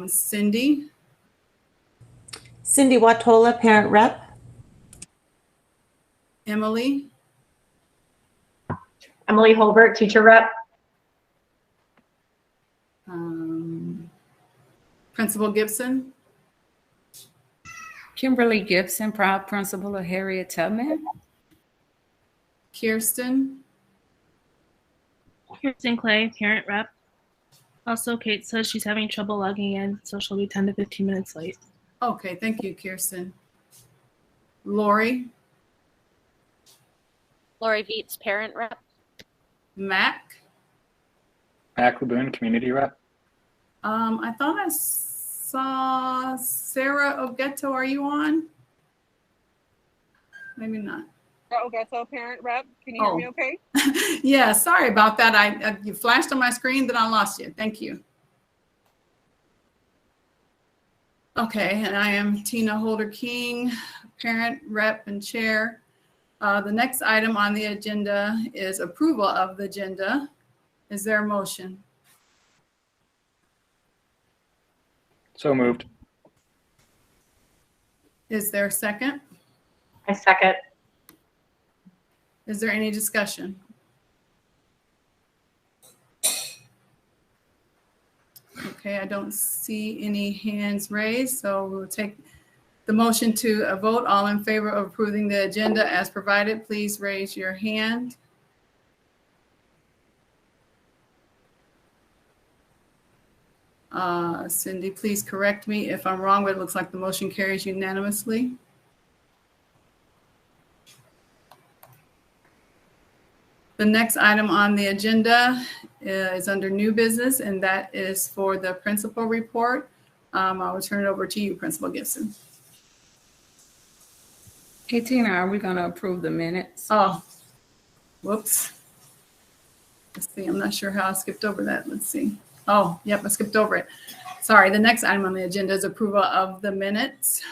Cindy. Cindy Watola, parent rep. Emily. Emily Hulbert, teacher rep. Principal Gibson. Kimberly Gibson, proud principal of Harriet Tubman. Kirsten. Kirsten Clay, parent rep. Also, Kate says she's having trouble logging in, so she'll be 10 to 15 minutes late. Okay, thank you, Kirsten. Lori. Lori Viets, parent rep. Mac. Mac Laboon, community rep. I thought I saw Sarah Ogeto. Are you on? Maybe not. Ogeto, parent rep. Can you hear me okay? Yeah, sorry about that. You flashed on my screen, then I lost you. Thank you. Okay, and I am Tina Holder King, parent rep and chair. The next item on the agenda is approval of the agenda. Is there a motion? So moved. Is there a second? I second. Is there any discussion? Okay, I don't see any hands raised, so we'll take the motion to a vote. All in favor of approving the agenda as provided, please raise your hand. Cindy, please correct me if I'm wrong, but it looks like the motion carries unanimously. The next item on the agenda is under new business, and that is for the principal report. I will turn it over to you, Principal Gibson. Hey, Tina, are we going to approve the minutes? Oh, whoops. Let's see. I'm not sure how I skipped over that. Let's see. Oh, yep, I skipped over it. Sorry. The next item on the agenda is approval of the minutes.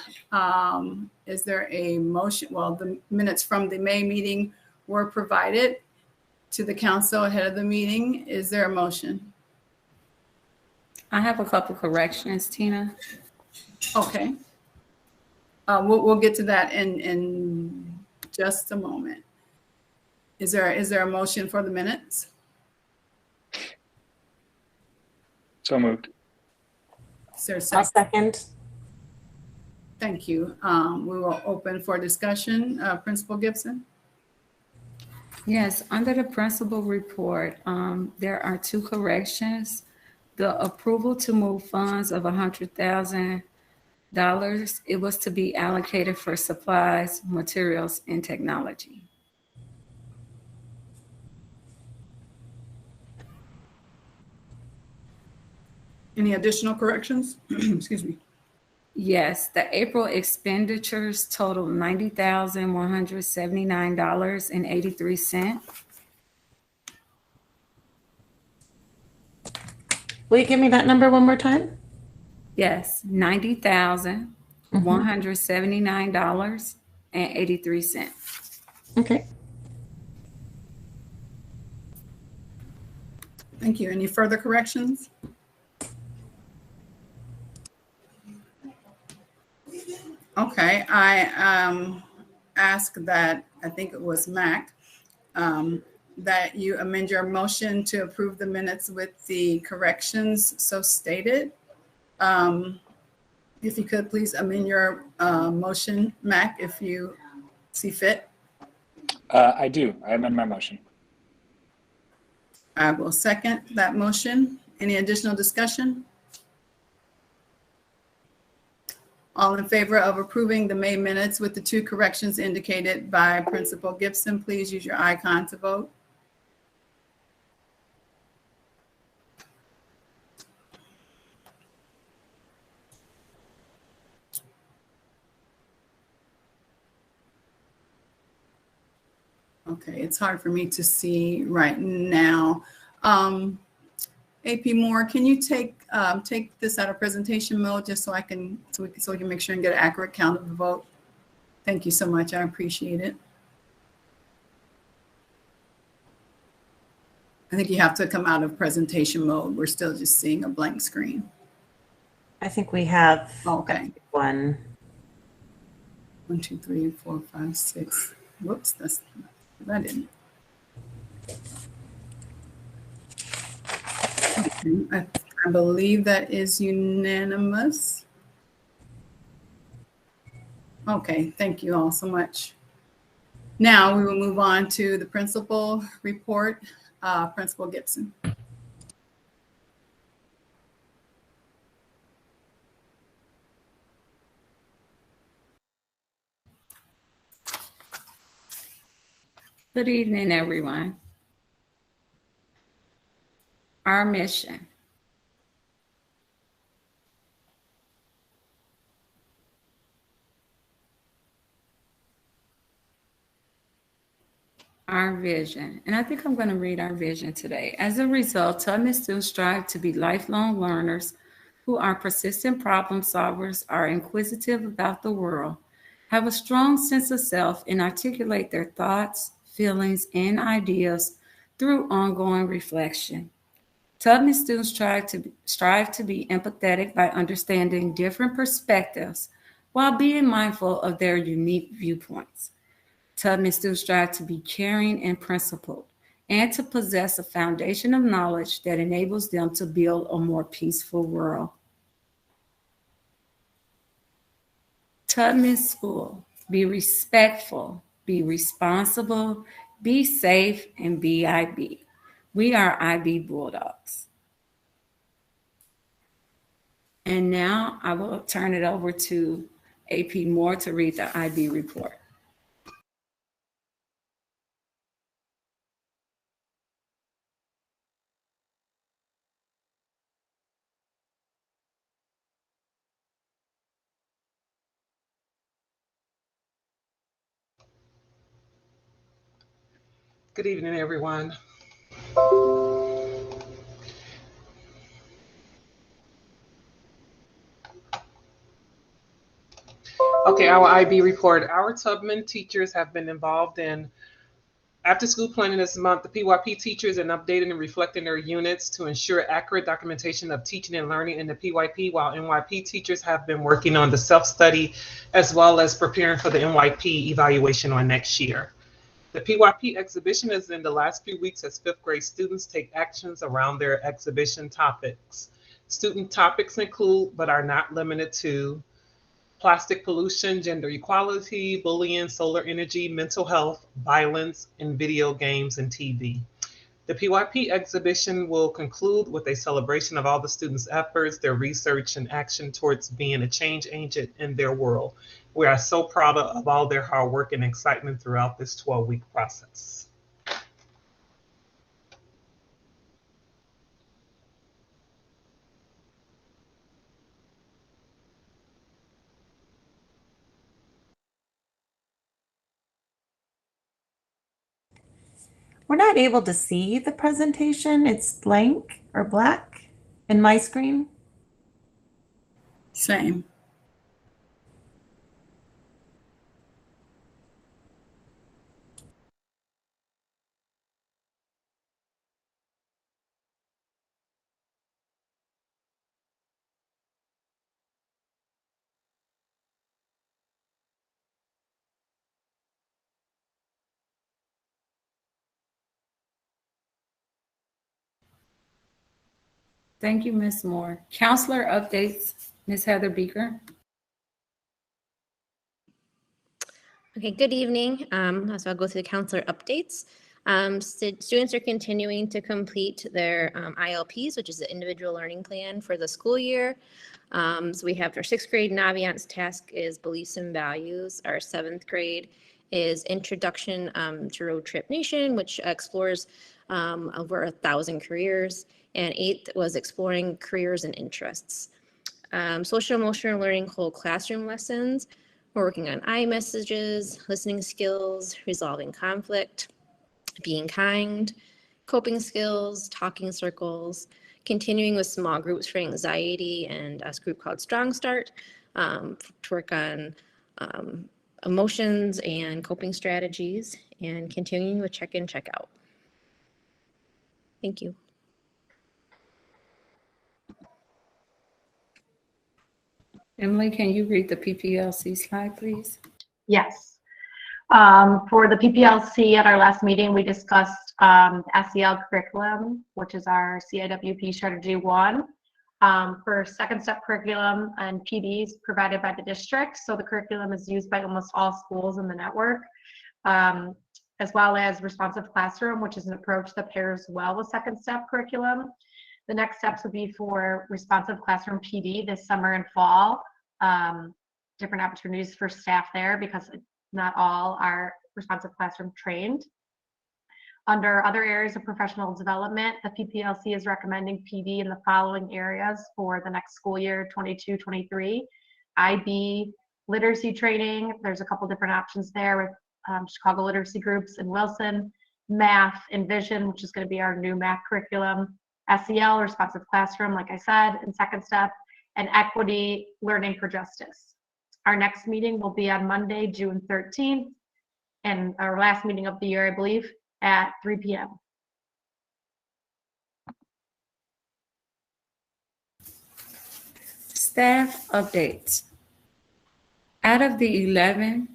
Is there a motion? Well, the minutes from the May meeting were provided to the council ahead of the meeting. Is there a motion? I have a couple corrections, Tina. Okay. We'll get to that in just a moment. Is there a motion for the minutes? So moved. Is there a I'll second? second. Thank you. We will open for discussion. Principal Gibson? Yes, under the principal report, there are two corrections. The approval to move funds of $100,000, it was to be allocated for supplies, materials, and technology. Any additional corrections? Excuse me. Yes, the April expenditures total $90,179.83. Will you give me that number one more time? Yes, $90,179.83. Okay. Thank you. Any further corrections? Okay, I ask that, I think it was Mac, that you amend your motion to approve the minutes with the corrections so stated. If you could please amend your motion, Mac, if you see fit. I do. I amend my motion. I will second that motion. Any additional discussion? All in favor of approving the May minutes with the two corrections indicated by Principal Gibson, please use your icon to vote. Okay, it's hard for me to see right now. AP Moore, can you take this out of presentation mode just so we can make sure and get an accurate count of the vote? Thank you so much. I appreciate it. I think you have to come out of presentation mode. We're still just seeing a blank screen. I think we have Okay. one. 1, 2, 3, 4, 5, 6. Whoops, that didn't. Okay, I believe that is unanimous. Okay, thank you all so much. Now we will move on to the principal report. Principal Gibson. Good evening, everyone. Our mission. Our vision, and I think I'm going to read our vision today. As a result, Tubman students strive to be lifelong learners who are persistent problem solvers, are inquisitive about the world, have a strong sense of self, and articulate their thoughts, feelings, and ideas through ongoing reflection. Tubman students strive to be empathetic by understanding different perspectives while being mindful of their unique viewpoints. Tubman students strive to be caring and principled and to possess a foundation of knowledge that enables them to build a more peaceful world. Tubman School, be respectful, be responsible, be safe, and be IB. We are IB Bulldogs. And now I will turn it over to AP Moore to read the IB report. Good evening, everyone. Okay, our IB report. Our Tubman teachers have been involved in after school planning this month. The PYP teachers are updating and reflecting their units to ensure accurate documentation of teaching and learning in the PYP, while NYP teachers have been working on the self-study as well as preparing for the NYP evaluation on next year. The PYP exhibition is in the last few weeks as fifth grade students take actions around their exhibition topics. Student topics include, but are not limited to, plastic pollution, gender equality, bullying, solar energy, mental health, violence, and video games and TV. The PYP exhibition will conclude with a celebration of all the students' efforts, their research, and action towards being a change agent in their world. We are so proud of all their hard work and excitement throughout this 12-week process. We're not able to see the presentation. It's blank or black in my screen. Same. Thank you, Ms. Moore. Counselor updates, Ms. Heather Beaker. Okay, good evening. So I'll go through the counselor updates. Students are continuing to complete their ILPs, which is the individual learning plan for the school year. So we have our 6th grade Naviance task is beliefs and values. Our 7th grade is introduction to Road Trip Nation, which explores over 1,000 careers. And 8th was exploring careers and interests. Social emotional learning whole classroom lessons. We're working on iMessages, listening skills, resolving conflict, being kind, coping skills, talking circles, continuing with small groups for anxiety, and a group called Strong Start to work on emotions and coping strategies, and continuing with check in, check out. Thank you. Emily, can you read the PPLC slide, please? Yes. For the PPLC at our last meeting, we discussed SEL curriculum, which is our CIWP Strategy 1. For second step curriculum and PDs provided by the district. So the curriculum is used by almost all schools in the network, as well as responsive classroom, which is an approach that pairs well with second step curriculum. The next steps would be for responsive classroom PD this summer and fall. Different opportunities for staff there because not all are responsive classroom trained. Under other areas of professional development, the PPLC is recommending PD in the following areas for the next school year, 22-23. IB literacy training, there's a couple different options there with Chicago literacy groups in Wilson. Math, Envision, which is going to be our new math curriculum. SEL, responsive classroom, like I said, in second step. And equity, learning for justice. Our next meeting will be on Monday, June 13th, and our last meeting of the year, I believe, at 3 p.m. Staff updates. Out of the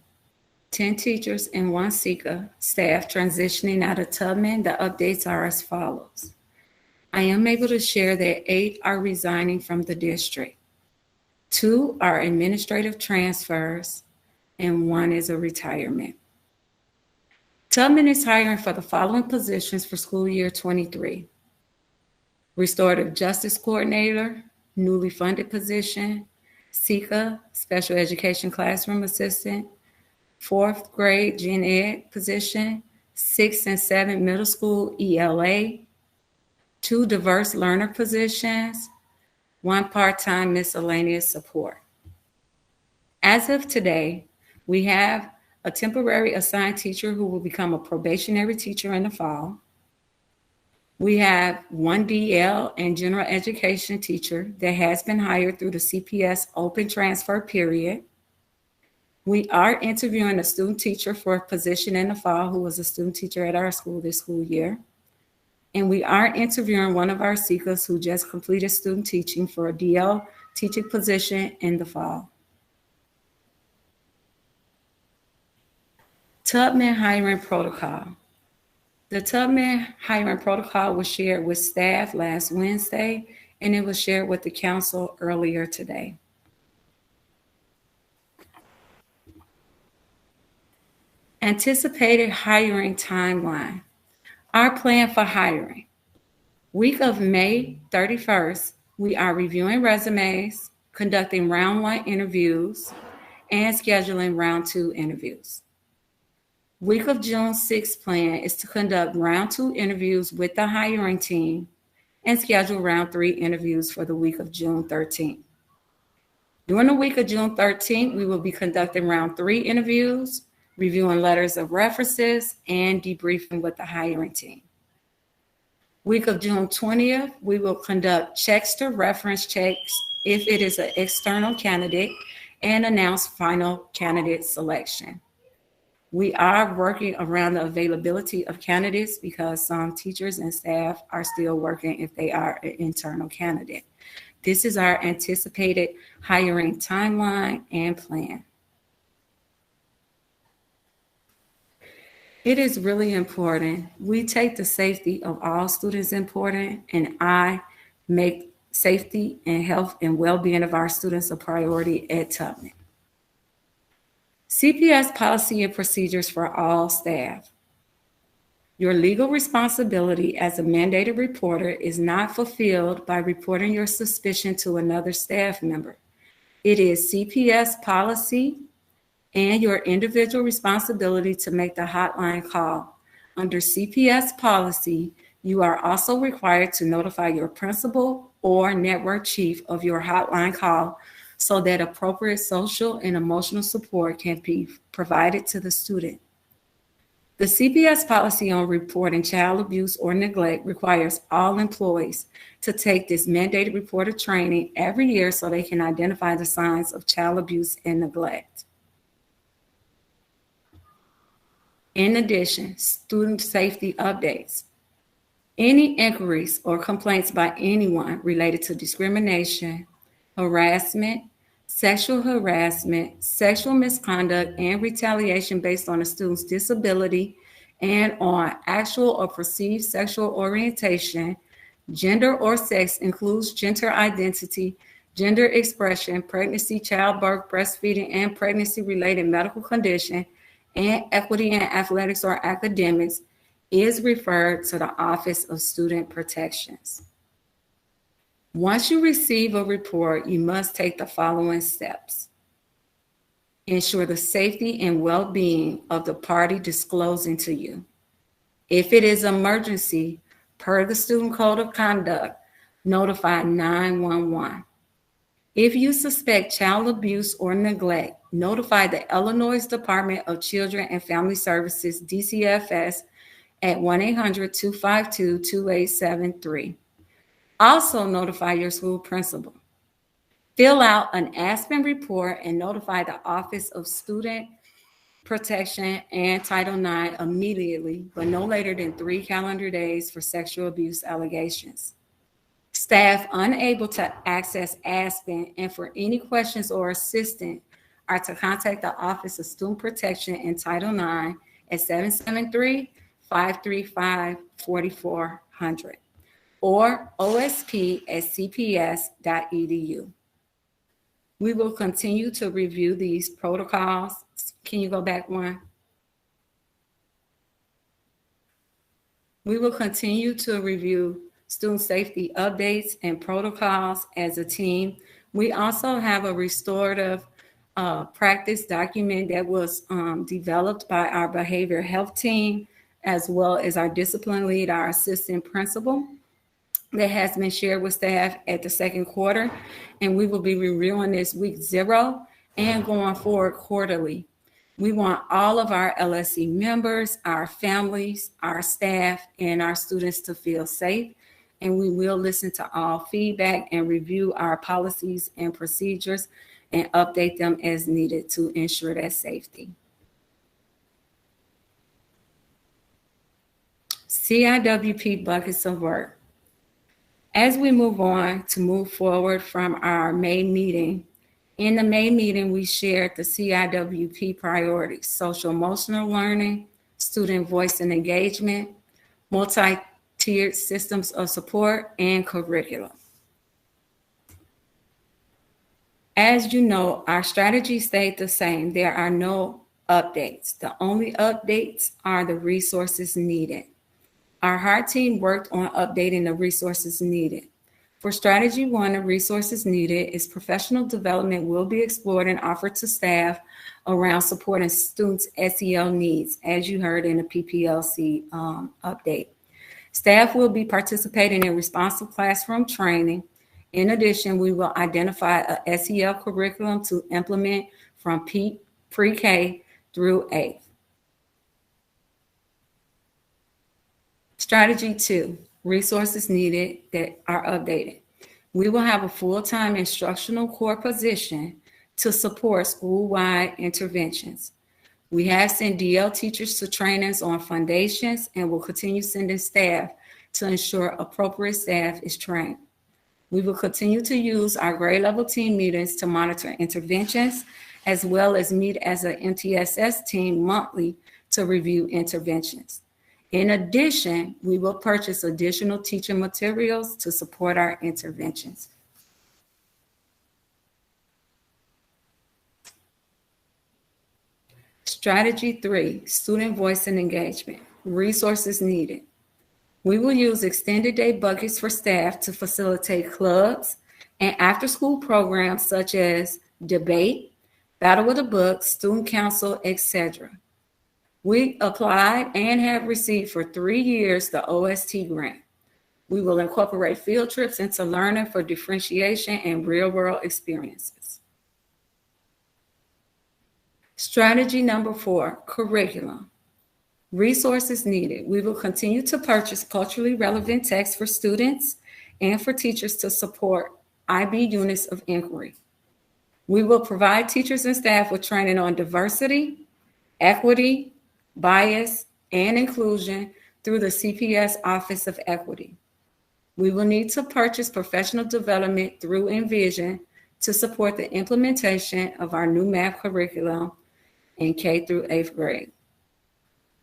10 teachers and 1 SECA staff transitioning out of Tubman, the updates are as follows. I am able to share that 8 are resigning from the district. 2 are administrative transfers, and 1 is a retirement. Tubman is hiring for the following positions for school year 23. Restorative Justice Coordinator, newly funded position. SECA, Special Education Classroom Assistant. 4th grade Gen Ed position. 6th and 7th middle school ELA. 2 diverse learner positions. 1 part-time miscellaneous support. As of today, we have a temporary assigned teacher who will become a probationary teacher in the fall. We have 1 DL and general education teacher that has been hired through the CPS open transfer period. We are interviewing a student teacher for a position in the fall who was a student teacher at our school this school year. And we are interviewing one of our SECAs who just completed student teaching for a DL teaching position in the fall. Tubman hiring protocol. The Tubman hiring protocol was shared with staff last Wednesday, and it was shared with the council earlier today. Anticipated hiring timeline. Our plan for hiring. Week of May 31st, we are reviewing resumes, conducting round 1 interviews, and scheduling round 2 interviews. Week of June 6th plan is to conduct round 2 interviews with the hiring team and schedule round 3 interviews for the week of June 13th. During the week of June 13th, we will be conducting round 3 interviews, reviewing letters of references, and debriefing with the hiring team. Week of June 20th, we will conduct checks to reference checks if it is an external candidate and announce final candidate selection. We are working around the availability of candidates because some teachers and staff are still working if they are an internal candidate. This is our anticipated hiring timeline and plan. It is really important. We take the safety of all students important, and I make safety and health and well-being of our students a priority at Tubman. CPS policy and procedures for all staff. Your legal responsibility as a mandated reporter is not fulfilled by reporting your suspicion to another staff member. It is CPS policy and your individual responsibility to make the hotline call. Under CPS policy, you are also required to notify your principal or network chief of your hotline call so that appropriate social and emotional support can be provided to the student. The CPS policy on reporting child abuse or neglect requires all employees to take this mandated reporter training every year so they can identify the signs of child abuse and neglect. In addition, student safety updates. Any inquiries or complaints by anyone related to discrimination, harassment, sexual harassment, sexual misconduct, and retaliation based on a student's disability and on actual or perceived sexual orientation. Gender or sex includes gender identity, gender expression, pregnancy, childbirth, breastfeeding, and pregnancy-related medical condition, and equity in athletics or academics is referred to the Office of Student Protections. Once you receive a report, you must take the following steps. Ensure the safety and well-being of the party disclosing to you. If it is an emergency, per the Student Code of Conduct, notify 911. If you suspect child abuse or neglect, notify the Illinois Department of Children and Family Services, DCFS, at 1-800-252-2873. Also notify your school principal. Fill out an Aspen report and notify the Office of Student Protection and Title IX immediately, but no later than 3 calendar days for sexual abuse allegations. Staff unable to access Aspen and for any questions or assistance are to contact the Office of Student Protection and Title IX at 773-535-4400 or osp@cps.edu. We will continue to review these protocols. Can you go back one? We will continue to review student safety updates and protocols as a team. We also have a restorative practice document that was developed by our behavioral health team, as well as our discipline lead, our assistant principal, that has been shared with staff at the second quarter. And we will be reviewing this week 0 and going forward quarterly. We want all of our LSC members, our families, our staff, and our students to feel safe. And we will listen to all feedback and review our policies and procedures and update them as needed to ensure that safety. CIWP buckets of work. As we move forward from our May meeting, in the May meeting, we shared the CIWP priorities: social emotional learning, student voice and engagement, multi-tiered systems of support, and curriculum. As you know, our strategy stayed the same. There are no updates. The only updates are the resources needed. Our HEART team worked on updating the resources needed. For strategy 1, the resources needed is professional development will be explored and offered to staff around supporting students' SEL needs, as you heard in the PPLC update. Staff will be participating in responsive classroom training. In addition, we will identify a SEL curriculum to implement from pre-K through 8th. Strategy 2, resources needed that are updated. We will have a full-time instructional core position to support school-wide interventions. We have sent DL teachers to trainings on foundations and will continue sending staff to ensure appropriate staff is trained. We will continue to use our grade level team meetings to monitor interventions, as well as meet as an MTSS team monthly to review interventions. In addition, we will purchase additional teaching materials to support our interventions. Strategy 3, student voice and engagement, resources needed. We will use extended day buckets for staff to facilitate clubs and after-school programs such as debate, battle with the book, student council, etc. We applied and have received for 3 years the OST grant. We will incorporate field trips into learning for differentiation and real-world experiences. Strategy number 4, curriculum. Resources needed. We will continue to purchase culturally relevant texts for students and for teachers to support IB units of inquiry. We will provide teachers and staff with training on diversity, equity, bias, and inclusion through the CPS Office of Equity. We will need to purchase professional development through Envision to support the implementation of our new math curriculum in K through 8th grade.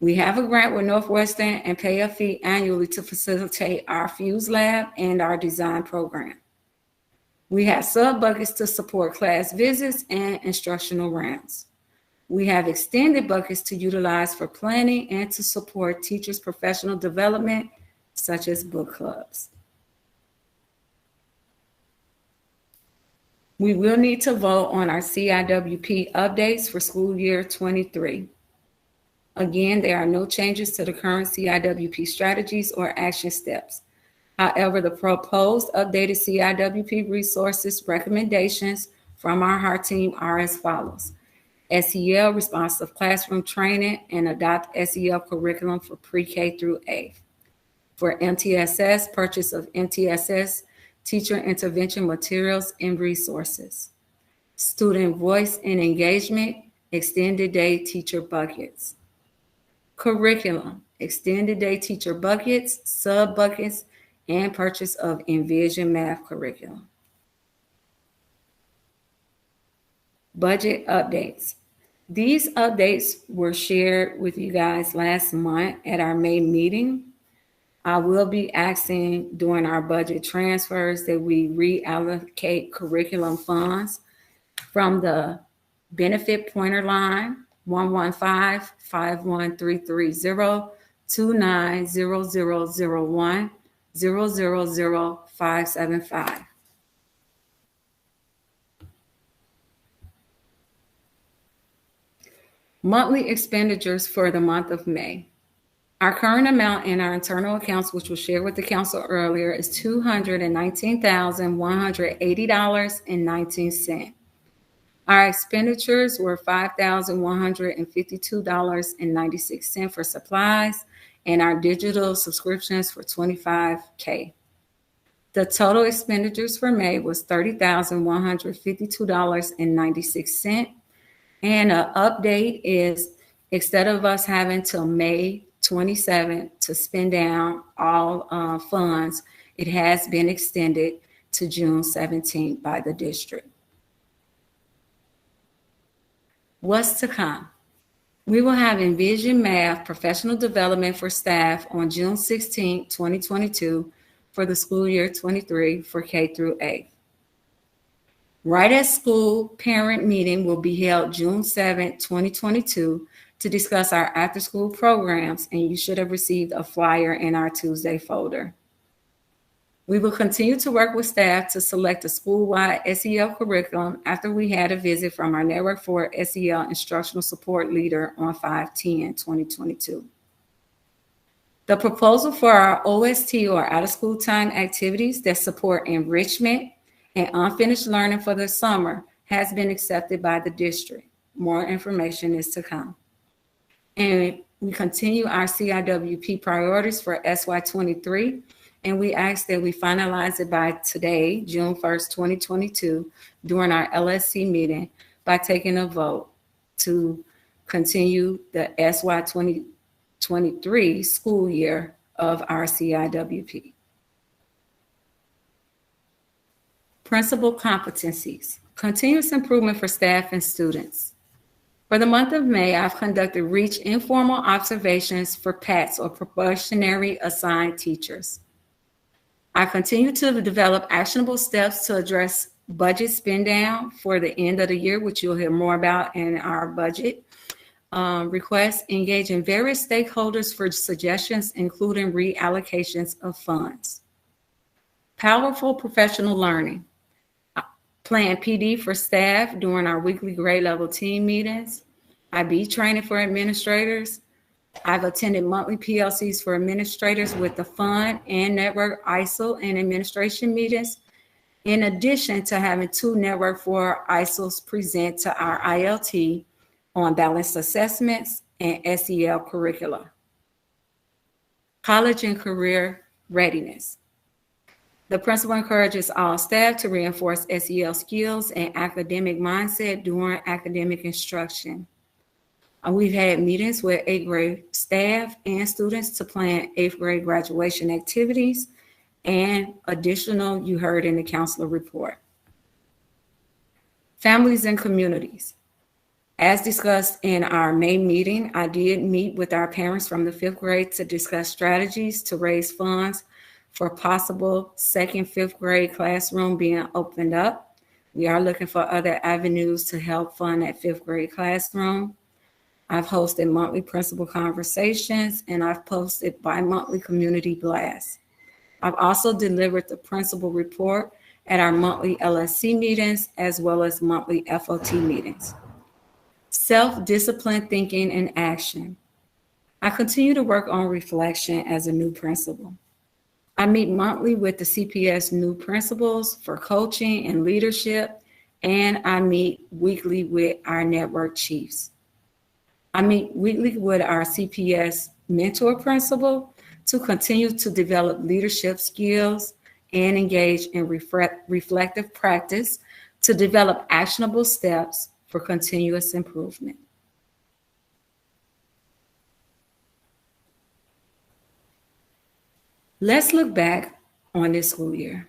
We have a grant with Northwestern and pay a fee annually to facilitate our Fuse Lab and our design program. We have sub-buckets to support class visits and instructional rounds. We have extended buckets to utilize for planning and to support teachers' professional development, such as book clubs. We will need to vote on our CIWP updates for school year 23. Again, there are no changes to the current CIWP strategies or action steps. However, the proposed updated CIWP resources recommendations from our HEART team are as follows. SEL, responsive classroom training, and adopt SEL curriculum for pre-K through 8th. For MTSS, purchase of MTSS teacher intervention materials and resources. Student voice and engagement, extended day teacher buckets. Curriculum, extended day teacher buckets, sub buckets, and purchase of Envision math curriculum. Budget updates. These updates were shared with you guys last month at our May meeting. I will be asking during our budget transfers that we reallocate curriculum funds from the benefit pointer line 115-51330 290001 000575. Monthly expenditures for the month of May. Our current amount in our internal accounts, which was shared with the council earlier, is $219,180.19. Our expenditures were $5,152.96 for supplies, and our digital subscriptions for $25,000. The total expenditures for May was $30,152.96. And an update is, instead of us having till May 27th to spend down all funds, it has been extended to June 17th by the district. What's to come? We will have Envision Math professional development for staff on June 16, 2022 for the school year 23 for K through 8. Right at School parent meeting will be held June 7, 2022 to discuss our after-school programs, and you should have received a flyer in our Tuesday folder. We will continue to work with staff to select a school-wide SEL curriculum after we had a visit from our Network 4 SEL instructional support leader on 5/10/2022. The proposal for our OST or out-of-school time activities that support enrichment and unfinished learning for the summer has been accepted by the district. More information is to come. And we continue our CIWP priorities for SY23, and we ask that we finalize it by today, June 1st, 2022, during our LSC meeting by taking a vote to continue the SY 2023 school year of our CIWP. Principal competencies, continuous improvement for staff and students. For the month of May, I've conducted REACH informal observations for PATs or probationary assigned teachers. I continue to develop actionable steps to address budget spend down for the end of the year, which you'll hear more about in our budget requests, engaging various stakeholders for suggestions, including reallocations of funds. Powerful professional learning. Plan PD for staff during our weekly grade level team meetings. IB training for administrators. I've attended monthly PLCs for administrators with the fund and network ISIL and administration meetings, in addition to having 2 network 4 ISILs present to our ILT on balanced assessments and SEL curricula. College and career readiness. The principal encourages all staff to reinforce SEL skills and academic mindset during academic instruction. We've had meetings with 8th grade staff and students to plan 8th grade graduation activities, and additional you heard in the counselor report. Families and communities. As discussed in our May meeting, I did meet with our parents from the 5th grade to discuss strategies to raise funds for possible second 5th grade classroom being opened up. We are looking for other avenues to help fund that 5th grade classroom. I've hosted monthly principal conversations, and I've posted bi-monthly community blasts. I've also delivered the principal report at our monthly LSC meetings, as well as monthly FOT meetings. Self-discipline thinking and action. I continue to work on reflection as a new principal. I meet monthly with the CPS new principals for coaching and leadership, and I meet weekly with our network chiefs. I meet weekly with our CPS mentor principal to continue to develop leadership skills and engage in reflective practice to develop actionable steps for continuous improvement. Let's look back on this school year.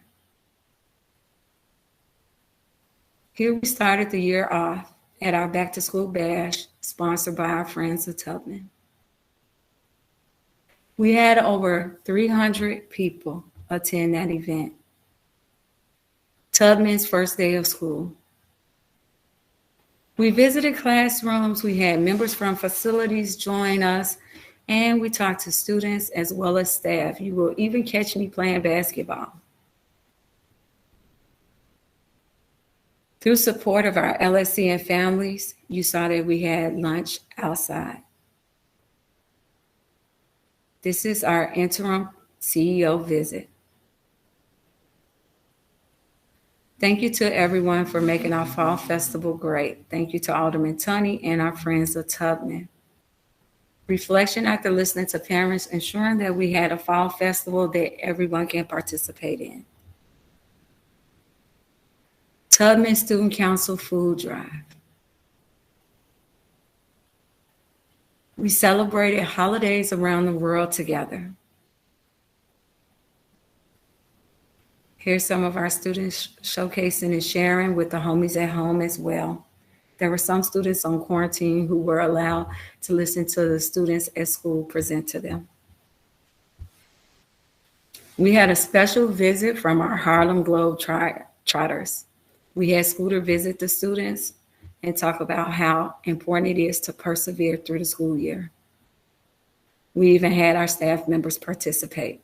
Here we started the year off at our Back to School Bash, sponsored by our friends at Tubman. We had over 300 people attend that event. Tubman's first day of school. We visited classrooms, we had members from facilities join us, and we talked to students as well as staff. You will even catch me playing basketball. Through support of our LSC and families, you saw that we had lunch outside. This is our interim CEO visit. Thank you to everyone for making our fall festival great. Thank you to Alderman Tunney and our friends at Tubman. Reflection after listening to parents, ensuring that we had a fall festival that everyone can participate in. Tubman Student Council food drive. We celebrated holidays around the world together. Here's some of our students showcasing and sharing with the homies at home as well. There were some students on quarantine who were allowed to listen to the students at school present to them. We had a special visit from our Harlem Globe Trotters. We had Scooter visit the students and talk about how important it is to persevere through the school year. We even had our staff members participate.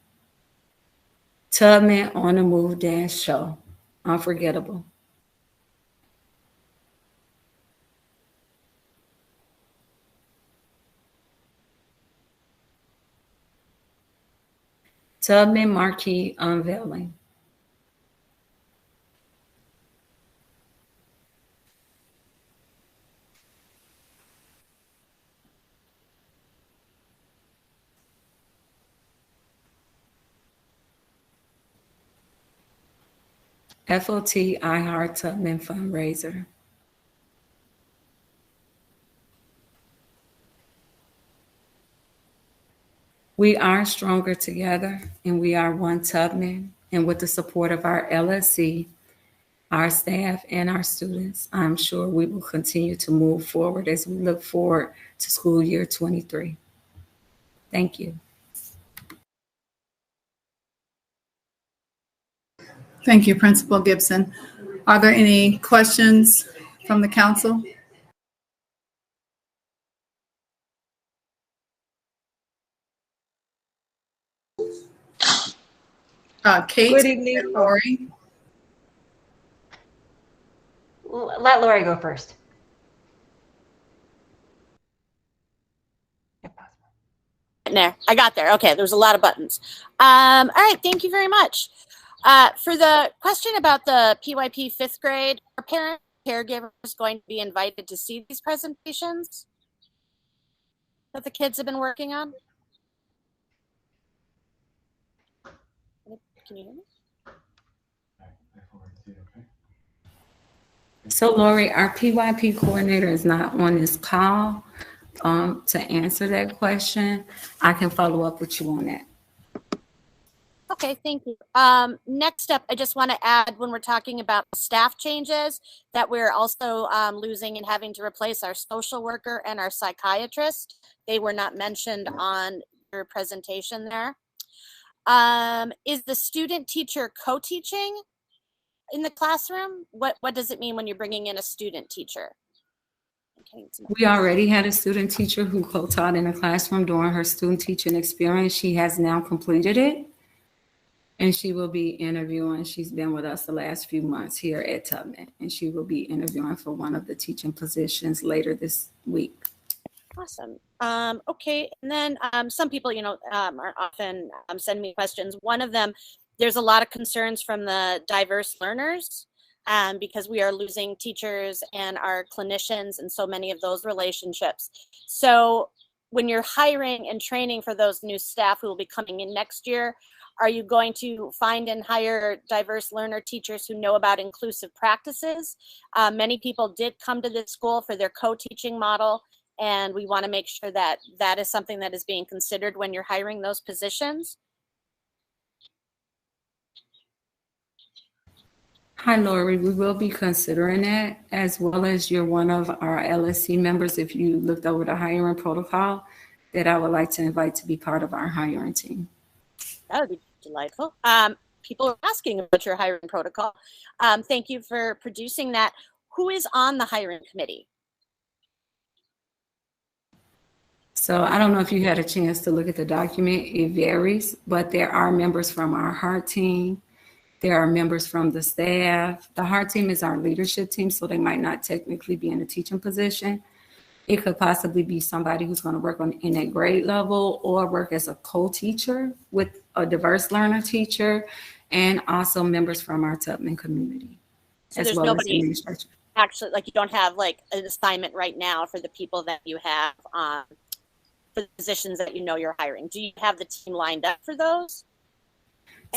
Tubman on the Move dance show, unforgettable. Tubman marquee unveiling. FOT I Heart Tubman fundraiser. We are stronger together, and we are one Tubman. And with the support of our LSC, our staff, and our students, I'm sure we will continue to move forward as we look forward to school year 23. Thank you. Thank you, Principal Gibson. Are there any questions from the council? Kate? Good evening. Lori? Let Lori go first. There, I got there. Okay, there's a lot of buttons. All right, thank you very much. For the question about the PYP 5th grade, are parent caregivers going to be invited to see these presentations that the kids have been working on? Can you hear me? So Lori, our PYP coordinator is not on this call to answer that question. I can follow up with you on that. Okay, thank you. Next up, I just want to add, when we're talking about staff changes, that we're also losing and having to replace our social worker and our psychiatrist. They were not mentioned on your presentation there. Is the student teacher co-teaching in the classroom? What does it mean when you're bringing in a student teacher? We already had a student teacher who co-taught in the classroom during her student teaching experience. She has now completed it, and she will be interviewing. She's been with us the last few months here at Tubman, and she will be interviewing for one of the teaching positions later this week. Awesome. Okay, and then some people, are often sending me questions. One of them, there's a lot of concerns from the diverse learners because we are losing teachers and our clinicians and so many of those relationships. So when you're hiring and training for those new staff who will be coming in next year, are you going to find and hire diverse learner teachers who know about inclusive practices? Many people did come to this school for their co-teaching model, and we want to make sure that that is something that is being considered when you're hiring those positions. Hi, Lori. We will be considering that, as well as you're one of our LSC members. If you looked over the hiring protocol, that I would like to invite to be part of our hiring team. That would be delightful. People are asking about your hiring protocol. Thank you for producing that. Who is on the hiring committee? So I don't know if you had a chance to look at the document. It varies, but there are members from our heart team. There are members from the staff. The heart team is our leadership team, so they might not technically be in a teaching position. It could possibly be somebody who's going to work in a grade level or work as a co-teacher with a diverse learner teacher, and also members from our Tubman community. So there's nobody actually, like you don't have like an assignment right now for the people that you have for the positions that you know you're hiring. Do you have the team lined up for those?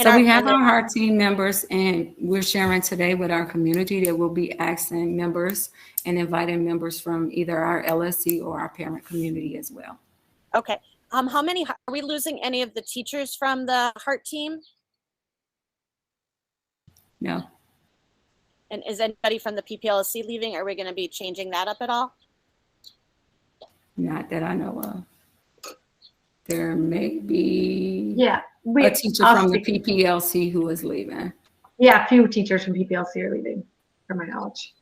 So we have our heart team members, and we're sharing today with our community that we'll be asking members and inviting members from either our LSC or our parent community as well. Okay. How many, are we losing any of the teachers from the heart team? No. And is anybody from the PPLC leaving? Are we going to be changing that up at all? Not that I know of. There may be a teacher from the PPLC who is leaving. Yeah, a few teachers from PPLC are leaving, from my knowledge.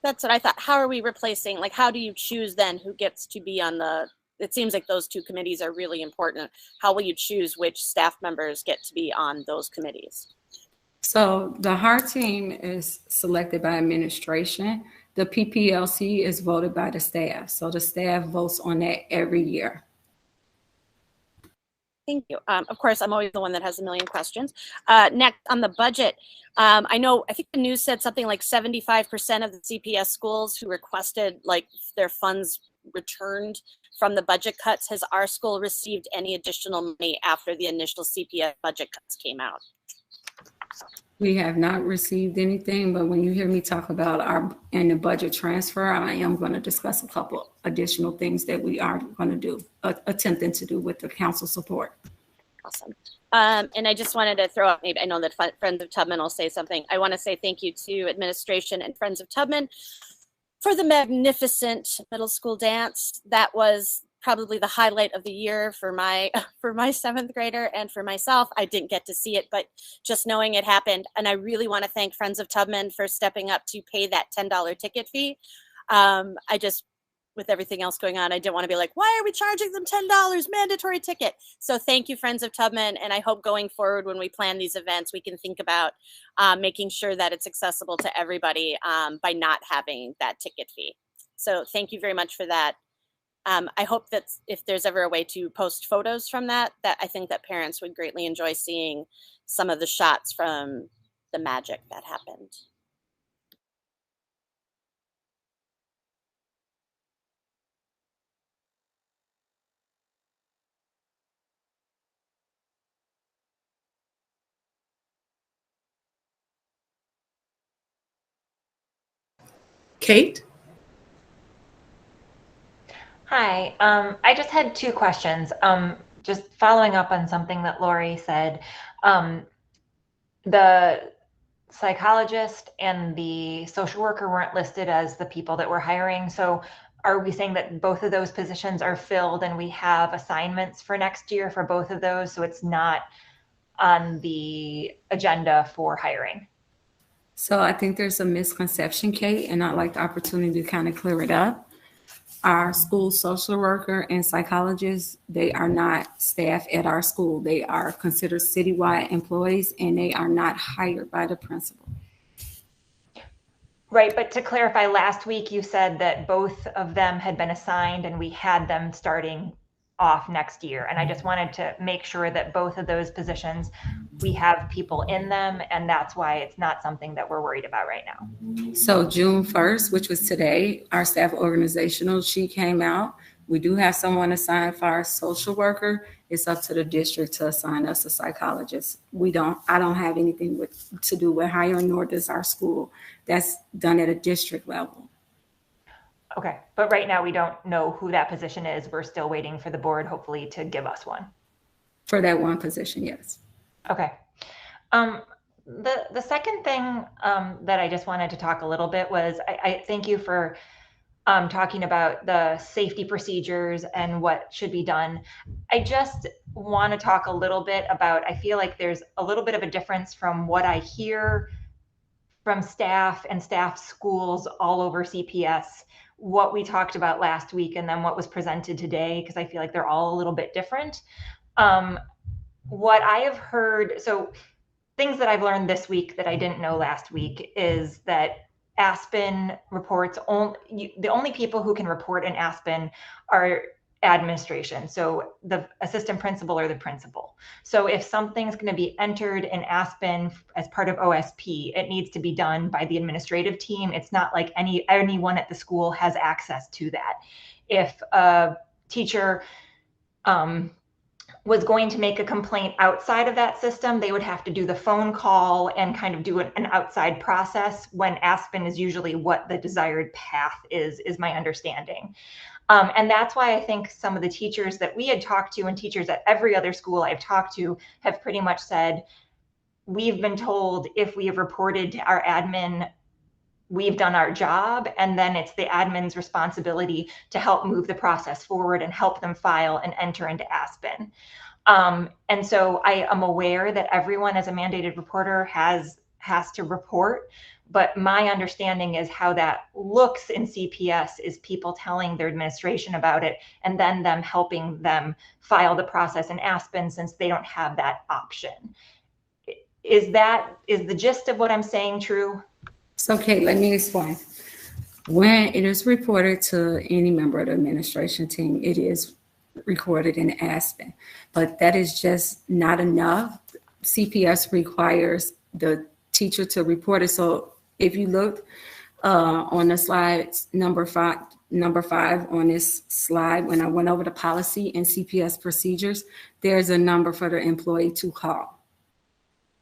That's what I thought. How are we replacing? Like, how do you choose then who gets to be on the, it seems like those two committees are really important. How will you choose which staff members get to be on those committees? So the heart team is selected by administration. The PPLC is voted by the staff. So the staff votes on that every year. Thank you. Of course, I'm always the one that has a million questions. Next, on the budget, I think the news said something like 75% of the CPS schools who requested like their funds returned from the budget cuts. Has our school received any additional money after the initial CPS budget cuts came out? We have not received anything, but when you hear me talk about the budget transfer, I am going to discuss a couple additional things that we are going to do, attempting to do with the council support. Awesome. And I just wanted to throw out, maybe I know that Friends of Tubman will say something. I want to say thank you to administration and Friends of Tubman for the magnificent middle school dance. That was probably the highlight of the year for my seventh grader and for myself. I didn't get to see it, but just knowing it happened. And I really want to thank Friends of Tubman for stepping up to pay that $10 ticket fee. With everything else going on, I didn't want to be like, why are we charging them $10 mandatory ticket? So thank you, Friends of Tubman. And I hope going forward, when we plan these events, we can think about making sure that it's accessible to everybody by not having that ticket fee. So thank you very much for that. I hope that if there's ever a way to post photos from that I think that parents would greatly enjoy seeing some of the shots from the magic that happened. Kate? Hi, I just had two questions. just following up on something that Lori said, the psychologist and the social worker weren't listed as the people that we're hiring. So are we saying that both of those positions are filled and we have assignments for next year for both of those? So it's not on the agenda for hiring? So I think there's a misconception, Kate, and I'd like the opportunity to kind of clear it up. Our school social worker and psychologists, they are not staff at our school. They are considered citywide employees and they are not hired by the principal. Right, but to clarify, last week you said that both of them had been assigned and we had them starting off next year. And I just wanted to make sure that both of those positions, we have people in them, and that's why it's not something that we're worried about right now. So June 1st, which was today, our staff organizational sheet came out. We do have someone assigned for our social worker. It's up to the district to assign us a psychologist. I don't have anything to do with hiring, nor does our school. That's done at a district level. Okay, but right now we don't know who that position is. We're still waiting for the board, hopefully, to give us one. For that one position, yes. Okay. The second thing that I just wanted to talk a little bit was, I thank you for talking about the safety procedures and what should be done. I just want to talk a little bit about, I feel like there's a little bit of a difference from what I hear from staff and staff schools all over CPS, what we talked about last week, and then what was presented today, because I feel like they're all a little bit different. What I have heard, so things that I've learned this week that I didn't know last week is that Aspen reports, the only people who can report in Aspen are administration. So the assistant principal or the principal. So if something's going to be entered in Aspen as part of OSP, it needs to be done by the administrative team. It's not like anyone at the school has access to that. If a teacher was going to make a complaint outside of that system, they would have to do the phone call and kind of do an outside process, when Aspen is usually what the desired path is my understanding. And that's why I think some of the teachers that we had talked to and teachers at every other school I've talked to have pretty much said, we've been told if we have reported to our admin, we've done our job, and then it's the admin's responsibility to help move the process forward and help them file and enter into Aspen. And so I am aware that everyone as a mandated reporter has to report, but my understanding is how that looks in CPS is people telling their administration about it and then them helping them file the process in Aspen, since they don't have that option. Is the gist of what I'm saying true? So, Kate, let me explain. When it is reported to any member of the administration team, it is recorded in Aspen, but that is just not enough. CPS requires the teacher to report it. So if you look on the slide, number five on this slide, when I went over the policy and CPS procedures, there's a number for the employee to call.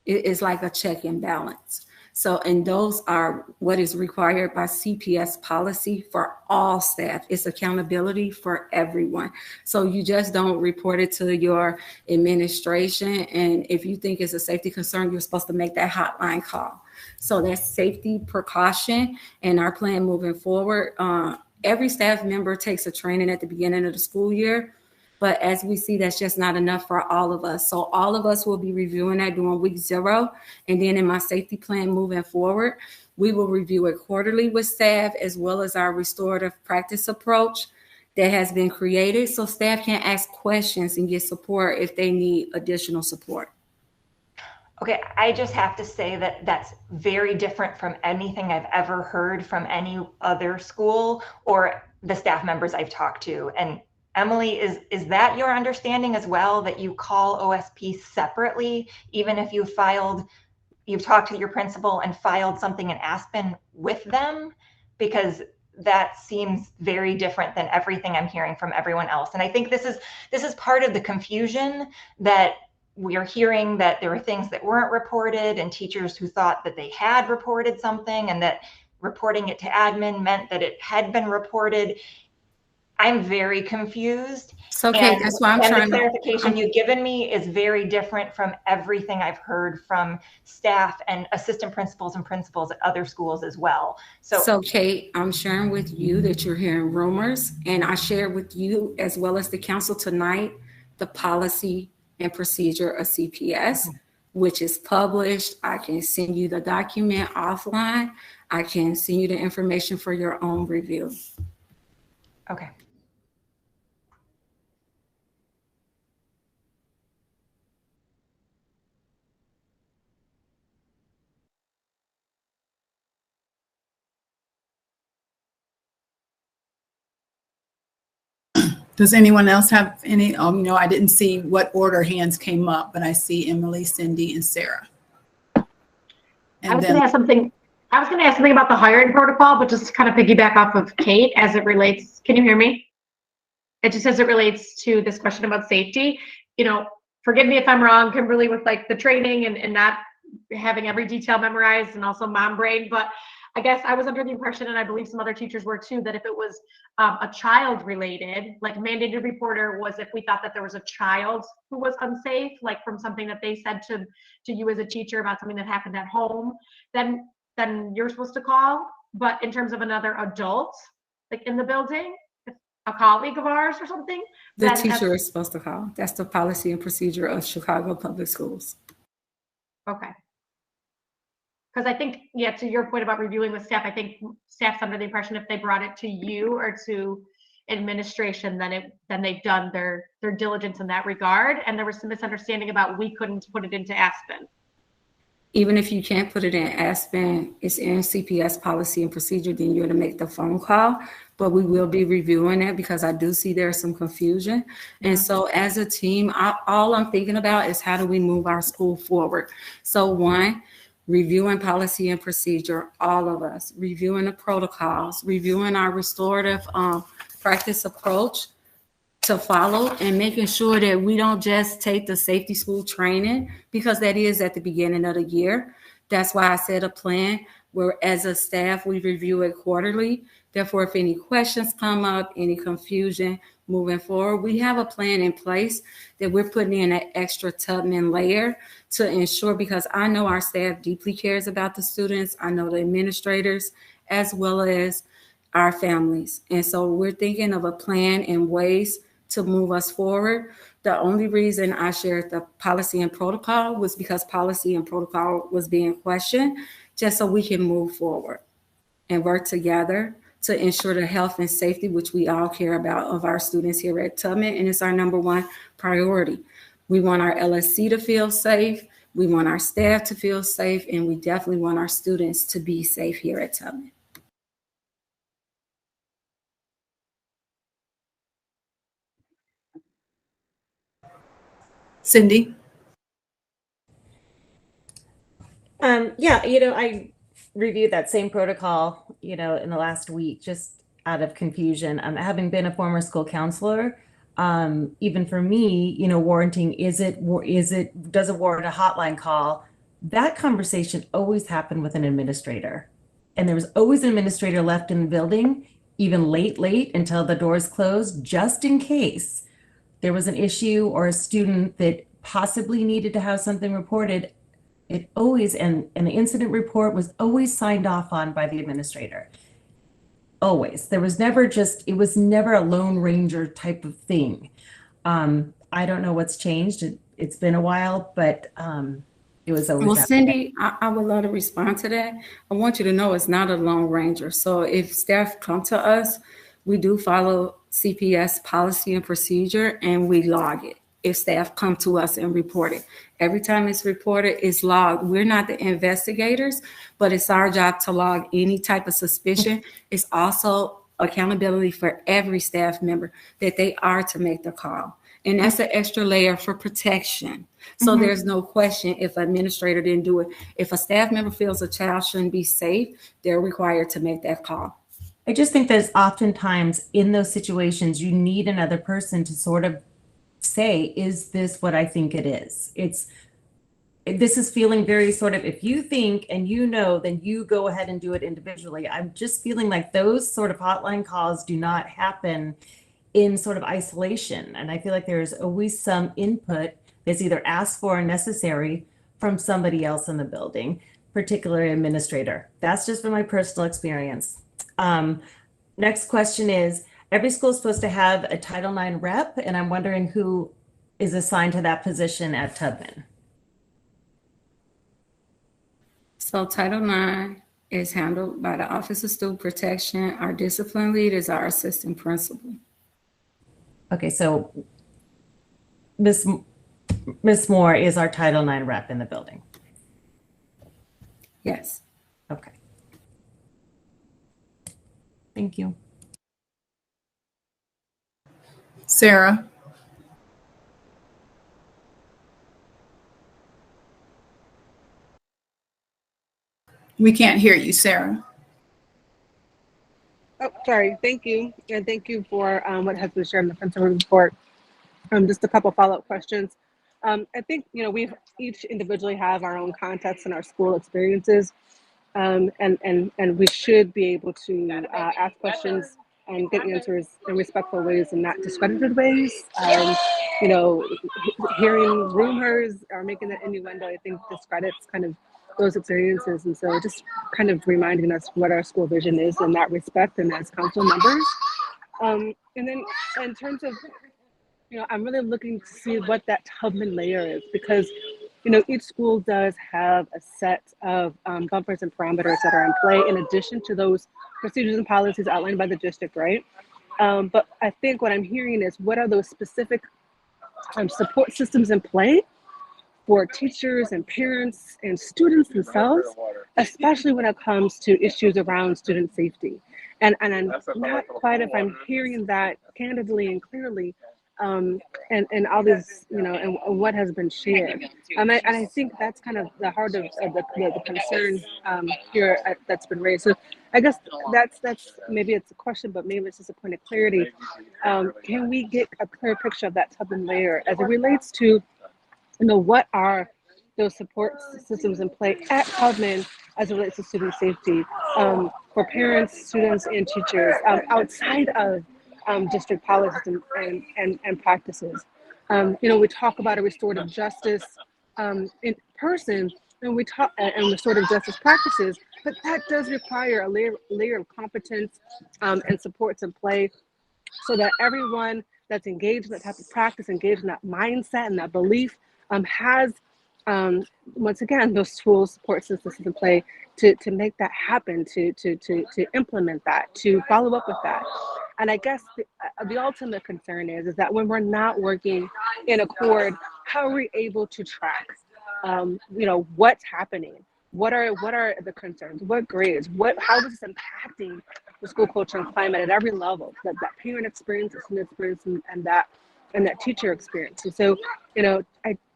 It is like a check and balance. So, and those are what is required by CPS policy for all staff. It's accountability for everyone. So you just don't report it to your administration. And if you think it's a safety concern, you're supposed to make that hotline call. So that's safety precaution and our plan moving forward. Every staff member takes a training at the beginning of the school year. But as we see, that's just not enough for all of us. So all of us will be reviewing that during week 0. And then in my safety plan moving forward, we will review it quarterly with staff, as well as our restorative practice approach that has been created, so staff can ask questions and get support if they need additional support. Okay, I just have to say that that's very different from anything I've ever heard from any other school or the staff members I've talked to. And Emily, is that your understanding as well, that you call OSP separately, even if you've talked to your principal and filed something in Aspen with them? Because that seems very different than everything I'm hearing from everyone else. And I think this is part of the confusion, that we are hearing that there were things that weren't reported and teachers who thought that they had reported something and that reporting it to admin meant that it had been reported. I'm very confused. It's okay. And, That's why I'm and trying the to. clarification you've given me is very different from everything I've heard from staff and assistant principals and principals at other schools as well. So Kate, I'm sharing with you that you're hearing rumors, and I share with you as well as the council tonight the policy and procedure of CPS, which is published. I can send you the document offline. I can send you the information for your own review. Okay. Does anyone else have any, I didn't see what order hands came up, but I see Emily, Cindy, and Sarah. I was going to ask something about the hiring protocol, but just to kind of piggyback off of Kate as it relates. Can you hear me? It just as it relates to this question about safety. Forgive me if I'm wrong, Kimberly, with like the training and not having every detail memorized, and also mom brain, but I guess I was under the impression, and I believe some other teachers were too, that if it was a child related, like mandated reporter was if we thought that there was a child who was unsafe, like from something that they said to you as a teacher about something that happened at home, then you're supposed to call. But in terms of another adult, like in the building, a colleague of ours or something, the teacher is supposed to call. That's the policy and procedure of Chicago Public Schools. Okay. Because I think, to your point about reviewing with staff, I think staff's under the impression if they brought it to you or to administration, then they've done their diligence in that regard. And there was some misunderstanding about we couldn't put it into Aspen. Even if you can't put it in Aspen, it's in CPS policy and procedure, then you're going to make the phone call. But we will be reviewing it because I do see there's some confusion. And so as a team, all I'm thinking about is how do we move our school forward? So one, reviewing policy and procedure, all of us, reviewing the protocols, reviewing our restorative practice approach to follow, and making sure that we don't just take the safety school training, because that is at the beginning of the year. That's why I said a plan where as a staff, we review it quarterly. Therefore, if any questions come up, any confusion moving forward, we have a plan in place that we're putting in an extra Tubman layer to ensure, because I know our staff deeply cares about the students. I know the administrators as well as our families. And so we're thinking of a plan and ways to move us forward. The only reason I shared the policy and protocol was because policy and protocol was being questioned, just so we can move forward and work together to ensure the health and safety, which we all care about, of our students here at Tubman. And it's our number one priority. We want our LSC to feel safe. We want our staff to feel safe. And we definitely want our students to be safe here at Tubman. Cindy? I reviewed that same protocol, in the last week, just out of confusion. Having been a former school counselor, even for me, warranting, does it warrant a hotline call? That conversation always happened with an administrator. And there was always an administrator left in the building, even late until the doors closed, just in case there was an issue or a student that possibly needed to have something reported. It always, and the incident report was always signed off on by the administrator. Always. There was never it was never a Lone Ranger type of thing. I don't know what's changed. It's been a while, but it was always. Well, Cindy, I would love to respond to that. I want you to know it's not a Lone Ranger. So if staff come to us, we do follow CPS policy and procedure, and we log it. If staff come to us and report it, every time it's reported, it's logged. We're not the investigators, but it's our job to log any type of suspicion. It's also accountability for every staff member that they are to make the call. And that's an extra layer for protection. So there's no question if an administrator didn't do it. If a staff member feels a child shouldn't be safe, they're required to make that call. I just think that oftentimes in those situations, you need another person to sort of say, is this what I think it is? This is feeling very sort of, if you think and then you go ahead and do it individually. I'm just feeling like those sort of hotline calls do not happen in sort of isolation. And I feel like there's always some input that's either asked for or necessary from somebody else in the building, particularly administrator. That's just from my personal experience. Next question is, every school is supposed to have a Title IX rep, and I'm wondering who is assigned to that position at Tubman. So Title IX is handled by the Office of Student Protection. Our discipline lead is our assistant principal. Okay, so Miss Moore is our Title IX rep in the building. Yes. Okay. Thank you. Sarah. We can't hear you, Sarah. Oh, sorry. Thank you. And thank you for what has been shared in the principal report. Just a couple follow-up questions. I think, we each individually have our own context and our school experiences. And we should be able to ask questions and get answers in respectful ways and not discredited ways. Hearing rumors or making that innuendo, I think discredits kind of those experiences. And so just kind of reminding us what our school vision is in that respect and as council members. And then in terms of, I'm really looking to see what that Tubman layer is, because each school does have a set of bumpers and parameters that are in play in addition to those procedures and policies outlined by the district, right? But I think what I'm hearing is, what are those specific support systems in play for teachers and parents and students themselves, especially when it comes to issues around student safety. And I'm not quite if I'm hearing that candidly and clearly, and all this, and what has been shared. And I think that's kind of the heart of the concern here that's been raised. So I guess that's maybe it's a question, but maybe it's just a point of clarity. Can we get a clear picture of that Tubman layer as it relates to, what are those support systems in play at Tubman as it relates to student safety for parents, students, and teachers outside of district policies and practices. We talk about a restorative justice in person, and we talk and restorative justice practices, but that does require a layer of competence and supports in play, so that everyone that's engaged in that type of practice, engaged in that mindset and that belief, has once again those tools, support systems in play to make that happen, to implement that, to follow up with that. And I guess the ultimate concern is that when we're not working in accord, how are we able to track, what's happening? What are the concerns? What grades? How is this impacting the school culture and climate at every level? That parent experience, the student experience, and that teacher experience. And so,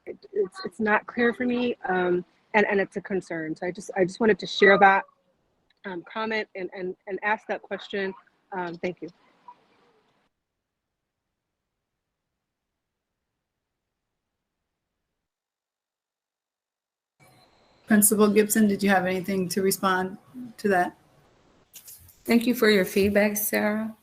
it's not clear for me, and it's a concern. So I just wanted to share that comment and ask that question. Thank you. Principal Gibson, did you have anything to respond to that? Thank you for your feedback, Sarah.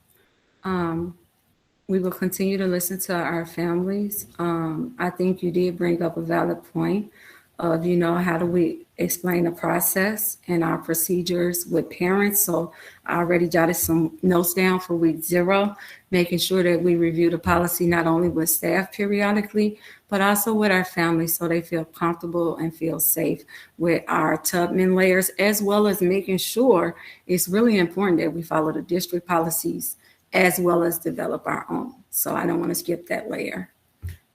We will continue to listen to our families. I think you did bring up a valid point of, how do we explain the process and our procedures with parents. So I already jotted some notes down for week 0, making sure that we review the policy not only with staff periodically, but also with our families, so they feel comfortable and feel safe with our Tubman layers, as well as making sure it's really important that we follow the district policies as well as develop our own. So I don't want to skip that layer.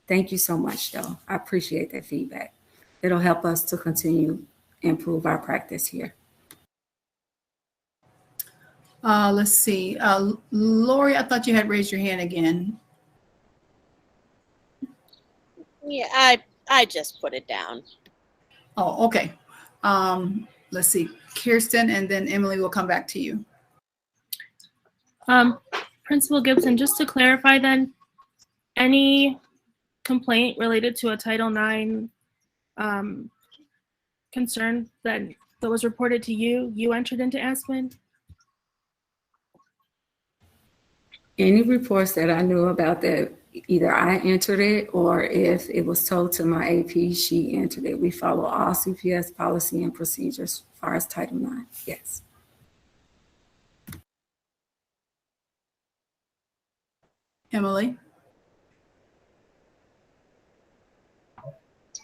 Thank you so much, though. I appreciate that feedback. It'll help us to continue improve our practice here. Let's see. Lori, I thought you had raised your hand again. Yeah, I just put it down. Oh, okay. Let's see. Kirsten, and then Emily will come back to you. Principal Gibson, just to clarify then, any complaint related to a Title IX concern that was reported to you entered into Aspen? Any reports that I knew about that either I entered it or if it was told to my AP, she entered it. We follow all CPS policy and procedures as far as Title IX. Yes. Emily?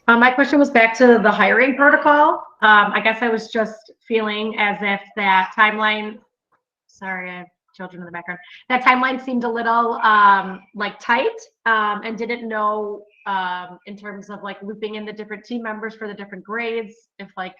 My question was back to the hiring protocol. I guess I was just feeling as if that timeline, sorry, I have children in the background. That timeline seemed a little like tight and didn't know in terms of like looping in the different team members for the different grades. If like,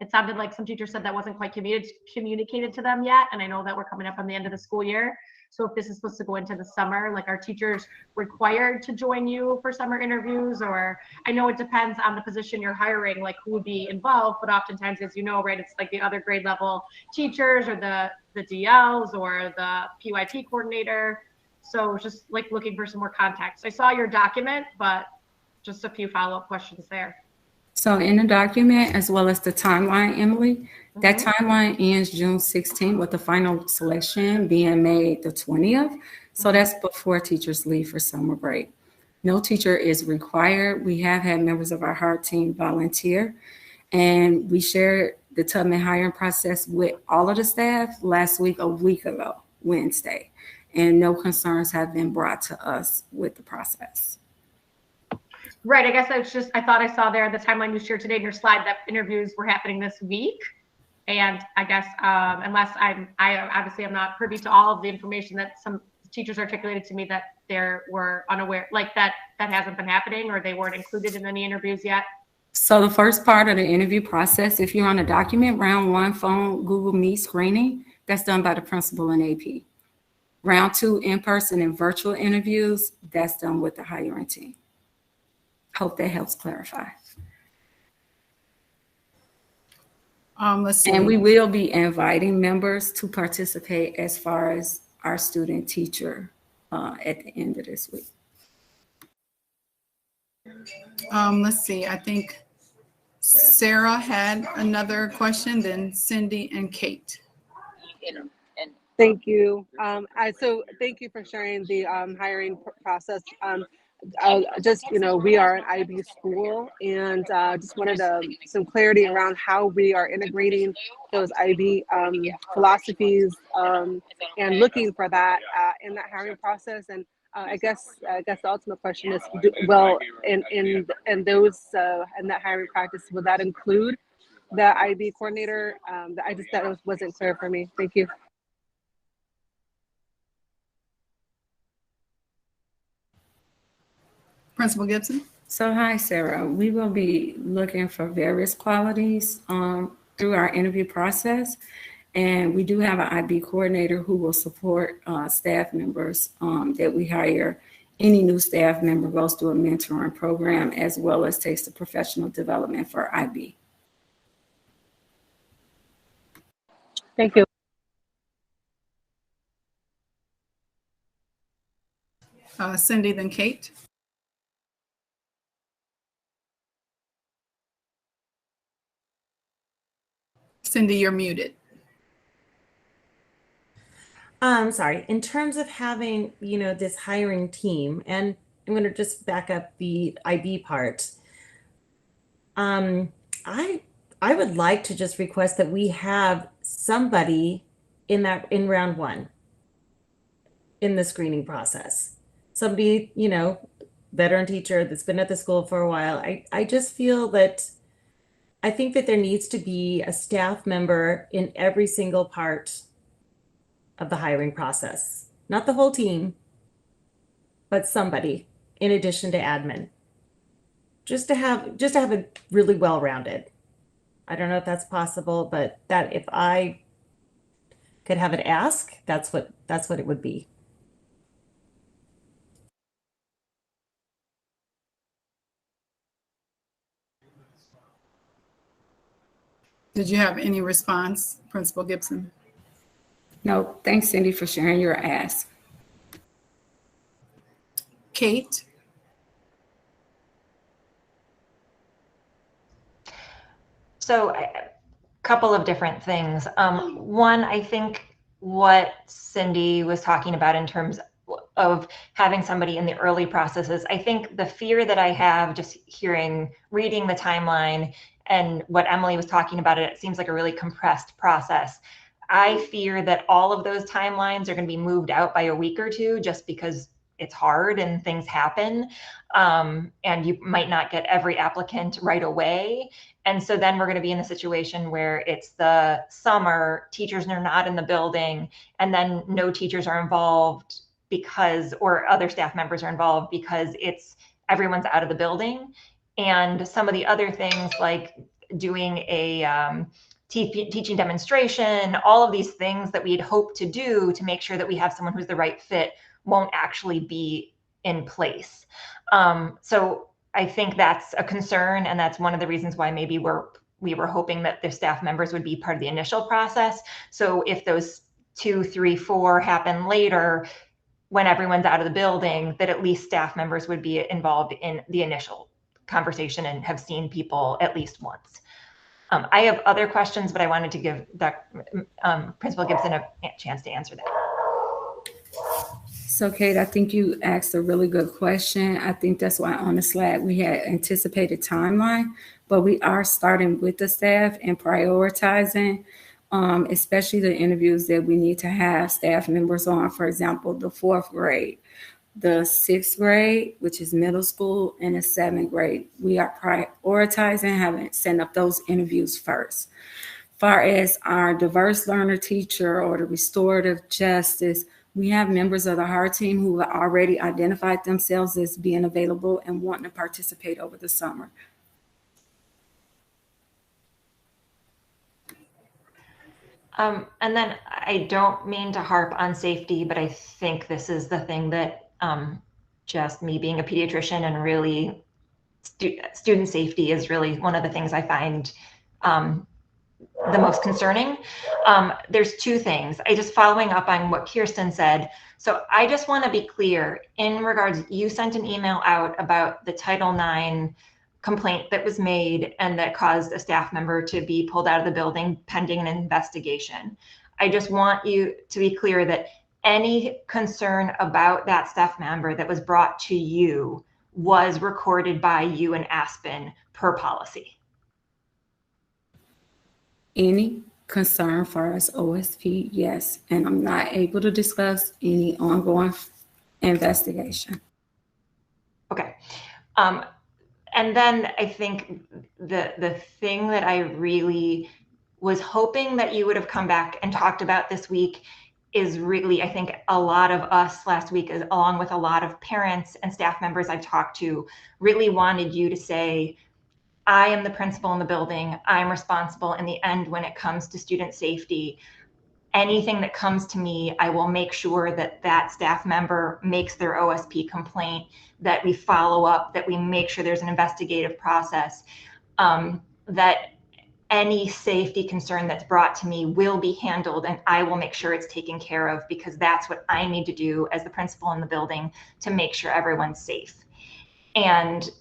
it sounded like some teachers said that wasn't quite communicated to them yet. And I know that we're coming up on the end of the school year. So if this is supposed to go into the summer, like are teachers required to join you for summer interviews? Or I know it depends on the position you're hiring, like who would be involved, but oftentimes, as you know, right, it's like the other grade level teachers or the DLs or the PYP coordinator. So just like looking for some more context. I saw your document, but just a few follow-up questions there. So in the document, as well as the timeline, Emily, that timeline ends June 16th with the final selection being made the 20th. So that's before teachers leave for summer break. No teacher is required. We have had members of our HEART team volunteer, and we shared the Tubman hiring process with all of the staff last week, a week ago, Wednesday, and no concerns have been brought to us with the process. Right. I guess I thought I saw there the timeline you shared today in your slide that interviews were happening this week. And I guess unless I obviously am not privy to all of the information that some teachers articulated to me that they were unaware, like that hasn't been happening or they weren't included in any interviews yet. So the first part of the interview process, if you're on a document, round 1 phone, Google Meet screening, that's done by the principal and AP. Round 2 in-person and virtual interviews, that's done with the hiring team. Hope that helps clarify. Let's see. And we will be inviting members to participate as far as our student teacher at the end of this week. Let's see. I think Sarah had another question, then Cindy and Kate. Thank you. So thank you for sharing the hiring process. Just, we are an IB school and just wanted some clarity around how we are integrating those IB philosophies and looking for that in that hiring process. And I guess the ultimate question is, in that hiring practice, will that include the IB coordinator? That wasn't clear for me. Thank you. Principal Gibson. So hi, Sarah. We will be looking for various qualities through our interview process. And we do have an IB coordinator who will support staff members that we hire. Any new staff member goes through a mentoring program as well as takes the professional development for IB. Thank you. Cindy, then Kate. Cindy, you're muted. Sorry. In terms of having, this hiring team, and I'm going to just back up the IB part. I would like to just request that we have somebody in round 1 in the screening process. Somebody, veteran teacher that's been at the school for a while. I just feel that I think that there needs to be a staff member in every single part of the hiring process. Not the whole team, but somebody in addition to admin. Just to have a really well-rounded. I don't know if that's possible, but that if I could have it ask, that's what it would be. Did you have any response, Principal Gibson? No, thanks, Cindy, for sharing your ask. Kate? So a couple of different things. One, I think what Cindy was talking about in terms of having somebody in the early processes. I think the fear that I have just reading the timeline and what Emily was talking about, it seems like a really compressed process. I fear that all of those timelines are going to be moved out by a week or two just because it's hard and things happen. And you might not get every applicant right away. And so then we're going to be in a situation where it's the summer, teachers are not in the building, and then no teachers are involved or other staff members are involved because everyone's out of the building. And some of the other things like doing a teaching demonstration, all of these things that we'd hoped to do to make sure that we have someone who's the right fit won't actually be in place. So I think that's a concern, and that's one of the reasons why maybe we were hoping that the staff members would be part of the initial process. So if those 2, 3, 4 happen later, when everyone's out of the building, that at least staff members would be involved in the initial conversation and have seen people at least once. I have other questions, but I wanted to give Principal Gibson a chance to answer that. So, Kate, I think you asked a really good question. I think that's why on the slide we had anticipated timeline, but we are starting with the staff and prioritizing, especially the interviews that we need to have staff members on. For example, the 4th grade, the 6th grade, which is middle school, and the 7th grade. We are prioritizing setting up those interviews first. Far as our diverse learner teacher or the restorative justice, we have members of the HART team who have already identified themselves as being available and wanting to participate over the summer. And then I don't mean to harp on safety, but I think this is the thing that just me being a pediatrician and really student safety is really one of the things I find the most concerning. There's 2 things. Following up on what Kirsten said. So I just want to be clear in regards, you sent an email out about the Title IX complaint that was made and that caused a staff member to be pulled out of the building pending an investigation. I just want you to be clear that any concern about that staff member that was brought to you was recorded by you and Aspen per policy. Any concern for us OSP, yes, and I'm not able to discuss any ongoing investigation. Okay. And then I think the thing that I really was hoping that you would have come back and talked about this week is really, I think a lot of us last week, along with a lot of parents and staff members I've talked to, really wanted you to say, I am the principal in the building. I'm responsible in the end when it comes to student safety. Anything that comes to me, I will make sure that that staff member makes their OSP complaint, that we follow up, that we make sure there's an investigative process, that any safety concern that's brought to me will be handled and I will make sure it's taken care of, because that's what I need to do as the principal in the building to make sure everyone's safe. And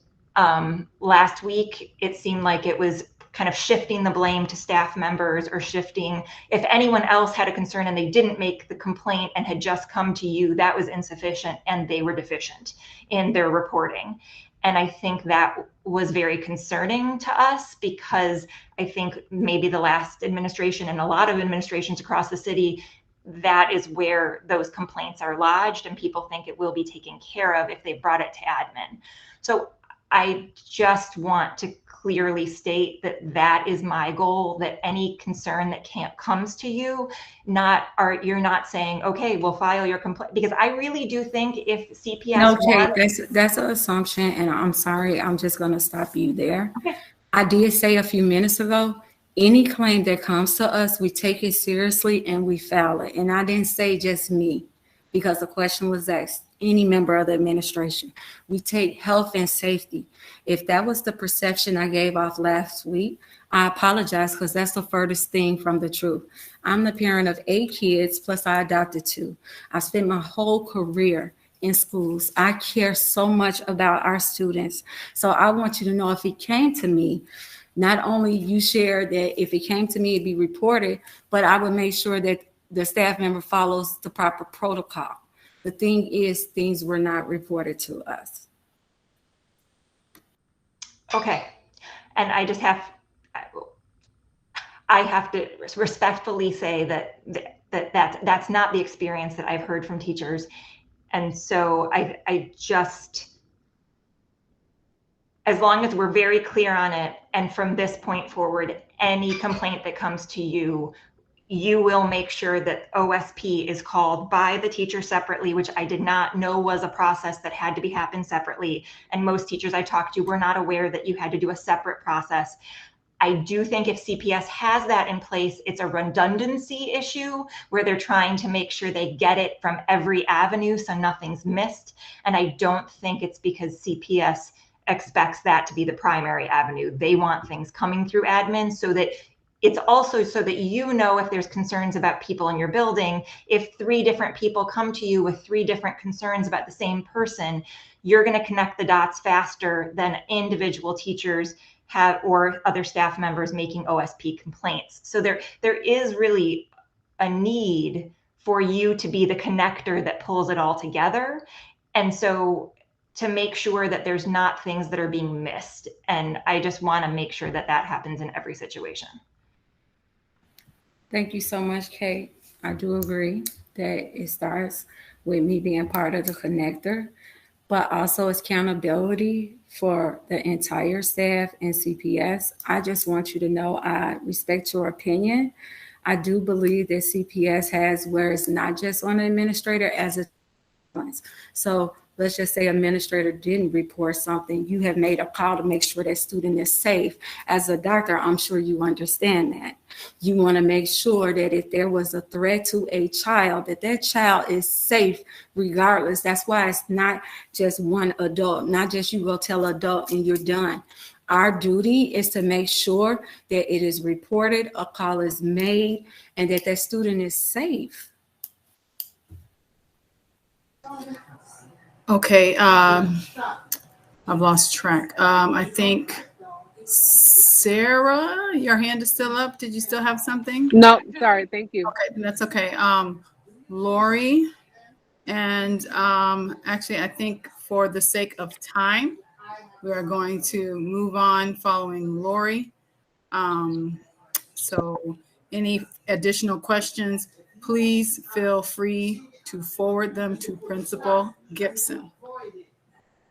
last week, it seemed like it was kind of shifting the blame to staff members, or shifting, if anyone else had a concern and they didn't make the complaint and had just come to you, that was insufficient and they were deficient in their reporting. And I think that was very concerning to us, because I think maybe the last administration and a lot of administrations across the city, that is where those complaints are lodged and people think it will be taken care of if they brought it to admin. So I just want to clearly state that that is my goal, that any concern that comes to you, you're not saying, okay, we'll file your complaint, because I really do think if CPS No, Kate, that's an assumption, and I'm sorry, I'm just going to stop you there. Okay. I did say a few minutes ago, any claim that comes to us, we take it seriously and we file it. And I didn't say just me, because the question was asked, any member of the administration. We take health and safety. If that was the perception I gave off last week, I apologize, because that's the furthest thing from the truth. I'm the parent of 8 kids, plus I adopted 2. I spent my whole career in schools. I care so much about our students. So I want you to know, if it came to me, not only you share that if it came to me, it'd be reported, but I would make sure that the staff member follows the proper protocol. The thing is, things were not reported to us. Okay. And I just have, I have to respectfully say that's not the experience that I've heard from teachers. And so I just, as long as we're very clear on it, and from this point forward, any complaint that comes to you, you will make sure that OSP is called by the teacher separately, which I did not know was a process that had to be happened separately. And most teachers I talked to were not aware that you had to do a separate process. I do think if CPS has that in place, it's a redundancy issue where they're trying to make sure they get it from every avenue so nothing's missed. And I don't think it's because CPS expects that to be the primary avenue. They want things coming through admin so that it's also so that you know if there's concerns about people in your building. If 3 different people come to you with 3 different concerns about the same person, you're going to connect the dots faster than individual teachers have or other staff members making OSP complaints. So there is really a need for you to be the connector that pulls it all together. And so to make sure that there's not things that are being missed. And I just want to make sure that that happens in every situation. Thank you so much, Kate. I do agree that it starts with me being part of the connector, but also accountability for the entire staff and CPS. I just want you to know I respect your opinion. I do believe that CPS has where it's not just on the administrator as a so let's just say administrator didn't report something. You have made a call to make sure that student is safe. As a doctor, I'm sure you understand that. You want to make sure that if there was a threat to a child, that that child is safe regardless. That's why it's not just one adult, not just you go tell adult and you're done. Our duty is to make sure that it is reported, a call is made, and that that student is safe. Okay, I've lost track. I think Sarah, your hand is still up. Did you still have something? No, sorry. Thank you. Okay, that's okay. Lori, and actually, I think for the sake of time, we are going to move on following Lori. So any additional questions, please feel free to forward them to Principal Gibson.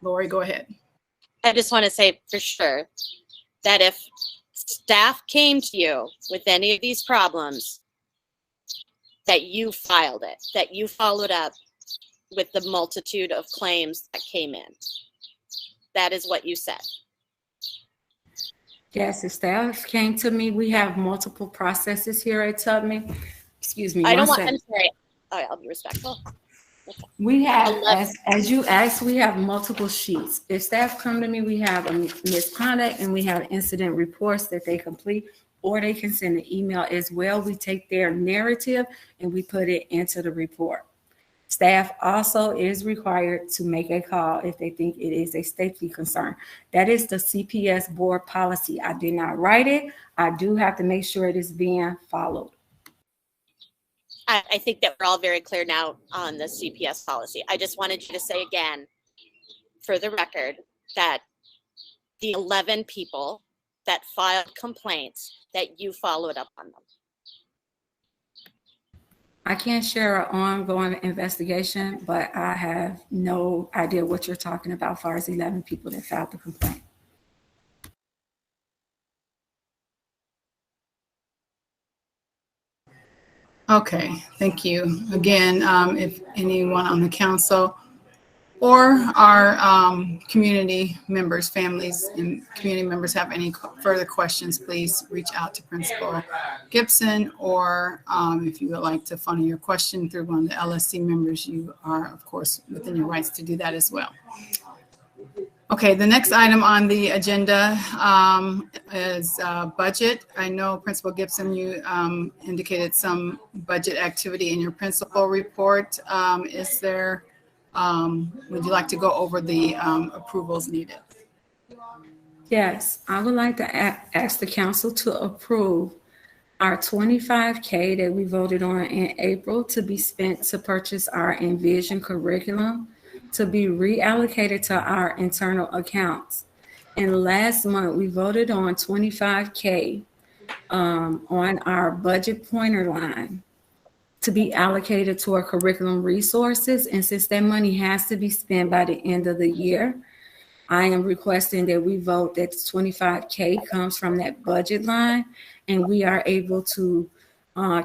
Lori, go ahead. I just want to say for sure that if staff came to you with any of these problems, that you filed it, that you followed up with the multitude of claims that came in. That is what you said. Yes, the staff came to me. We have multiple processes here at Tubman. Excuse me. I don't want, second. I'm sorry. Oh, I'll be respectful. Okay. We have, as you asked, we have multiple sheets. If staff come to me, we have a misconduct and we have incident reports that they complete, or they can send an email as well. We take their narrative and we put it into the report. Staff also is required to make a call if they think it is a safety concern. That is the CPS board policy. I did not write it. I do have to make sure it is being followed. I think that we're all very clear now on the CPS policy. I just wanted you to say again, for the record, that the 11 people that filed complaints, that you followed up on them. I can't share an ongoing investigation, but I have no idea what you're talking about as far as 11 people that filed the complaint. Okay, thank you. Again, if anyone on the council or our community members, families and community members have any further questions, please reach out to Principal Gibson, or if you would like to funnel your question through one of the LSC members, you are, of course, within your rights to do that as well. Okay, the next item on the agenda is budget. I know, Principal Gibson, you indicated some budget activity in your principal report. Is there, would you like to go over the approvals needed? Yes, I would like to ask the council to approve Our 25K that we voted on in April to be spent to purchase our Envision curriculum to be reallocated to our internal accounts. And last month we voted on 25K on our budget pointer line to be allocated to our curriculum resources. And since that money has to be spent by the end of the year, I am requesting that we vote that 25K comes from that budget line, and we are able to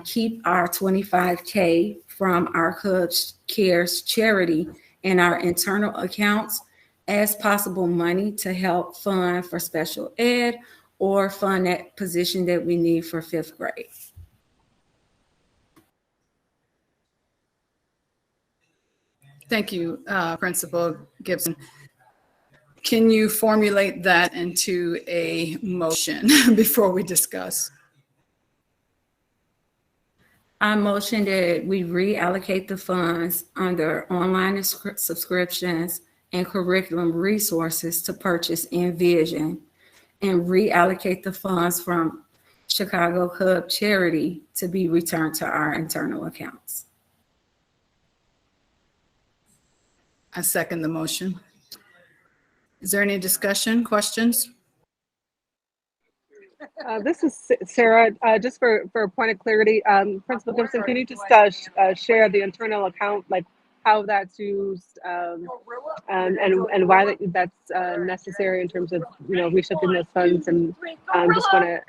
keep our 25K from our Cubs Cares charity in our internal accounts as possible money to help fund for special ed or fund that position that we need for 5th grade. Thank you, Principal Gibson. Can you formulate that into a motion before we discuss? I motion that we reallocate the funds under online subscriptions and curriculum resources to purchase Envision and reallocate the funds from Chicago Cub Charity to be returned to our internal accounts. I second the motion. Is there any discussion, questions? This is Sarah. Just for a point of clarity, Principal Gibson, can you just share the internal account, like how that's used, and why that's necessary in terms of reshifting those funds, and just want to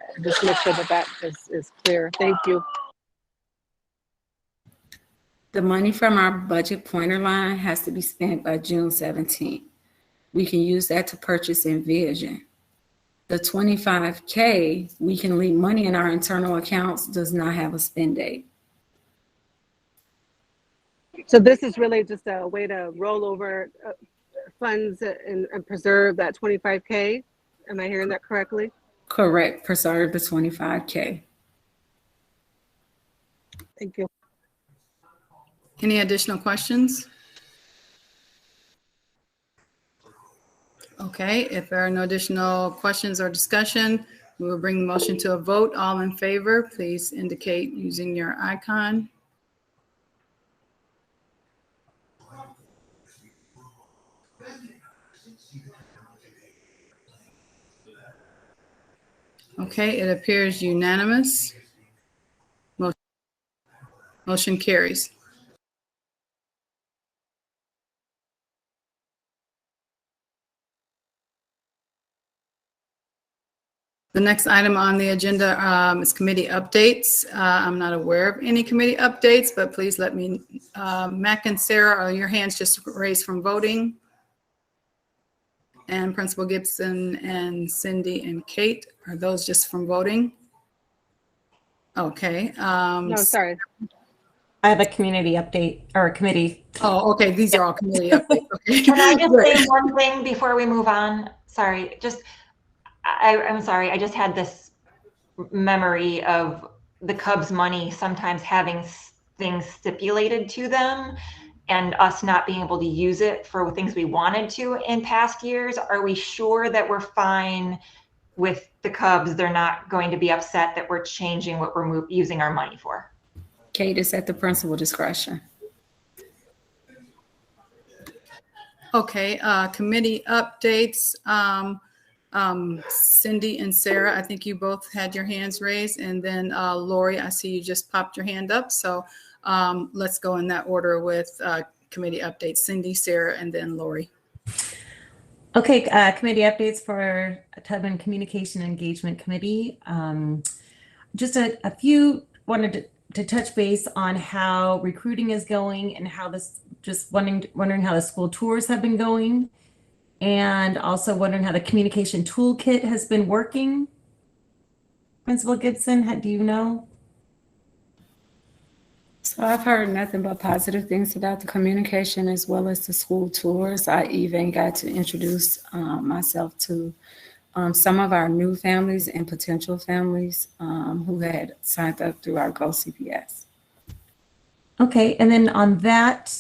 make sure that is clear. Thank you. The money from our budget pointer line has to be spent by June 17th. We can use that to purchase Envision. The 25K, we can leave money in our internal accounts, does not have a spend date. So this is really just a way to roll over funds and preserve that 25K. Am I hearing that correctly? Correct, preserve the 25K. Thank you. Any additional questions? Okay, if there are no additional questions or discussion, we will bring the motion to a vote. All in favor, please indicate using your icon. Okay, it appears unanimous. Motion carries. The next item on the agenda is committee updates. I'm not aware of any committee updates, but please let me, Mac and Sarah, are your hands just raised from voting? And Principal Gibson and Cindy and Kate, are those just from voting? Okay. No, sorry. I have a community update or a committee. Oh, okay. These are all committee updates. Okay. Can I just say one thing before we move on? Sorry, I'm sorry. I just had this memory of the Cubs money sometimes having things stipulated to them and us not being able to use it for things we wanted to in past years. Are we sure that we're fine with the Cubs? They're not going to be upset that we're changing what we're using our money for? Kate, is at the principal discretion. Okay, committee updates. Cindy and Sarah, I think you both had your hands raised, and then Lori, I see you just popped your hand up. So let's go in that order with committee updates. Cindy, Sarah, and then Lori. Okay, committee updates for Tubman Communication Engagement Committee. Just a few, wanted to touch base on how recruiting is going and how this, just wondering how the school tours have been going. And also wondering how the communication toolkit has been working. Principal Gibson, do you know? So I've heard nothing but positive things about the communication as well as the school tours. I even got to introduce myself to some of our new families and potential families who had signed up through our Go CPS. Okay, and then on that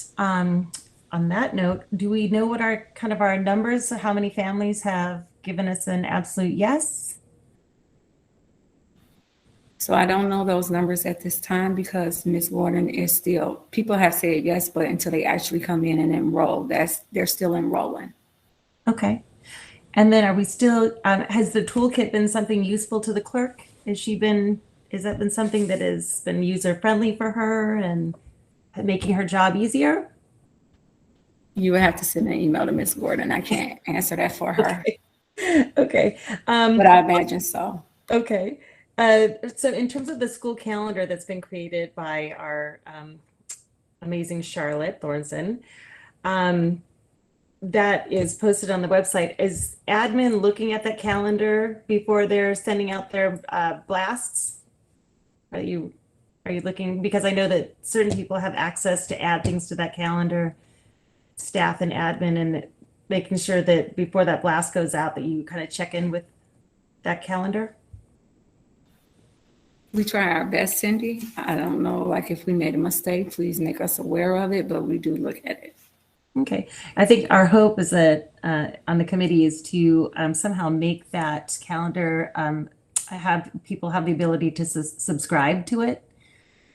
note, do we know what our numbers, how many families have given us an absolute yes? So I don't know those numbers at this time because Ms. Gordon is still, people have said yes, but until they actually come in and enroll, they're still enrolling. Okay. And then are we still, has the toolkit been something useful to the clerk? Has that been something that has been user friendly for her and making her job easier? You would have to send an email to Ms. Gordon. I can't answer that for her. Okay. But I imagine so. Okay. So in terms of the school calendar that's been created by our amazing Charlotte Thornson, that is posted on the website. Is admin looking at that calendar before they're sending out their blasts? Are you looking? Because I know that certain people have access to add things to that calendar, staff and admin, and making sure that before that blast goes out that you kind of check in with that calendar. We try our best, Cindy. I don't know, like if we made a mistake, please make us aware of it, but we do look at it. Okay. I think our hope is that on the committee is to somehow make that calendar, have people have the ability to subscribe to it.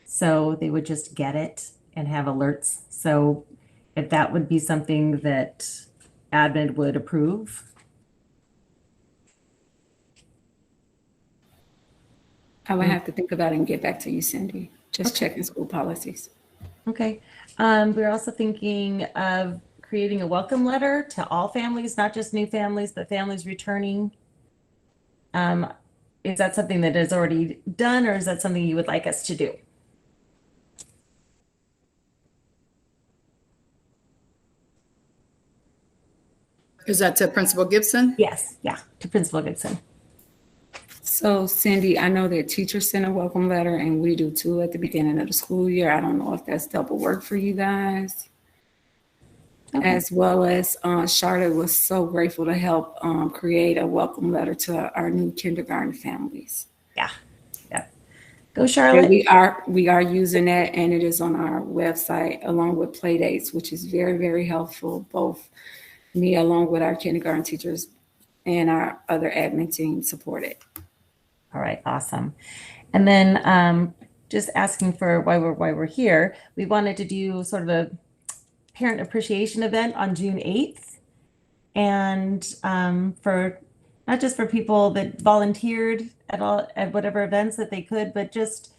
So they would just get it and have alerts. So if that would be something that admin would approve. I would have to think about it and get back to you, Cindy. Just checking school policies. Okay. We're also thinking of creating a welcome letter to all families, not just new families, but families returning. Is that something that is already done, or is that something you would like us to do? Is that to Principal Gibson? Yes. Yeah. To Principal Gibson. So Cindy, I know that teachers send a welcome letter and we do too at the beginning of the school year. I don't know if that's double work for you guys. Okay. As well as Charlotte was so grateful to help create a welcome letter to our new kindergarten families. Yeah. Yeah. Go Charlotte. And we are using that, and it is on our website along with play dates, which is very, very helpful. Both me along with our kindergarten teachers and our other admin team support it. All right, awesome. And then just asking for why we're here, we wanted to do sort of a parent appreciation event on June 8th. And for not just for people that volunteered at whatever events that they could, but just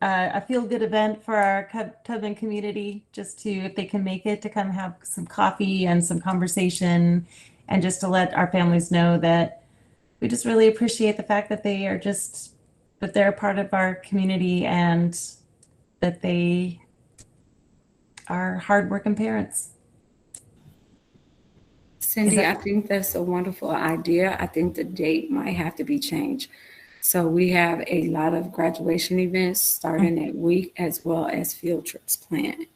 a feel-good event for our Tubman community, just to, if they can make it, to come have some coffee and some conversation, and just to let our families know that we just really appreciate the fact that they're a part of our community and that they are hardworking parents. Cindy, I think that's a wonderful idea. I think the date might have to be changed. So we have a lot of graduation events starting that week, as well as field trips planned.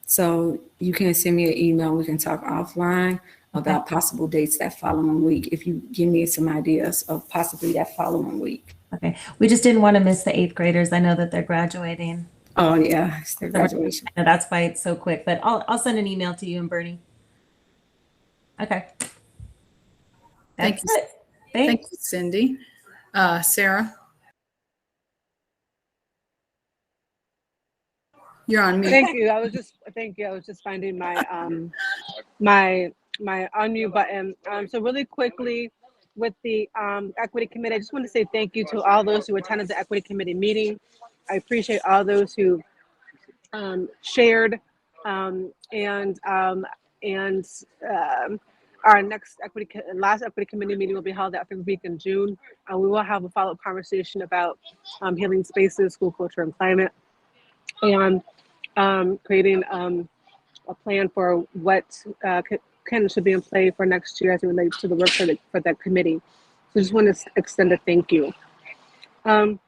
So you can send me an email. We can talk offline about possible dates that following week, if you give me some ideas of possibly that following week. Okay. We just didn't want to miss the 8th graders. I know that they're graduating. Oh yeah, it's their graduation. And that's why it's so quick, but I'll send an email to you and Bernie. Okay. Thank you. Thank you, Cindy. Sarah? You're on mute. Thank you. I was just finding my my unmute button. So really quickly with the equity committee, I just want to say thank you to all those who attended the equity committee meeting. I appreciate all those who shared and our last equity committee meeting will be held that third week in June. We will have a follow-up conversation about healing spaces, school culture, and climate, and creating a plan for what should be in play for next year as it relates to the work for that committee. So just want to extend a thank you. And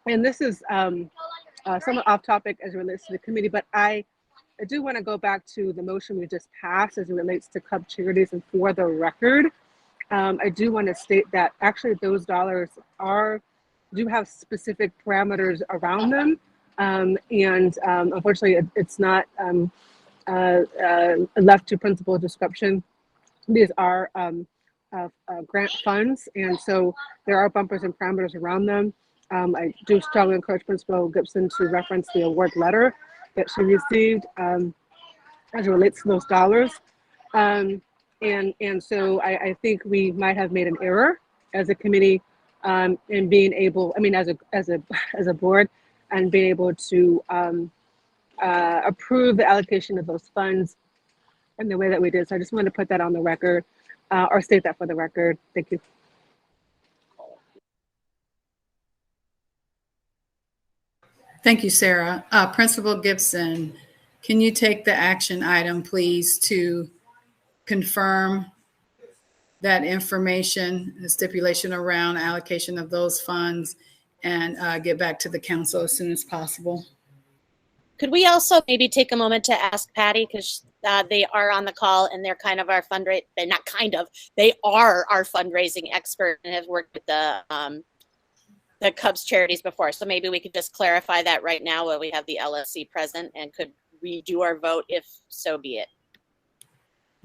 this is somewhat off topic as it relates to the committee, but I do want to go back to the motion we just passed as it relates to Cub Charities. And for the record, I do want to state that actually those dollars do have specific parameters around them. And unfortunately, it's not left to principal discretion. These are grant funds, and so there are bumpers and parameters around them. I do strongly encourage Principal Gibson to reference the award letter that she received as it relates to those dollars. And so I think we might have made an error as a committee in being able, I mean, as a board, and being able to approve the allocation of those funds in the way that we did. So I just wanted to put that on the record, or state that for the record. Thank you. Thank you, Sarah. Principal Gibson, can you take the action item, please, to confirm that information, the stipulation around allocation of those funds, and get back to the council as soon as possible? Could we also maybe take a moment to ask Patty, because they are on the call and they're kind of our they're not kind of, they are our fundraising expert and have worked with the Cubs charities before. So maybe we could just clarify that right now while we have the LSC present, and could redo our vote if so be it.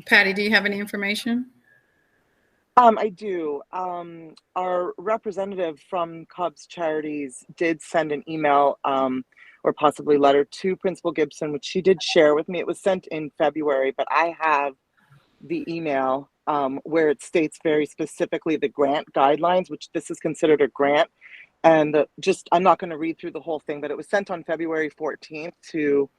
Patty, do you have any information? I do. Our representative from Cubs Charities did send an email or possibly letter to Principal Gibson, which she did share with me. It was sent in February, but I have the email where it states very specifically the grant guidelines, which this is considered a grant. And I'm not going to read through the whole thing, but it was sent on February 14th to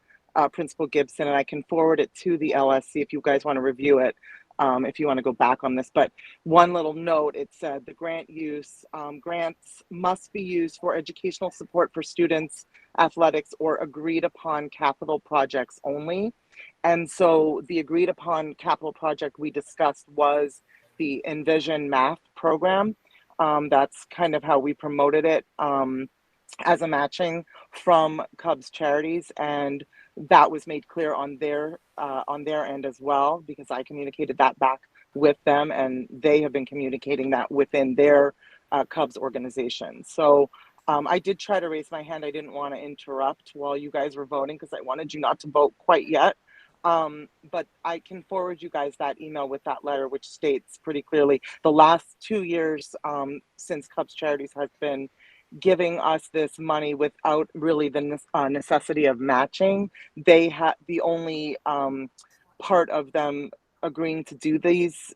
Principal Gibson, and I can forward it to the LSC if you guys want to review it. If you want to go back on this, but one little note, it said the grants must be used for educational support for students, athletics, or agreed upon capital projects only. And so the agreed upon capital project we discussed was the Envision Math program. That's kind of how we promoted it as a matching from Cubs Charities, and that was made clear on their end as well, because I communicated that back with them, and they have been communicating that within their Cubs organization. So I did try to raise my hand. I didn't want to interrupt while you guys were voting because I wanted you not to vote quite yet. But I can forward you guys that email with that letter, which states pretty clearly the last 2 years since Cubs Charities has been giving us this money without really the necessity of matching. They had the only part of them agreeing to do these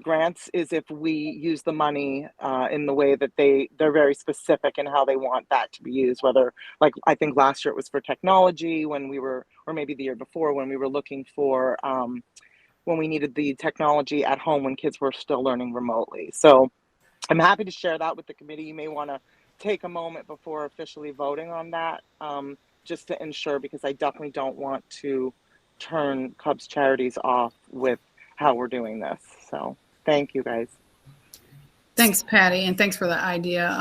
grants is if we use the money in the way that they're very specific in how they want that to be used, whether, like, I think last year it was for technology when we were, or maybe the year before when we were looking for when we needed the technology at home when kids were still learning remotely. So I'm happy to share that with the committee. You may want to take a moment before officially voting on that, just to ensure, because I definitely don't want to turn Cubs Charities off with how we're doing this. So thank you, guys. Thanks, Patty, and thanks for the idea,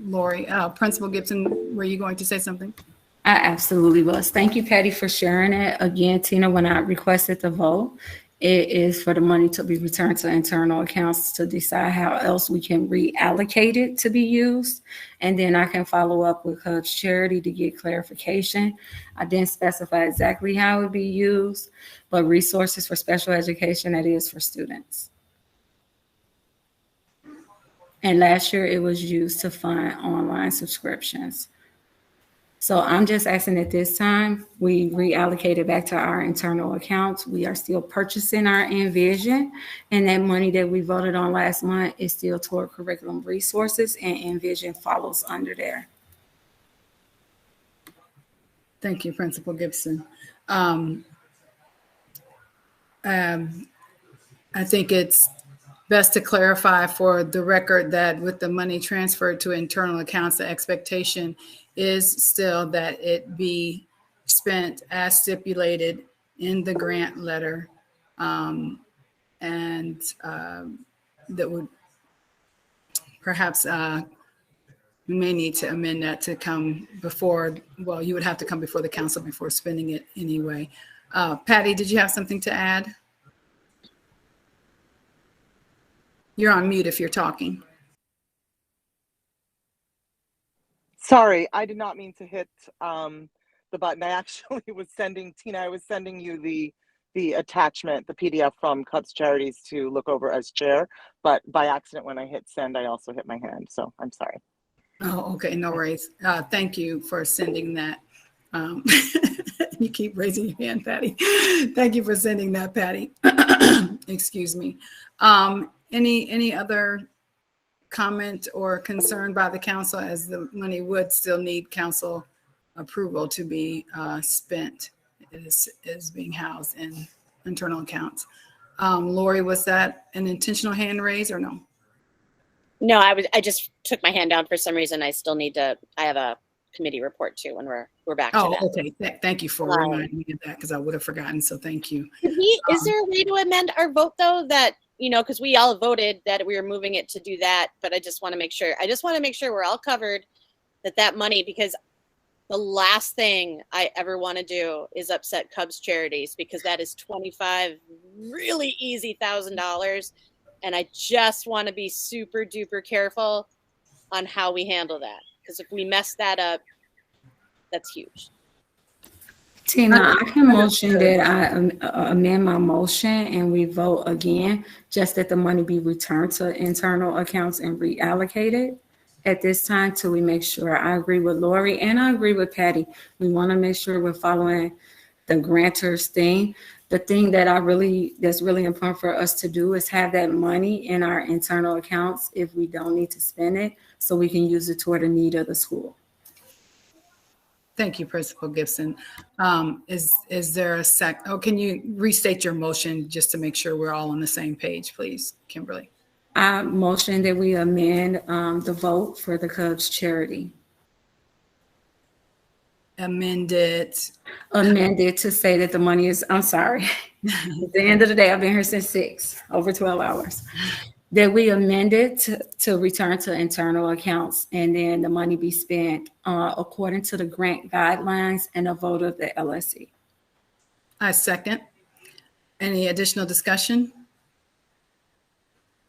Lori. Principal Gibson, were you going to say something? I absolutely was. Thank you, Patty, for sharing it. Again, Tina, when I requested the vote, it is for the money to be returned to internal accounts to decide how else we can reallocate it to be used. And then I can follow up with Cubs Charity to get clarification. I didn't specify exactly how it would be used, but resources for special education, that is for students. And last year it was used to fund online subscriptions. So I'm just asking at this time, we reallocate it back to our internal accounts. We are still purchasing our Envision, and that money that we voted on last month is still toward curriculum resources, and Envision follows under there. Thank you, Principal Gibson. I think it's best to clarify for the record that with the money transferred to internal accounts, the expectation is still that it be spent as stipulated in the grant letter. And that would perhaps we may need to amend that to come before, well, you would have to come before the council before spending it anyway. Patty, did you have something to add? You're on mute if you're talking. Sorry, I did not mean to hit the button. I actually was sending, Tina, I was sending you the the attachment, the PDF from Cubs Charities to look over as chair, but by accident when I hit send, I also hit my hand, so I'm sorry. Oh, okay, no worries. Thank you for sending that. You keep raising your hand, Patty. Thank you for sending that, Patty. Excuse me. Any other comment or concern by the council, as the money would still need council approval to be spent? It is being housed in internal accounts. Lori, was that an intentional hand raise or no? No, I just took my hand down for some reason. I still need to, I have a committee report too when we're back to that. Okay. Thank you for reminding me of that, because I would have forgotten. So thank you. Is there a way to amend our vote though, that, because we all voted that we were moving it to do that, but I just want to make sure we're all covered, that money, because the last thing I ever want to do is upset Cubs Charities, because that is $25 really easy $1,000. And I just want to be super duper careful on how we handle that. Because if we mess that up, that's huge. Tina, I can motion that I amend my motion and we vote again, just that the money be returned to internal accounts and reallocated at this time till we make sure. I agree with Lori and I agree with Patty. We want to make sure we're following the grantors thing. The thing that that's really important for us to do is have that money in our internal accounts if we don't need to spend it, so we can use it toward the need of the school. Thank you, Principal Gibson. Is there a sec? Oh, can you restate your motion just to make sure we're all on the same page, please, Kimberly? I motion that we amend the vote for the Cubs charity. Amended to say that the money is, I'm sorry, at the end of the day, I've been here since 6, over 12 hours. That we amend it to return to internal accounts, and then the money be spent according to the grant guidelines and a vote of the LSC. I second. Any additional discussion?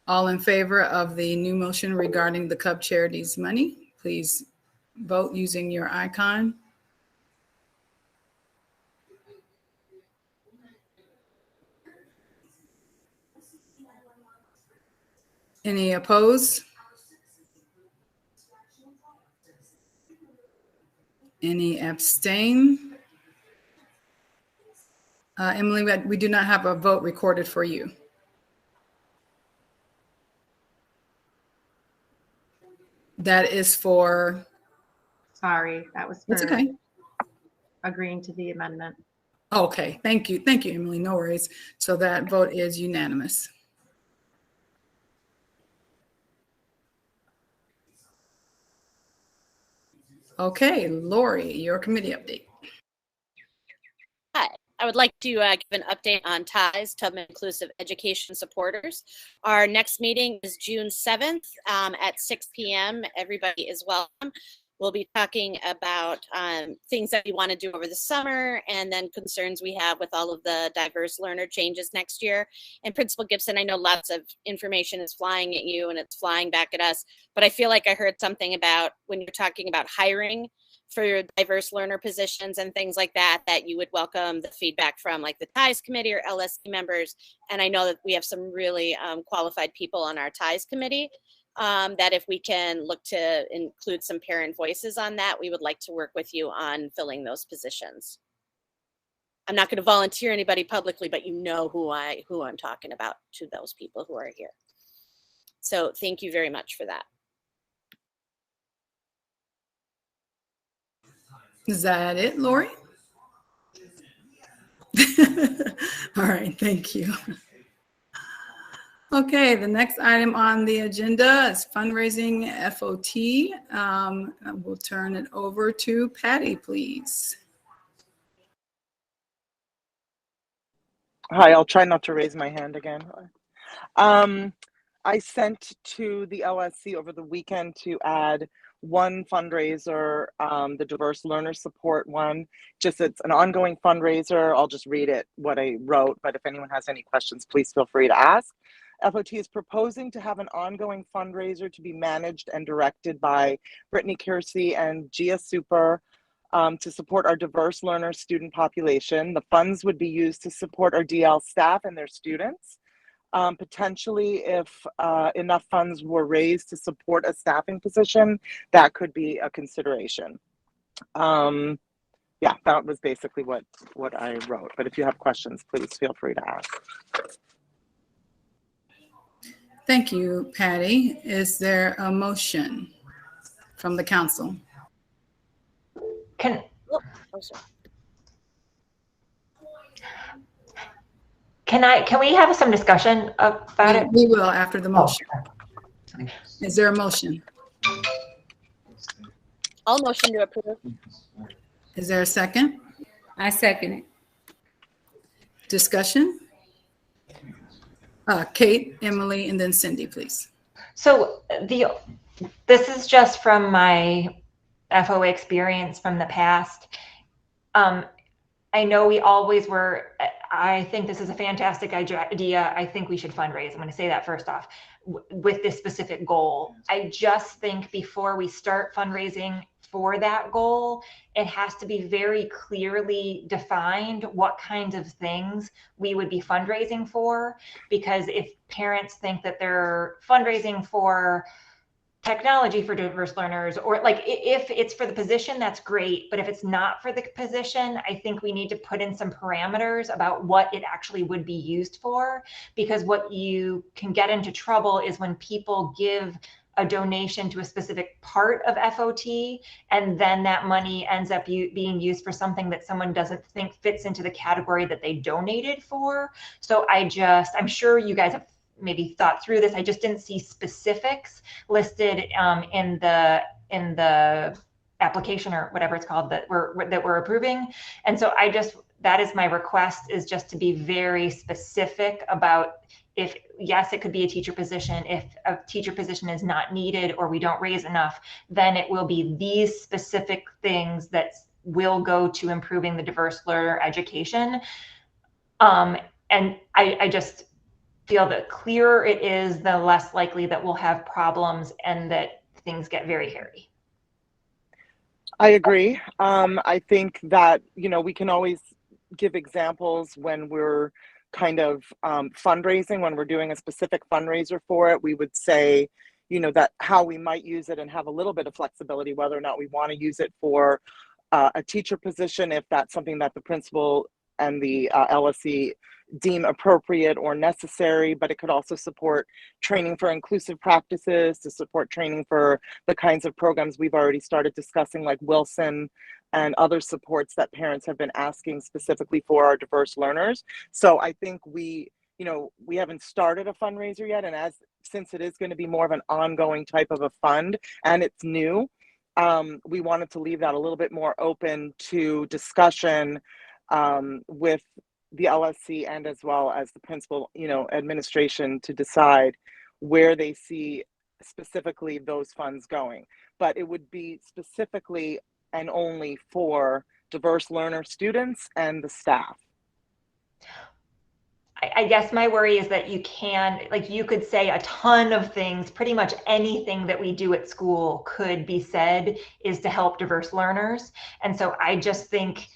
All in favor of the new motion regarding the Cub Charities money, please vote using your icon. Any opposed? Any abstain? Emily, we do not have a vote recorded for you. That is for? Sorry, that was for It's okay. agreeing to the amendment. Okay, thank you, Emily, no worries. So that vote is unanimous. Okay, Lori, your committee update. Hi, I would like to give an update on TIES, Tubman Inclusive Education Supporters. Our next meeting is June 7th at 6 p.m. Everybody is welcome. We'll be talking about things that we want to do over the summer, and then concerns we have with all of the diverse learner changes next year. And Principal Gibson, I know lots of information is flying at you and it's flying back at us, but I feel like I heard something about when you're talking about hiring for diverse learner positions and things like that, that you would welcome the feedback from like the TIES committee or LSC members. And I know that we have some really qualified people on our TIES committee. That if we can look to include some parent voices on that, we would like to work with you on filling those positions. I'm not going to volunteer anybody publicly, but you know who I'm talking about to those people who are here. So thank you very much for that. Is that it, Lori? All right, thank you. Okay, the next item on the agenda is fundraising FOT. We'll turn it over to Patty, please. Hi, I'll try not to raise my hand again. I sent to the LSC over the weekend to add one fundraiser, the diverse learner support one. Just it's an ongoing fundraiser. I'll just read it, what I wrote, but if anyone has any questions, please feel free to ask. FOT is proposing to have an ongoing fundraiser to be managed and directed by Brittany Kersey and Gia Super. to support our diverse learner student population. The funds would be used to support our DL staff and their students. Potentially, if enough funds were raised to support a staffing position, that could be a consideration. Yeah, that was basically what I wrote. But if you have questions, please feel free to ask. Thank you, Patty. Is there a motion from the council? Can we have some discussion about it? We will after the motion. Oh. Is there a motion? I'll motion to approve. Is there a second? I second it. Discussion? Kate, Emily, and then Cindy, please. So this is just from my FOA experience from the past. I know we always were, I think this is a fantastic idea. I think we should fundraise. I'm going to say that first off with this specific goal. I just think before we start fundraising for that goal, it has to be very clearly defined what kinds of things we would be fundraising for. Because if parents think that they're fundraising for technology for diverse learners, or like if it's for the position, that's great. But if it's not for the position, I think we need to put in some parameters about what it actually would be used for. Because what you can get into trouble is when people give a donation to a specific part of FOT, and then that money ends up being used for something that someone doesn't think fits into the category that they donated for. So I'm sure you guys have maybe thought through this. I just didn't see specifics listed in the application or whatever it's called that we're approving. And so that is my request, is just to be very specific about if, yes, it could be a teacher position. If a teacher position is not needed or we don't raise enough, then it will be these specific things that will go to improving the diverse learner education. And I just feel that clearer it is, the less likely that we'll have problems and that things get very hairy. I agree. I think that, we can always give examples when we're kind of fundraising, when we're doing a specific fundraiser for it. We would say, that how we might use it and have a little bit of flexibility, whether or not we want to use it for a teacher position, if that's something that the principal and the LSC deem appropriate or necessary. But it could also support training for inclusive practices, to support training for the kinds of programs we've already started discussing, like Wilson and other supports that parents have been asking specifically for our diverse learners. So I think we haven't started a fundraiser yet, and since it is going to be more of an ongoing type of a fund and it's new, we wanted to leave that a little bit more open to discussion with the LSC and as well as the principal, administration, to decide where they see specifically those funds going. But it would be specifically and only for diverse learner students and the staff. I guess my worry is that you could say a ton of things. Pretty much anything that we do at school could be said is to help diverse learners. And so I just think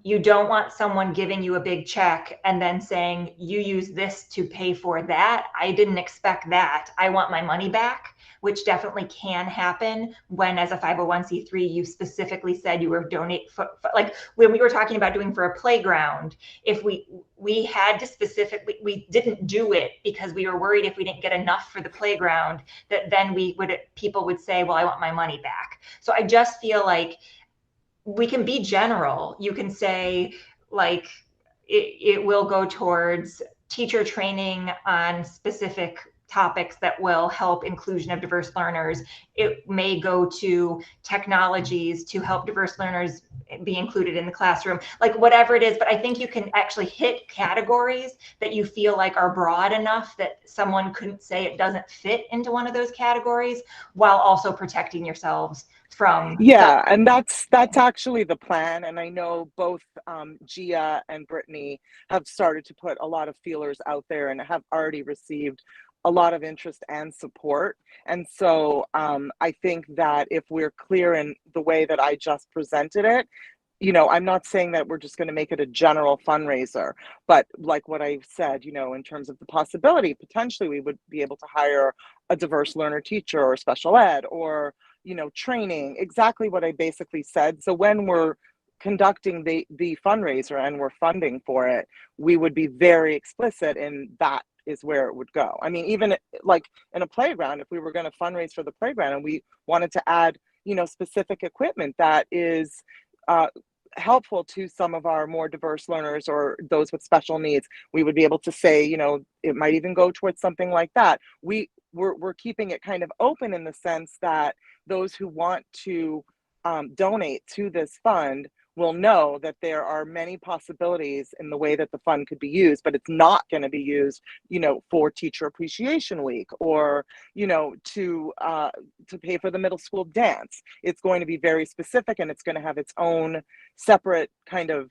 you don't want someone giving you a big check and then saying, you use this to pay for that. I didn't expect that. I want my money back, which definitely can happen when, as a 501c3, you specifically said you were donate for, like when we were talking about doing for a playground, if we had to specifically, we didn't do it because we were worried if we didn't get enough for the playground, that then people would say, well, I want my money back. So I just feel like we can be general. You can say, like, it will go towards teacher training on specific topics that will help inclusion of diverse learners. It may go to technologies to help diverse learners be included in the classroom, like whatever it is. But I think you can actually hit categories that you feel like are broad enough that someone couldn't say it doesn't fit into one of those categories, while also protecting yourselves from. Yeah, and that's actually the plan. And I know both Gia and Brittany have started to put a lot of feelers out there and have already received a lot of interest and support. And so I think that if we're clear in the way that I just presented it, you know, I'm not saying that we're just going to make it a general fundraiser, but like what I said, you know, in terms of the possibility, potentially we would be able to hire a diverse learner teacher or special ed or, you know, training, exactly what I basically said. So when we're conducting the fundraiser and we're funding for it, we would be very explicit in that is where it would go. I mean, even like in a playground, if we were going to fundraise for the playground and we wanted to add, you know, specific equipment that is helpful to some of our more diverse learners or those with special needs, we would be able to say, you know, it might even go towards something like that. We're keeping it kind of open in the sense that those who want to donate to this fund will know that there are many possibilities in the way that the fund could be used, but it's not going to be used, you know, for Teacher Appreciation Week or, you know, to pay for the middle school dance. It's going to be very specific, and it's going to have its own separate kind of,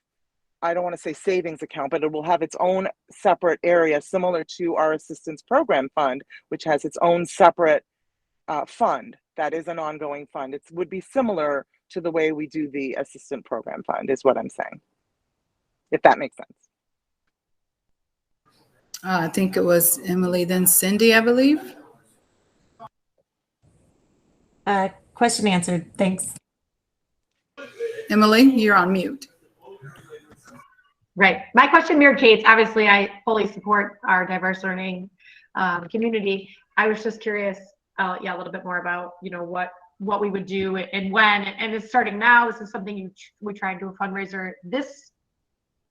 I don't want to say savings account, but it will have its own separate area similar to our assistance program fund, which has its own separate fund that is an ongoing fund. It would be similar to the way we do the assistant program fund is what I'm saying, if that makes sense. I think it was Emily, then Cindy, I believe. Question answered. Thanks. Emily, you're on mute. Right. My question mirrored Kate's. Obviously, I fully support our diverse learning community. I was just curious, a little bit more about, you know, what we would do and when, and it's starting now. This is something we try and do a fundraiser this,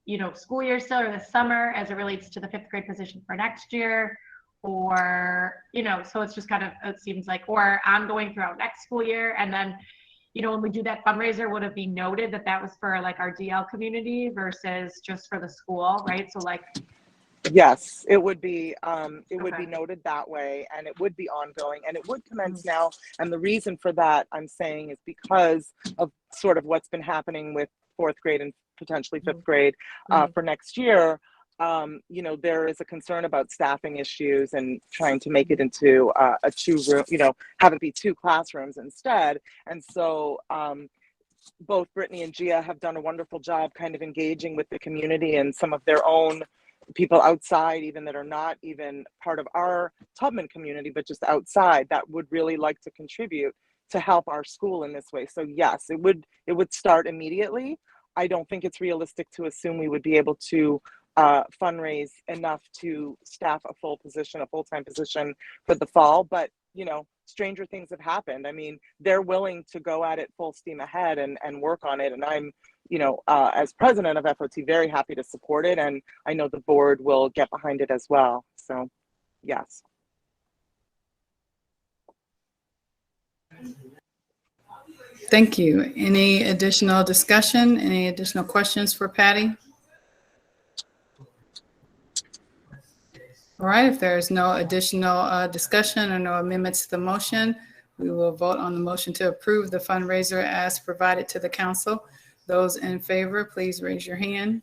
you know, school year still, or this summer, as it relates to the 5th grade position for next year, or, you know, so it's just kind of, it seems like, or ongoing throughout next school year. And then, you know, when we do that fundraiser, would it be noted that that was for like our DL community versus just for the school, right? So like, yes, it would be noted that way, and it would be ongoing, and it would commence now. And the reason for that, I'm saying, is because of sort of what's been happening with 4th grade and potentially 5th grade for next year. You know, there is a concern about staffing issues and trying to make it into a 2-room, you know, have it be 2 classrooms instead. And so both Brittany and Gia have done a wonderful job kind of engaging with the community and some of their own people outside, even that are not even part of our Tubman community, but just outside, that would really like to contribute to help our school in this way. So yes, it would start immediately. I don't think it's realistic to assume we would be able to fundraise enough to staff a full-time position for the fall, but you know, stranger things have happened. I mean, they're willing to go at it full steam ahead and work on it, and I'm, you know, as president of FOT, very happy to support it, and I know the board will get behind it as well. So yes. Thank you. Any additional discussion? Any additional questions for Patty? All right, if there's no additional discussion or no amendments to the motion, we will vote on the motion to approve the fundraiser as provided to the council. Those in favor, please raise your hand.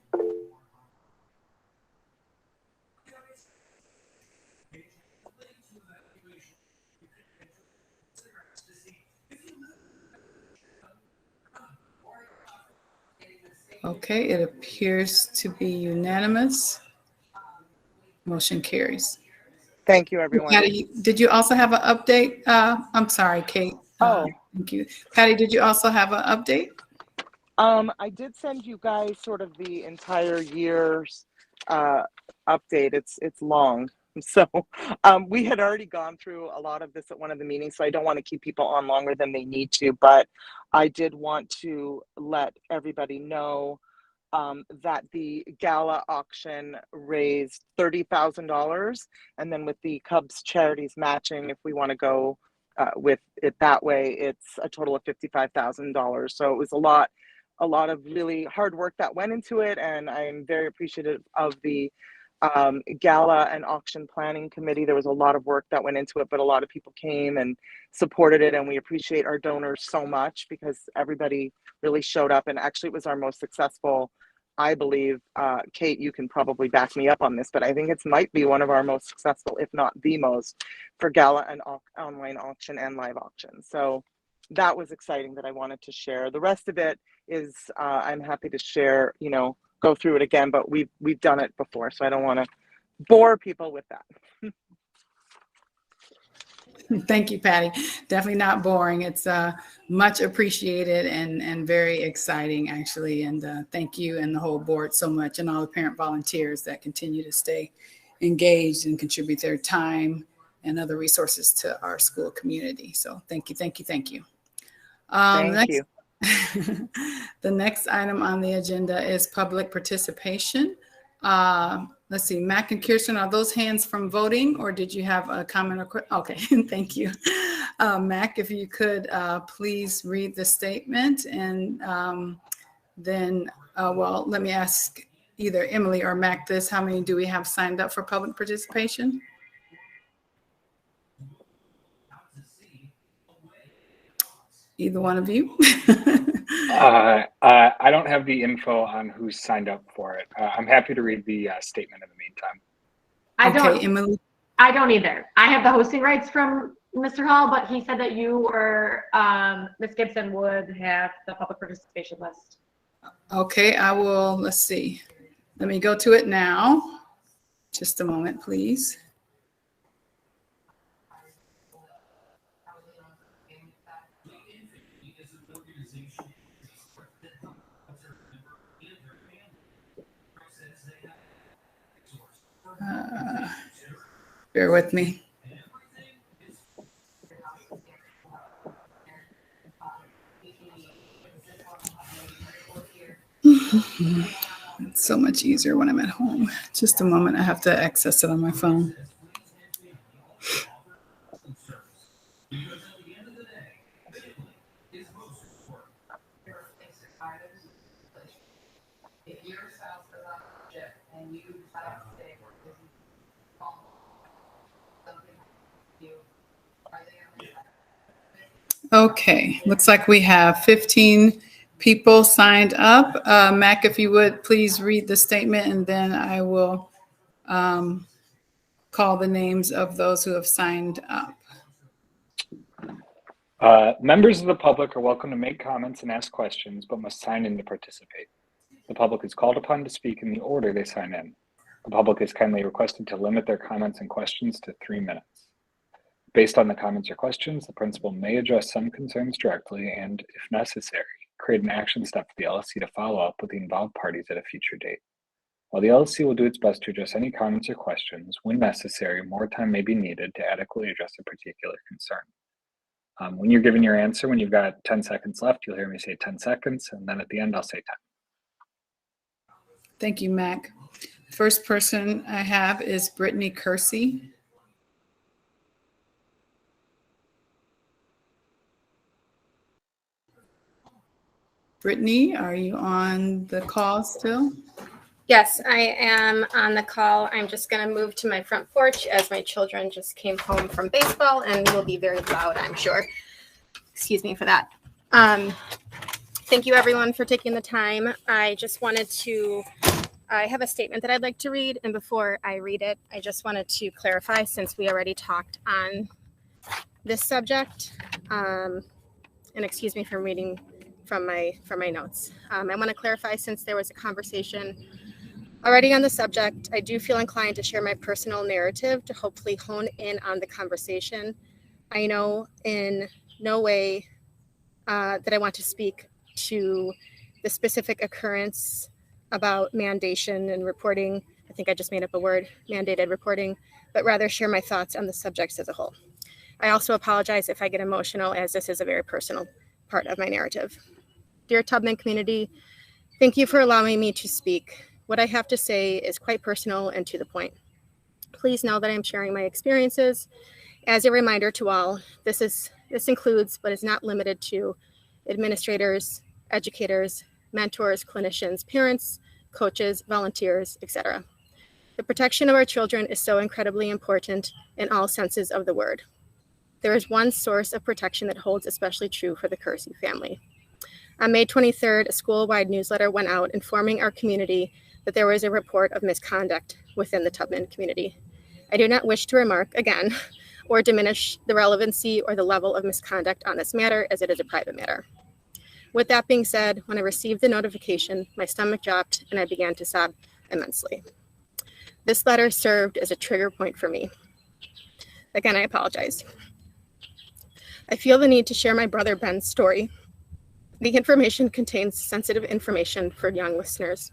Okay, it appears to be unanimous. Motion carries. Thank you, everyone. Patty, did you also have an update? I'm sorry, Kate. Thank you. Patty, did you also have an update? I did send you guys sort of the entire year's update. It's long. So we had already gone through a lot of this at one of the meetings, so I don't want to keep people on longer than they need to, but I did want to let everybody know that the gala auction raised $30,000, and then with the Cubs charities matching, if we want to go with it that way, it's a total of $55,000. So it was a lot of really hard work that went into it, and I'm very appreciative of the gala and auction planning committee. There was a lot of work that went into it, but a lot of people came and supported it, and we appreciate our donors so much because everybody really showed up, and actually it was our most successful I believe, Kate, you can probably back me up on this, but I think it might be one of our most successful, if not the most, for gala and online auction and live auction. So that was exciting that I wanted to share. The rest of it is, I'm happy to share, go through it again, but we've done it before, so I don't want to bore people with that. Thank you, Patty. Definitely not boring. It's much appreciated and very exciting, actually. And thank you and the whole board so much, and all the parent volunteers that continue to stay engaged and contribute their time and other resources to our school community. So thank you, thank you, thank you. Thank you. The next item on the agenda is public participation. Let's see, Mac and Kirsten, are those hands from voting, or did you have a comment or question? Okay, thank you. Mac, if you could please read the statement, and then, well, let me ask either Emily or Mac this: how many do we have signed up for public participation? Either one of you? I don't have the info on who's signed up for it. I'm happy to read the statement in the meantime. Emily. I don't either. I have the hosting rights from Mr. Hall, but he said that you or Ms. Gibson would have the public participation list. Okay, I will, let's see. Let me go to it now. Just a moment, please. Bear with me. It's so much easier when I'm at home. Just a moment, I have to access it on my phone. Okay, looks like we have 15 people signed up. Mac, if you would please read the statement, and then I will call the names of those who have signed up. Members of the public are welcome to make comments and ask questions, but must sign in to participate. The public is called upon to speak in the order they sign in. The public is kindly requested to limit their comments and questions to 3 minutes. Based on the comments or questions, the principal may address some concerns directly and, if necessary, create an action step for the LSC to follow up with the involved parties at a future date. While the LSC will do its best to address any comments or questions, when necessary, more time may be needed to adequately address a particular concern. When you're giving your answer, when you've got 10 seconds left, you'll hear me say 10 seconds, and then at the end, I'll say 10. Thank you, Mac. First person I have is Brittany Kersey. Brittany, are you on the call still? Yes, I am on the call. I'm just going to move to my front porch as my children just came home from baseball and will be very loud, I'm sure. Excuse me for that. Thank you, everyone, for taking the time. I just wanted to, I have a statement that I'd like to read. And before I read it, I just wanted to clarify, since we already talked on this subject. And excuse me for reading from my notes. I want to clarify, since there was a conversation already on the subject, I do feel inclined to share my personal narrative to hopefully hone in on the conversation. I know in no way that I want to speak to the specific occurrence about mandation and reporting. I think I just made up a word, mandated reporting, but rather share my thoughts on the subjects as a whole. I also apologize if I get emotional, as this is a very personal part of my narrative. Dear Tubman community, thank you for allowing me to speak. What I have to say is quite personal and to the point. Please know that I'm sharing my experiences. As a reminder to all, this includes, but is not limited to, administrators, educators, mentors, clinicians, parents, coaches, volunteers, etc. The protection of our children is so incredibly important in all senses of the word. There is one source of protection that holds especially true for the Kersey family. On May 23rd, a school-wide newsletter went out informing our community that there was a report of misconduct within the Tubman community. I do not wish to remark again or diminish the relevancy or the level of misconduct on this matter, as it is a private matter. With that being said, when I received the notification, my stomach dropped and I began to sob immensely. This letter served as a trigger point for me. Again, I apologize. I feel the need to share my brother Ben's story. The information contains sensitive information for young listeners,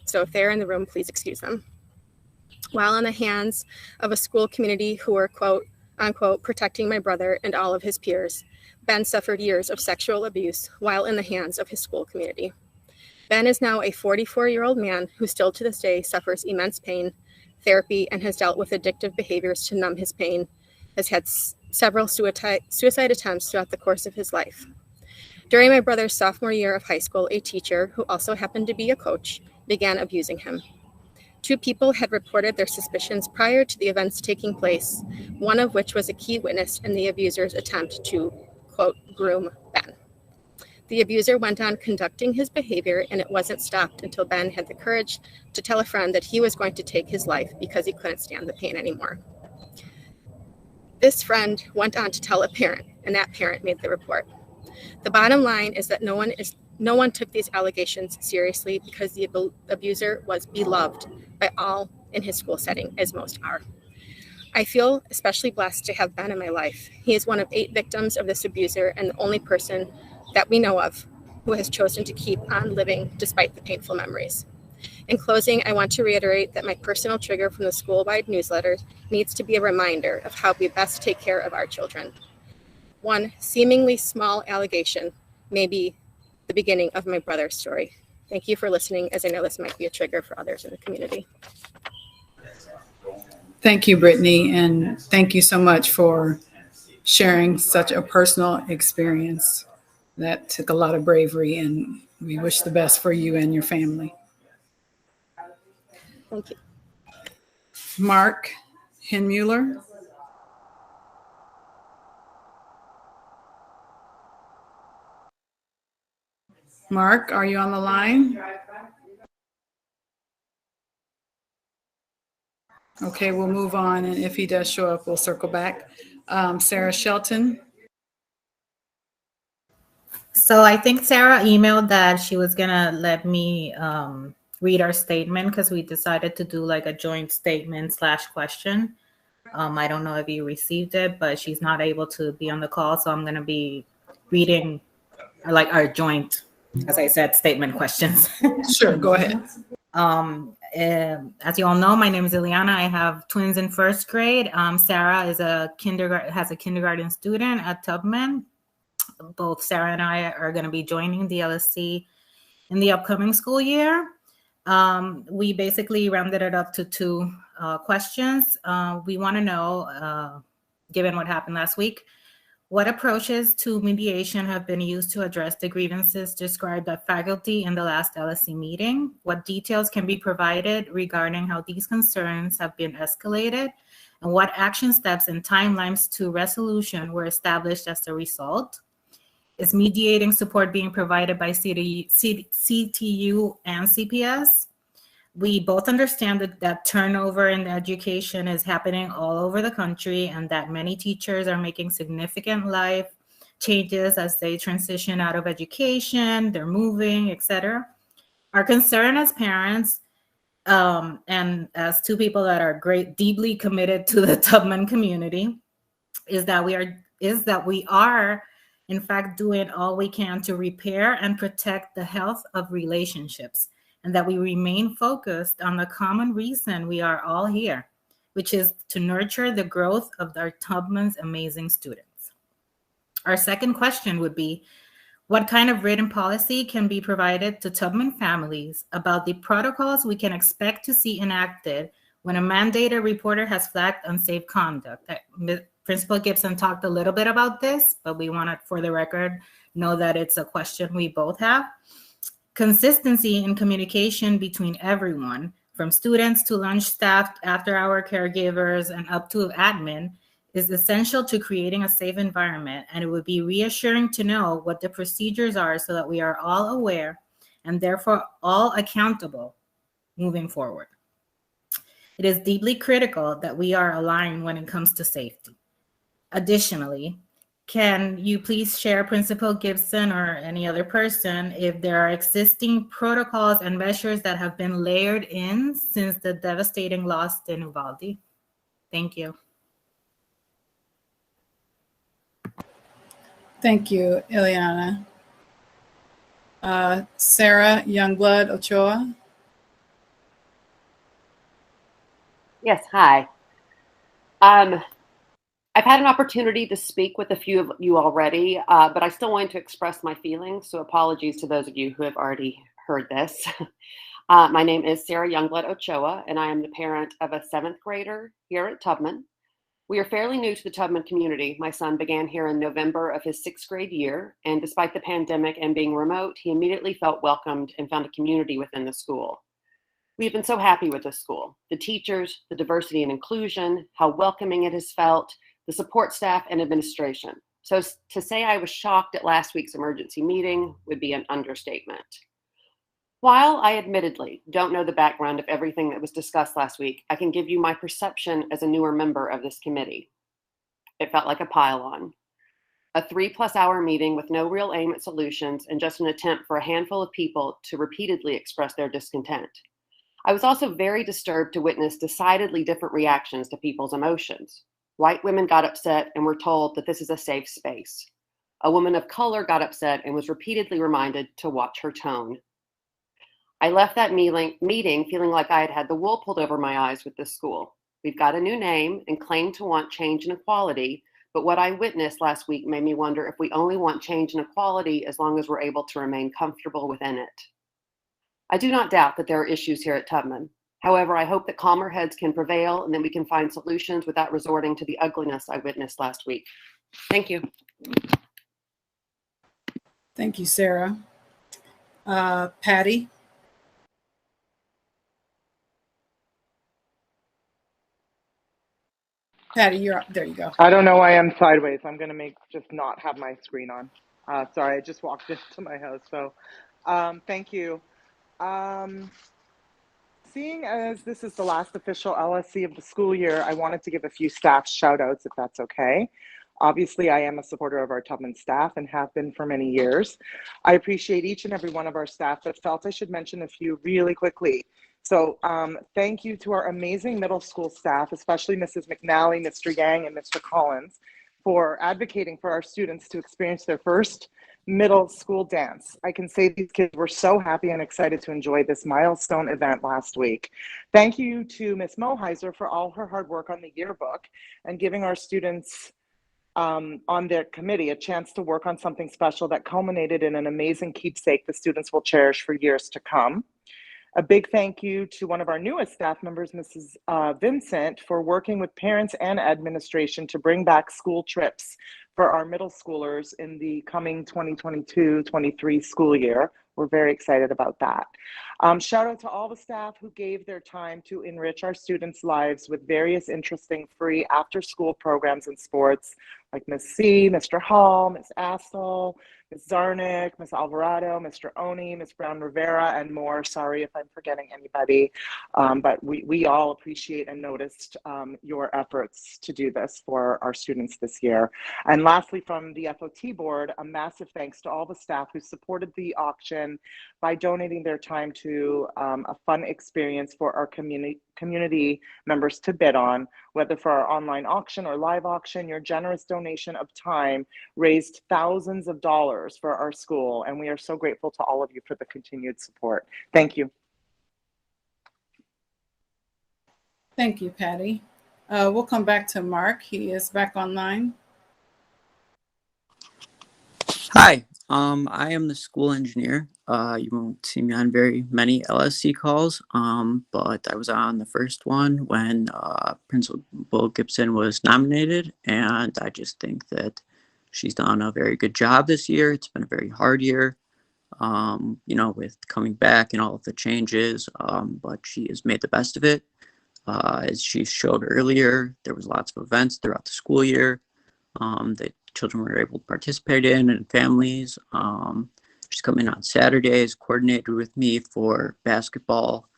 so if they're in the room, please excuse them. While in the hands of a school community who were, quote, unquote, protecting my brother and all of his peers, Ben suffered years of sexual abuse while in the hands of his school community. Ben is now a 44-year-old man who still to this day suffers immense pain, therapy, and has dealt with addictive behaviors to numb his pain, has had several suicide attempts throughout the course of his life. During my brother's sophomore year of high school, a teacher, who also happened to be a coach, began abusing him. 2 people had reported their suspicions prior to the events taking place, one of which was a key witness in the abuser's attempt to, quote, groom Ben. The abuser went on conducting his behavior, and it wasn't stopped until Ben had the courage to tell a friend that he was going to take his life because he couldn't stand the pain anymore. This friend went on to tell a parent, and that parent made the report. The bottom line is that no one took these allegations seriously because the abuser was beloved by all in his school setting, as most are. I feel especially blessed to have Ben in my life. He is one of 8 victims of this abuser and the only person that we know of who has chosen to keep on living despite the painful memories. In closing, I want to reiterate that my personal trigger from the school-wide newsletter needs to be a reminder of how we best take care of our children. One seemingly small allegation may be the beginning of my brother's story. Thank you for listening, as I know this might be a trigger for others in the community. Thank you, Brittany, and thank you so much for sharing such a personal experience. That took a lot of bravery, and we wish the best for you and your family. Thank you. Mark Hinmuller. Mark, are you on the line? Okay, we'll move on, and if he does show up, we'll circle back. Sarah Shelton. So I think Sarah emailed that she was gonna let me read our statement because we decided to do like a joint statement / question. I don't know if you received it, but she's not able to be on the call, so I'm gonna be reading like our joint, as I said, statement questions. Sure, go ahead. As you all know, my name is Ileana. I have twins in 1st grade. Sarah is has a kindergarten student at Tubman. Both Sarah and I are going to be joining the LSC in the upcoming school year. We basically rounded it up to 2 questions. We want to know, given what happened last week, what approaches to mediation have been used to address the grievances described by faculty in the last LSC meeting? What details can be provided regarding how these concerns have been escalated? And what action steps and timelines to resolution were established as a result? Is mediating support being provided by CTU and CPS? We both understand that turnover in education is happening all over the country and that many teachers are making significant life changes as they transition out of education, they're moving, etc. Our concern as parents and as 2 people that are deeply committed to the Tubman community is that we are in fact doing all we can to repair and protect the health of relationships, and that we remain focused on the common reason we are all here, which is to nurture the growth of our Tubman's amazing students. Our second question would be, what kind of written policy can be provided to Tubman families about the protocols we can expect to see enacted when a mandated reporter has flagged unsafe conduct? Principal Gibson talked a little bit about this, but we want to, for the record, know that it's a question we both have. Consistency in communication between everyone, from students to lunch staff, after-hour caregivers, and up to admin, is essential to creating a safe environment, and it would be reassuring to know what the procedures are so that we are all aware and therefore all accountable moving forward. It is deeply critical that we are aligned when it comes to safety. Additionally, can you please share, Principal Gibson or any other person, if there are existing protocols and measures that have been layered in since the devastating loss in Uvalde? Thank you. Thank you, Ileana. Sarah Youngblood Ochoa. Yes, hi. I've had an opportunity to speak with a few of you already, but I still wanted to express my feelings, so apologies to those of you who have already heard this. My name is Sarah Youngblood Ochoa, and I am the parent of a 7th grader here at Tubman. We are fairly new to the Tubman community. My son began here in November of his 6th grade year, and despite the pandemic and being remote, he immediately felt welcomed and found a community within the school. We've been so happy with this school. The teachers, the diversity and inclusion, how welcoming it has felt, the support staff and administration. So to say I was shocked at last week's emergency meeting would be an understatement. While I admittedly don't know the background of everything that was discussed last week, I can give you my perception as a newer member of this committee. It felt like a pile-on. A 3+ hour meeting with no real aim at solutions and just an attempt for a handful of people to repeatedly express their discontent. I was also very disturbed to witness decidedly different reactions to people's emotions. White women got upset and were told that this is a safe space. A woman of color got upset and was repeatedly reminded to watch her tone. I left that meeting feeling like I had had the wool pulled over my eyes with this school. We've got a new name and claim to want change and equality, but what I witnessed last week made me wonder if we only want change and equality as long as we're able to remain comfortable within it. I do not doubt that there are issues here at Tubman. However, I hope that calmer heads can prevail and that we can find solutions without resorting to the ugliness I witnessed last week. Thank you. Thank you, Sarah. Patty. Patty, you're up. There you go. I don't know why I'm sideways. I'm going to just not have my screen on. Sorry, I just walked into my house. So thank you. Seeing as this is the last official LSC of the school year, I wanted to give a few staff shout outs if that's okay. Obviously, I am a supporter of our Tubman staff and have been for many years. I appreciate each and every one of our staff, but felt I should mention a few really quickly. So thank you to our amazing middle school staff, especially Mrs. McNally, Mr. Yang, and Mr. Collins, for advocating for our students to experience their first middle school dance. I can say these kids were so happy and excited to enjoy this milestone event last week. Thank you to Ms. Moheiser for all her hard work on the yearbook and giving our students on their committee a chance to work on something special that culminated in an amazing keepsake the students will cherish for years to come. A big thank you to one of our newest staff members, Mrs. Vincent, for working with parents and administration to bring back school trips for our middle schoolers in the coming 2022-23 school year. We're very excited about that. Shout out to all the staff who gave their time to enrich our students' lives with various interesting free after-school programs and sports, like Ms. C, Mr. Hall, Ms. Assel, Ms. Zarnick, Ms. Alvarado, Mr. Oni, Ms. Brown Rivera, and more. Sorry if I'm forgetting anybody, but we all appreciate and noticed your efforts to do this for our students this year. And lastly, from the FOT board, a massive thanks to all the staff who supported the auction by donating their time to a fun experience for our community members to bid on, whether for our online auction or live auction. Your generous donation of time raised thousands of dollars for our school, and we are so grateful to all of you for the continued support. Thank you. Thank you, Patty. We'll come back to Mark. He is back online. Hi, I am the school engineer. You won't see me on very many LSC calls, but I was on the first one when Principal Gibson was nominated, and I just think that she's done a very good job this year. It's been a very hard year, with coming back and all of the changes, but she has made the best of it. As she showed earlier, there was lots of events throughout the school year that children were able to participate in and families. She's coming on Saturdays, coordinated with me for basketball,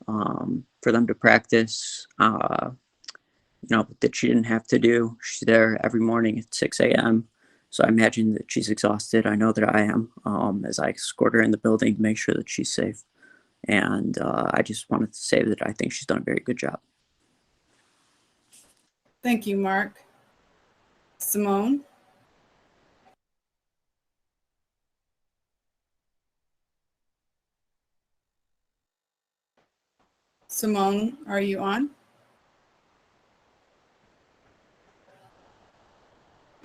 for them to practice, that she didn't have to do. She's there every morning at 6 a.m. So I imagine that she's exhausted. I know that I am, as I escort her in the building to make sure that she's safe. And I just wanted to say that I think she's done a very good job. Thank you, Mark. Simone? Simone, are you on?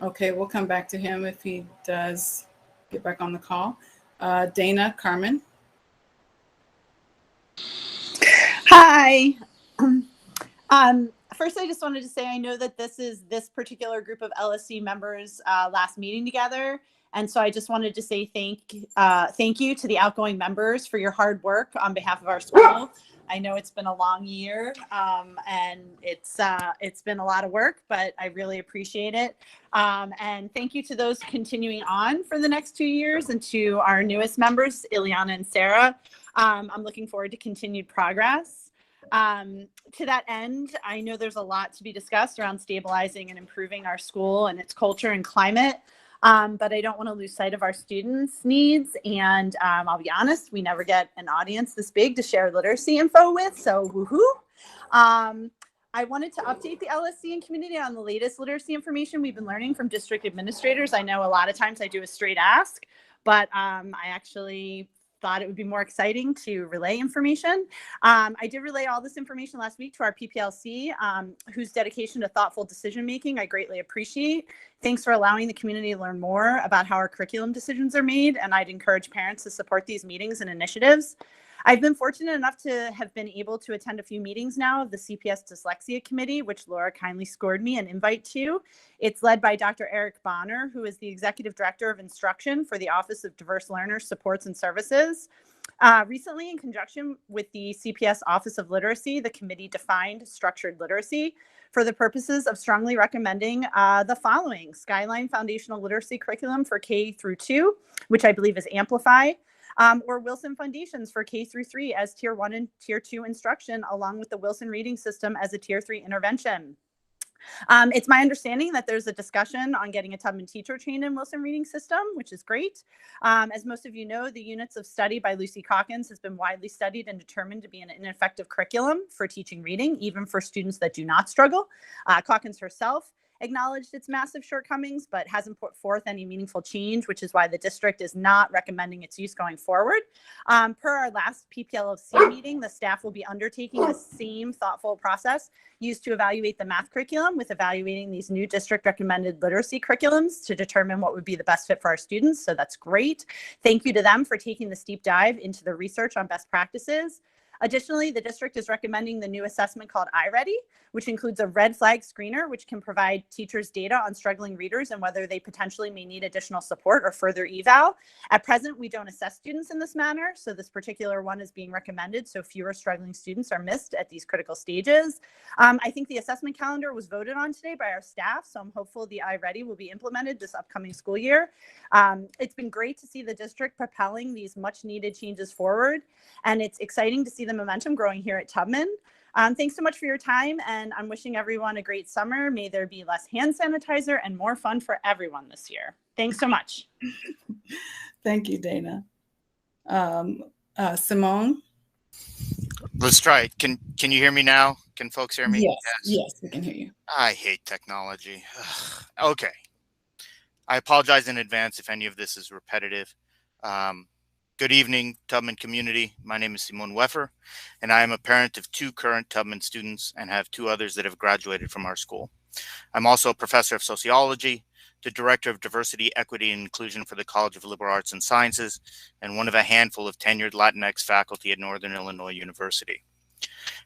Okay, we'll come back to him if he does get back on the call. Dana Carmen. Hi. First, I just wanted to say I know that this is this particular group of LSC members' last meeting together. And so I just wanted to say thank you to the outgoing members for your hard work on behalf of our school. I know it's been a long year and it's been a lot of work, but I really appreciate it. And thank you to those continuing on for the next 2 years and to our newest members, Ileana and Sarah. I'm looking forward to continued progress. To that end, I know there's a lot to be discussed around stabilizing and improving our school and its culture and climate. But I don't want to lose sight of our students' needs. And I'll be honest, we never get an audience this big to share literacy info with. So woohoo. I wanted to update the LSC and community on the latest literacy information we've been learning from district administrators. I know a lot of times I do a straight ask, but I actually thought it would be more exciting to relay information. I did relay all this information last week to our PPLC, whose dedication to thoughtful decision making I greatly appreciate. Thanks for allowing the community to learn more about how our curriculum decisions are made, and I'd encourage parents to support these meetings and initiatives. I've been fortunate enough to have been able to attend a few meetings now of the CPS Dyslexia Committee, which Laura kindly scored me an invite to. It's led by Dr. Eric Bonner, who is the Executive Director of Instruction for the Office of Diverse Learners Supports and Services. Recently, in conjunction with the CPS Office of Literacy, the committee defined structured literacy for the purposes of strongly recommending the following: Skyline Foundational Literacy Curriculum for K through 2, which I believe is Amplify, or Wilson Foundations for K through 3 as Tier 1 and Tier 2 instruction, along with the Wilson Reading System as a Tier 3 intervention. It's my understanding that there's a discussion on getting a Tubman teacher trained in Wilson Reading System, which is great. As most of you know, the units of study by Lucy Calkins has been widely studied and determined to be an ineffective curriculum for teaching reading, even for students that do not struggle. Calkins herself acknowledged its massive shortcomings, but hasn't put forth any meaningful change, which is why the district is not recommending its use going forward. Per our last PPLC meeting, the staff will be undertaking the same thoughtful process used to evaluate the math curriculum with evaluating these new district recommended literacy curriculums to determine what would be the best fit for our students. So that's great. Thank you to them for taking this deep dive into the research on best practices. Additionally, the district is recommending the new assessment called iReady, which includes a red flag screener, which can provide teachers data on struggling readers and whether they potentially may need additional support or further eval. At present, we don't assess students in this manner, so this particular one is being recommended so fewer struggling students are missed at these critical stages. I think the assessment calendar was voted on today by our staff, so I'm hopeful the iReady will be implemented this upcoming school year. It's been great to see the district propelling these much needed changes forward, and it's exciting to see the momentum growing here at Tubman. Thanks so much for your time, and I'm wishing everyone a great summer. May there be less hand sanitizer and more fun for everyone this year. Thanks so much. Thank you, Dana. Simone? Let's try it. Can you hear me now? Can folks hear me? Yes, we can hear you. I hate technology. Okay. I apologize in advance if any of this is repetitive. Good evening, Tubman community. My name is Simone Weffer, and I am a parent of 2 current Tubman students and have 2 others that have graduated from our school. I'm also a professor of sociology, the director of diversity, equity, and inclusion for the College of Liberal Arts and Sciences, and one of a handful of tenured Latinx faculty at Northern Illinois University.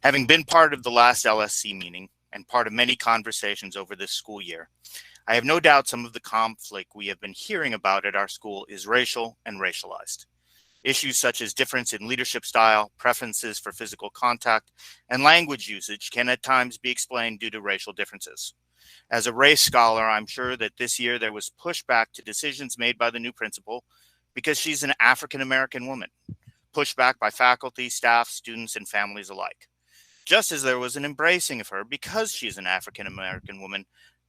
Having been part of the last LSC meeting and part of many conversations over this school year, I have no doubt some of the conflict we have been hearing about at our school is racial and racialized. Issues such as difference in leadership style, preferences for physical contact, and language usage can at times be explained due to racial differences. As a race scholar, I'm sure that this year there was pushback to decisions made by the new principal because she's an African American woman, pushback by faculty, staff, students, and families alike. Just as there was an embracing of her because she's an African American woman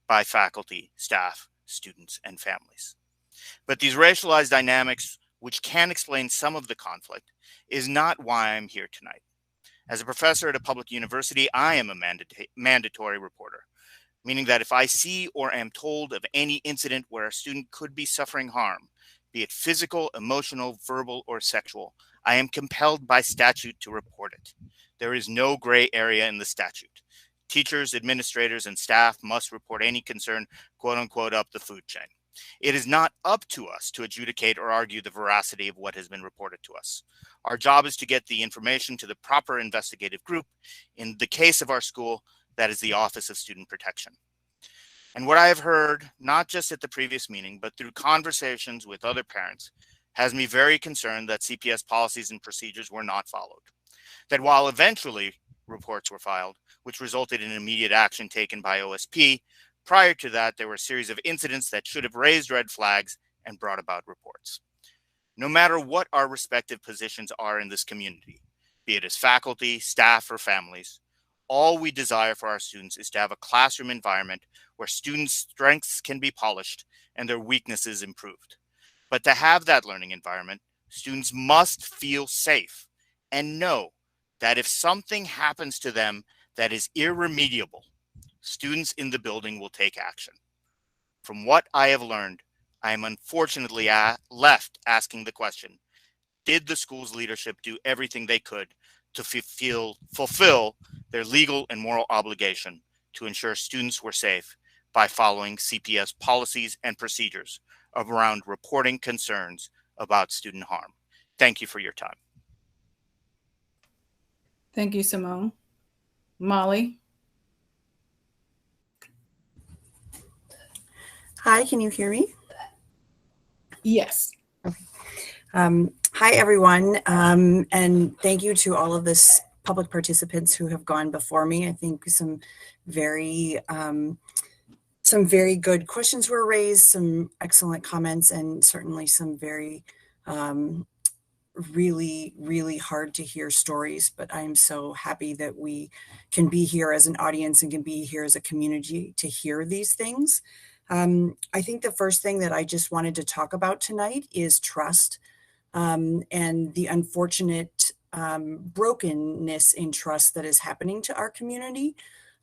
by faculty, staff, students, and families. But these racialized dynamics, which can explain some of the conflict, is not why I'm here tonight. As a professor at a public university, I am a mandatory reporter, meaning that if I see or am told of any incident where a student could be suffering harm, be it physical, emotional, verbal, or sexual, I am compelled by statute to report it. There is no gray area in the statute. Teachers, administrators, and staff must report any concern, quote unquote, up the food chain. It is not up to us to adjudicate or argue the veracity of what has been reported to us. Our job is to get the information to the proper investigative group. In the case of our school, that is the Office of Student Protection. And what I have heard, not just at the previous meeting, but through conversations with other parents, has me very concerned that CPS policies and procedures were not followed. That while eventually reports were filed, which resulted in immediate action taken by OSP, prior to that, there were a series of incidents that should have raised red flags and brought about reports. No matter what our respective positions are in this community, be it as faculty, staff, or families, all we desire for our students is to have a classroom environment where students' strengths can be polished and their weaknesses improved. But to have that learning environment, students must feel safe and know that if something happens to them that is irremediable, students in the building will take action. From what I have learned, I am unfortunately left asking the question, did the school's leadership do everything they could to fulfill their legal and moral obligation to ensure students were safe by following CPS policies and procedures around reporting concerns about student harm? Thank you for your time. Thank you, Simone. Molly? Hi, can you hear me? Yes. Hi, everyone, and thank you to all of this public participants who have gone before me. I think some very good questions were raised, some excellent comments, and certainly some very really hard to hear stories. But I'm so happy that we can be here as an audience and can be here as a community to hear these things. I think the first thing that I just wanted to talk about tonight is trust. And the unfortunate brokenness in trust that is happening to our community.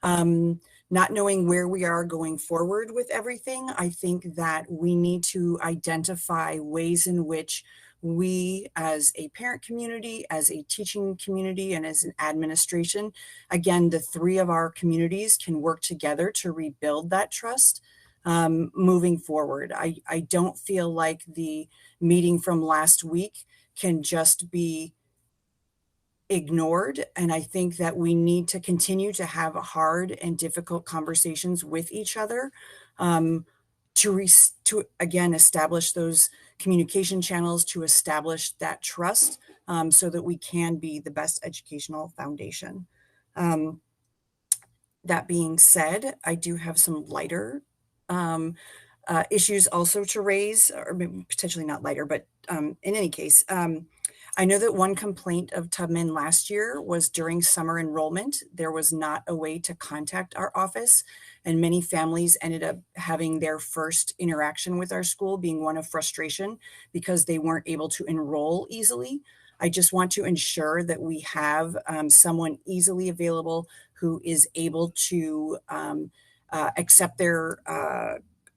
Not knowing where we are going forward with everything, I think that we need to identify ways in which we as a parent community, as a teaching community, and as an administration, again, the three of our communities can work together to rebuild that trust. Moving forward, I don't feel like the meeting from last week can just be ignored. And I think that we need to continue to have hard and difficult conversations with each other to again, establish those communication channels, to establish that trust so that we can be the best educational foundation. That being said, I do have some lighter issues also to raise, or maybe potentially not lighter, but in any case, I know that one complaint of Tubman last year was during summer enrollment, there was not a way to contact our office, and many families ended up having their first interaction with our school being one of frustration because they weren't able to enroll easily. I just want to ensure that we have someone easily available who is able to accept their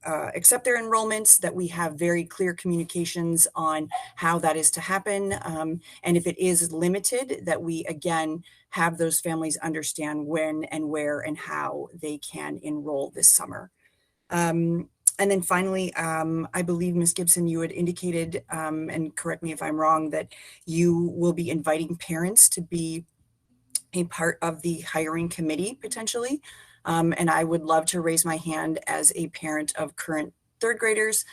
enrollments, that we have very clear communications on how that is to happen. And if it is limited, that we, again, have those families understand when and where and how they can enroll this summer. And then finally, I believe, Ms. Gibson, you had indicated, and correct me if I'm wrong, that you will be inviting parents to be a part of the hiring committee potentially. And I would love to raise my hand as a parent of current third graders,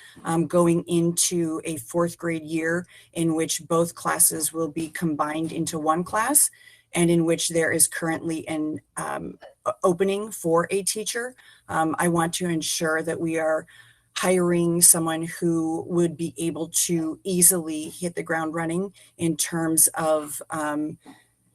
going into a fourth grade year in which both classes will be combined into one class, and in which there is currently an opening for a teacher. I want to ensure that we are hiring someone who would be able to easily hit the ground running in terms of,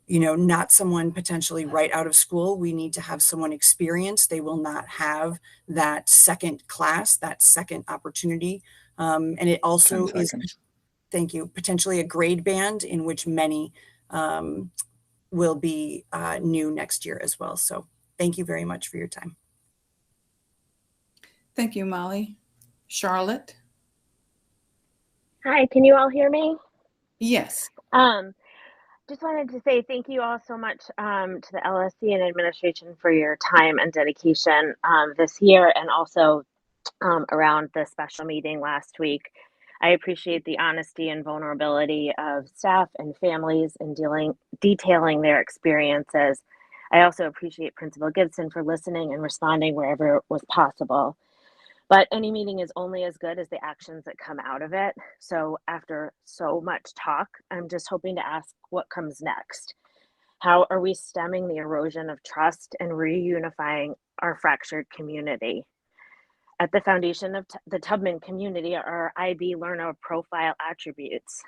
not someone potentially right out of school. We need to have someone experienced. They will not have that second class, that second opportunity. And it also is, thank you, potentially a grade band in which many will be new next year as well. So thank you very much for your time. Thank you, Molly. Charlotte? Hi, can you all hear me? Yes. Just wanted to say thank you all so much to the LSC and administration for your time and dedication this year, and also around the special meeting last week. I appreciate the honesty and vulnerability of staff and families in detailing their experiences. I also appreciate Principal Gibson for listening and responding wherever it was possible. But any meeting is only as good as the actions that come out of it. So after so much talk, I'm just hoping to ask what comes next. How are we stemming the erosion of trust and reunifying our fractured community? At the foundation of the Tubman community are IB learner profile attributes.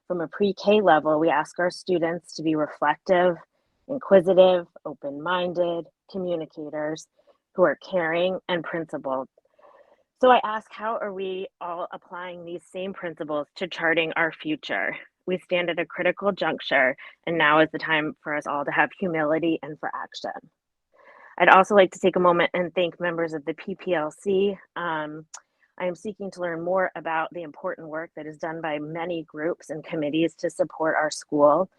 From a pre-K level, we ask our students to be reflective, inquisitive, open-minded communicators who are caring and principled. So I ask, how are we all applying these same principles to charting our future? We stand at a critical juncture, and now is the time for us all to have humility and for action. I'd also like to take a moment and thank members of the PPLC. I am seeking to learn more about the important work that is done by many groups and committees to support our school.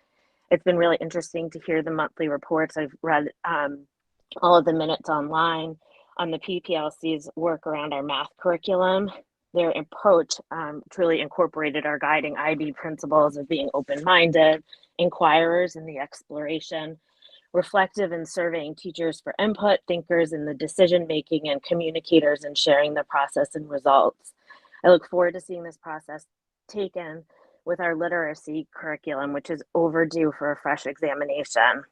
It's been really interesting to hear the monthly reports. I've read all of the minutes online on the PPLC's work around our math curriculum. Their approach truly incorporated our guiding IB principles of being open-minded, inquirers in the exploration, reflective in surveying teachers for input, thinkers in the decision-making, and communicators in sharing the process and results. I look forward to seeing this process taken with our literacy curriculum, which is overdue for a fresh examination.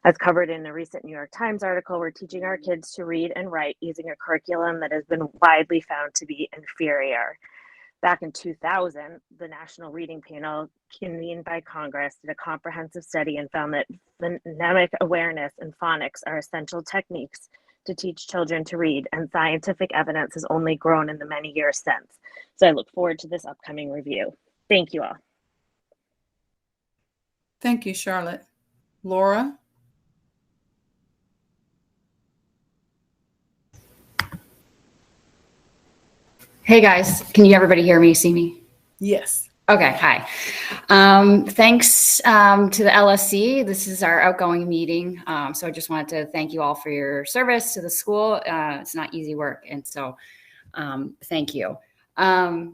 As covered in a recent New York Times article, we're teaching our kids to read and write using a curriculum that has been widely found to be inferior. Back in 2000, the National Reading Panel, convened by Congress, did a comprehensive study and found that phonemic awareness and phonics are essential techniques to teach children to read, and scientific evidence has only grown in the many years since. So I look forward to this upcoming review. Thank you all. Thank you, Charlotte. Laura? Hey guys, can everybody hear me, see me? Yes. Okay, hi. Thanks to the LSC. This is our outgoing meeting. So I just wanted to thank you all for your service to the school. It's not easy work, and so thank you. I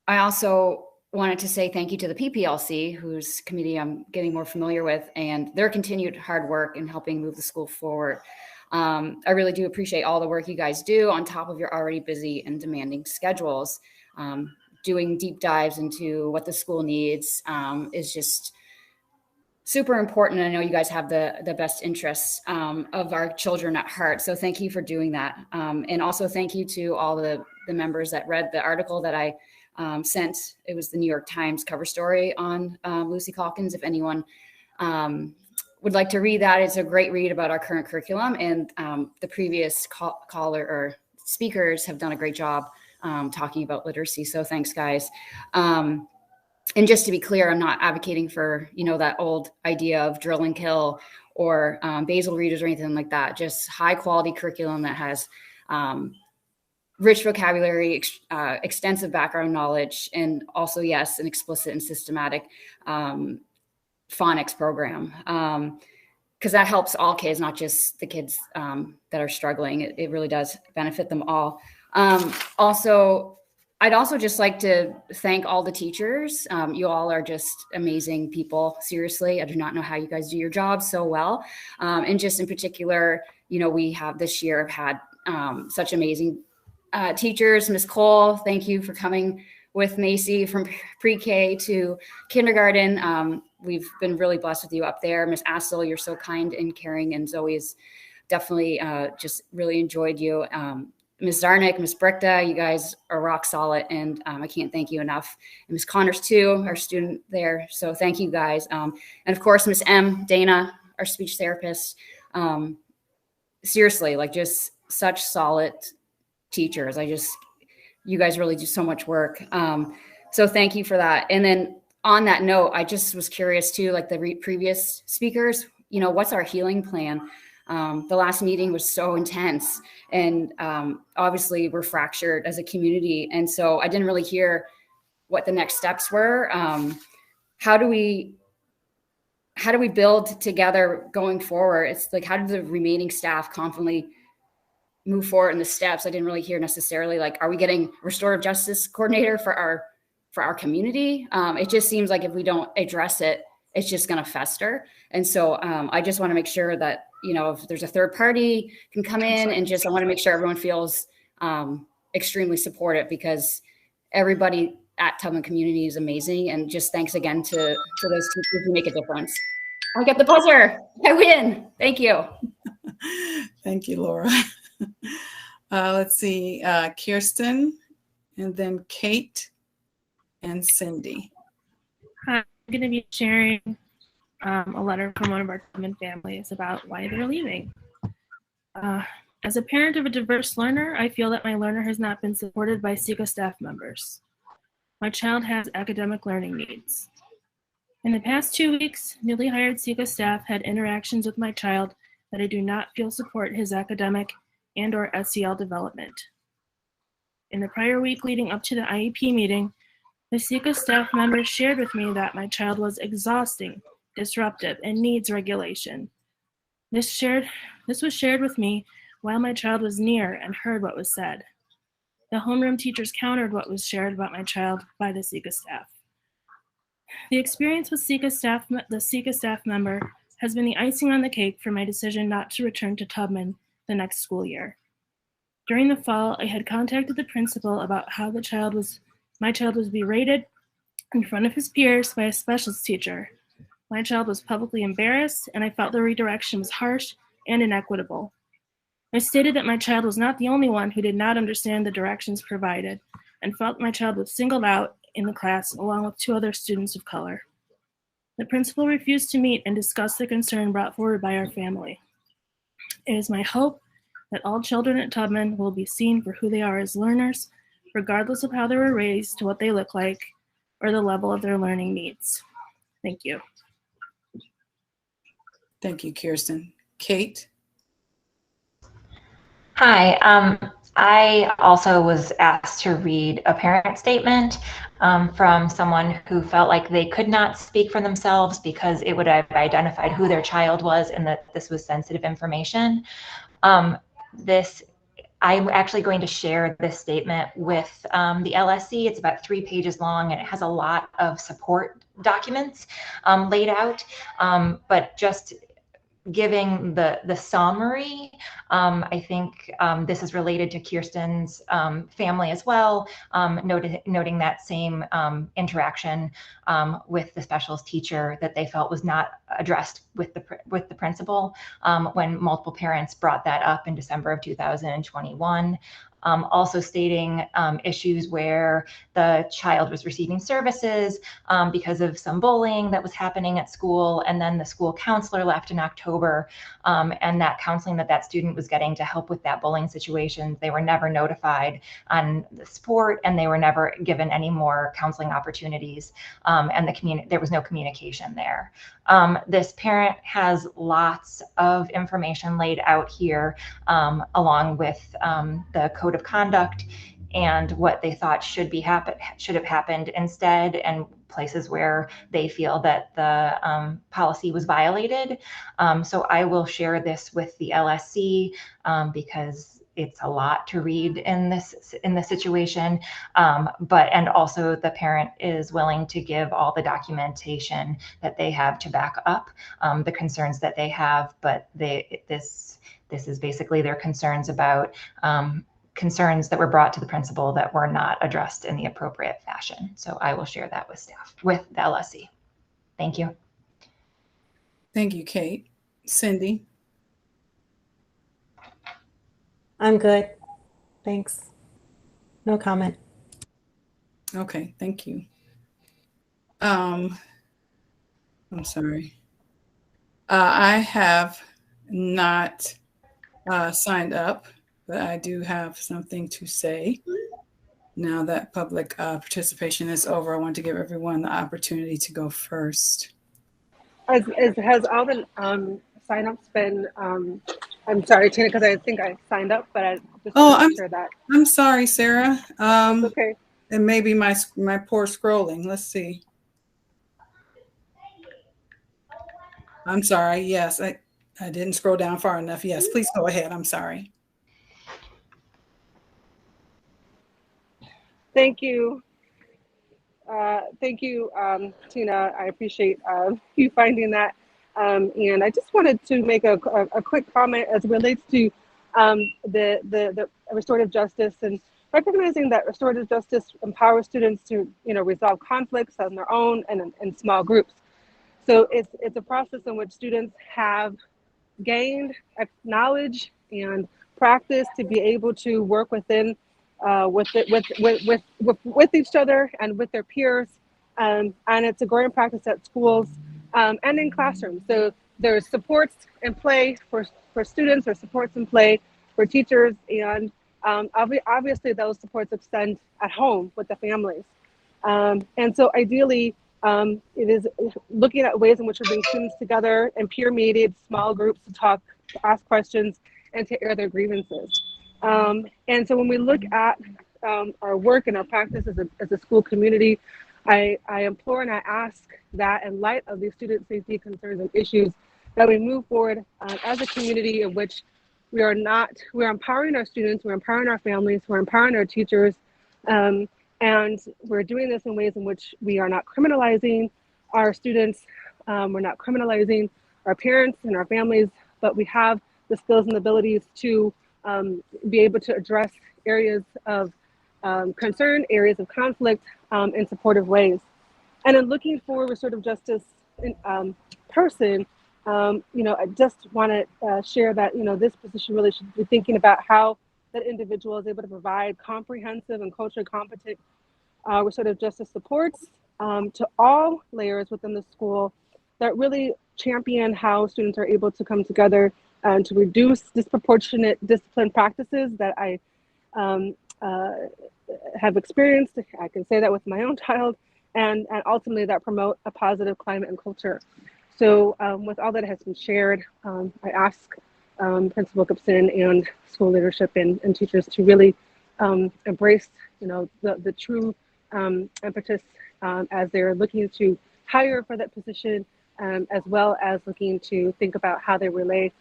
also wanted to say thank you to the PPLC, whose committee I'm getting more familiar with, and their continued hard work in helping move the school forward. I really do appreciate all the work you guys do on top of your already busy and demanding schedules. Doing deep dives into what the school needs is just super important. I know you guys have the best interests of our children at heart. So thank you for doing that. And also thank you to all the members that read the article that I sent. It was the New York Times cover story on Lucy Calkins. If anyone would like to read that, it's a great read about our current curriculum, and the previous caller or speakers have done a great job talking about literacy. So thanks, guys. And just to be clear, I'm not advocating for, that old idea of drill and kill or basal readers or anything like that. Just high quality curriculum that has rich vocabulary, extensive background knowledge, and also, yes, an explicit and systematic phonics program, because that helps all kids, not just the kids that are struggling. It really does benefit them all. Also, I'd also just like to thank all the teachers. You all are just amazing people. Seriously, I do not know how you guys do your jobs so well. And just in particular, we have this year had such amazing teachers, Ms. Cole, thank you for coming with Macy from pre-K to kindergarten. We've been really blessed with you up there. Ms. Assel, you're so kind and caring, and Zoe's definitely just really enjoyed you. Ms. Zarnick, Ms. Brickta, you guys are rock solid, and I can't thank you enough. And Ms. Connors too, our student there. So thank you guys. And of course, Ms. M, Dana, our speech therapist. Seriously, like just such solid teachers. You guys really do so much work. So thank you for that. And then on that note, I just was curious too, like the previous speakers, what's our healing plan? The last meeting was so intense, and obviously we're fractured as a community. And so I didn't really hear what the next steps were. How do we build together going forward? It's like, how do the remaining staff confidently move forward in the steps? I didn't really hear necessarily, like, are we getting restorative justice coordinator for our community? It just seems like if we don't address it, it's just going to fester. And so I just want to make sure that, if there's a third party can come in, and I want to make sure everyone feels extremely supported, because everybody at Tubman community is amazing. And just thanks again to those teachers who make a difference. I get the buzzer. I win. Thank you. Thank you, Laura. Let's see, Kirsten, and then Kate and Cindy. Hi, I'm going to be sharing a letter from one of our Tubman families about why they're leaving. As a parent of a diverse learner, I feel that my learner has not been supported by SECA staff members. My child has academic learning needs. In the past 2 weeks, newly hired SECA staff had interactions with my child that I do not feel support his academic and/or SEL development. In the prior week leading up to the IEP meeting, the SECA staff members shared with me that my child was exhausting, disruptive, and needs regulation. This was shared with me while my child was near and heard what was said. The homeroom teachers countered what was shared about my child by the SECA staff. The experience with the SECA staff member has been the icing on the cake for my decision not to return to Tubman the next school year. During the fall, I had contacted the principal about how my child was berated in front of his peers by a specialist teacher. My child was publicly embarrassed, and I felt the redirection was harsh and inequitable. I stated that my child was not the only one who did not understand the directions provided, and felt my child was singled out in the class along with 2 other students of color. The principal refused to meet and discuss the concern brought forward by our family. It is my hope that all children at Tubman will be seen for who they are as learners, regardless of how they were raised, to what they look like, or the level of their learning needs. Thank you. Thank you, Kirsten. Kate? Hi, I also was asked to read a parent statement from someone who felt like they could not speak for themselves because it would have identified who their child was and that this was sensitive information. I'm actually going to share this statement with the LSC. It's about 3 pages long, and it has a lot of support documents laid out, but just giving the summary, I think this is related to Kirsten's family as well, noting that same interaction with the specialist teacher that they felt was not addressed with the principal when multiple parents brought that up in December of 2021. Also stating issues where the child was receiving services because of some bullying that was happening at school, and then the school counselor left in October, and that counseling that student was getting to help with that bullying situation, they were never notified on the support, and they were never given any more counseling opportunities, and there was no communication there. This parent has lots of information laid out here, along with the code of conduct and what they thought should have happened instead, and places where they feel that the policy was violated. So I will share this with the LSC because it's a lot to read in this situation, and also the parent is willing to give all the documentation that they have to back up the concerns that they have, but this is basically their concerns about concerns that were brought to the principal that were not addressed in the appropriate fashion. So I will share that with staff, with the LSC. Thank you. Thank you, Kate. Cindy? I'm good. Thanks. No comment. Okay, thank you. I'm sorry. I have not signed up, but I do have something to say. Now that public participation is over, I want to give everyone the opportunity to go first. Has all the sign-ups been, I'm sorry, Tina, because I think I signed up, but I just want to share that. I'm sorry, Sarah. It's okay. It may be my poor scrolling. Let's see. I'm sorry. Yes, I didn't scroll down far enough. Yes, please go ahead. I'm sorry. Thank you. Thank you, Tina. I appreciate you finding that. And I just wanted to make a quick comment as it relates to the restorative justice and recognizing that restorative justice empowers students to resolve conflicts on their own and in small groups. So it's a process in which students have gained knowledge and practice to be able to work within with each other and with their peers, and it's a growing practice at schools and in classrooms. So there's supports in play for students, or supports in play for teachers, and obviously those supports extend at home with the families. And so ideally, it is looking at ways in which we bring students together in peer-mediated small groups to talk, to ask questions, and to air their grievances. And so when we look at our work and our practice as a school community, I implore and I ask that in light of these student safety concerns and issues, that we move forward as a community in which we're empowering our students, we're empowering our families, we're empowering our teachers, and we're doing this in ways in which we are not criminalizing our students, we're not criminalizing our parents and our families, but we have the skills and abilities to be able to address areas of concern, areas of conflict in supportive ways. And in looking for restorative justice person, I just want to share that, this position really should be thinking about how that individual is able to provide comprehensive and culturally competent restorative justice supports to all layers within the school that really champion how students are able to come together and to reduce disproportionate discipline practices that I have experienced. I can say that with my own child, and ultimately that promote a positive climate and culture. So with all that has been shared, I ask Principal Gibson and school leadership and teachers to really embrace, the true impetus as they're looking to hire for that position, as well as looking to think about how they relay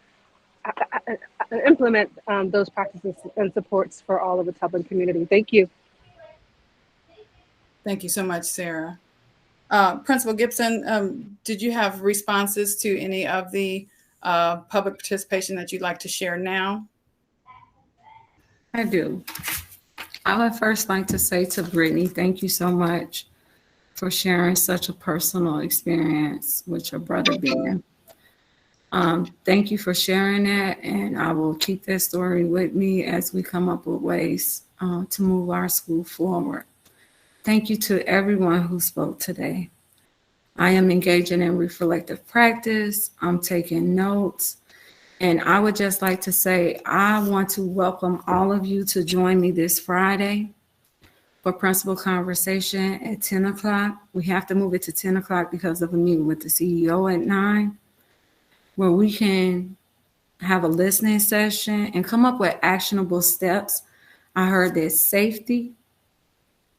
implement those practices and supports for all of the Tubman community. Thank you. Thank you so much, Sarah. Principal Gibson, did you have responses to any of the public participation that you'd like to share now? I do. I would first like to say to Brittany, thank you so much for sharing such a personal experience with your brother Ben. Thank you for sharing that, and I will keep that story with me as we come up with ways to move our school forward. Thank you to everyone who spoke today. I am engaging in reflective practice. I'm taking notes. And I would just like to say, I want to welcome all of you to join me this Friday for principal conversation at 10 o'clock. We have to move it to 10 o'clock because of a meeting with the CEO at 9, where we can have a listening session and come up with actionable steps. I heard that safety,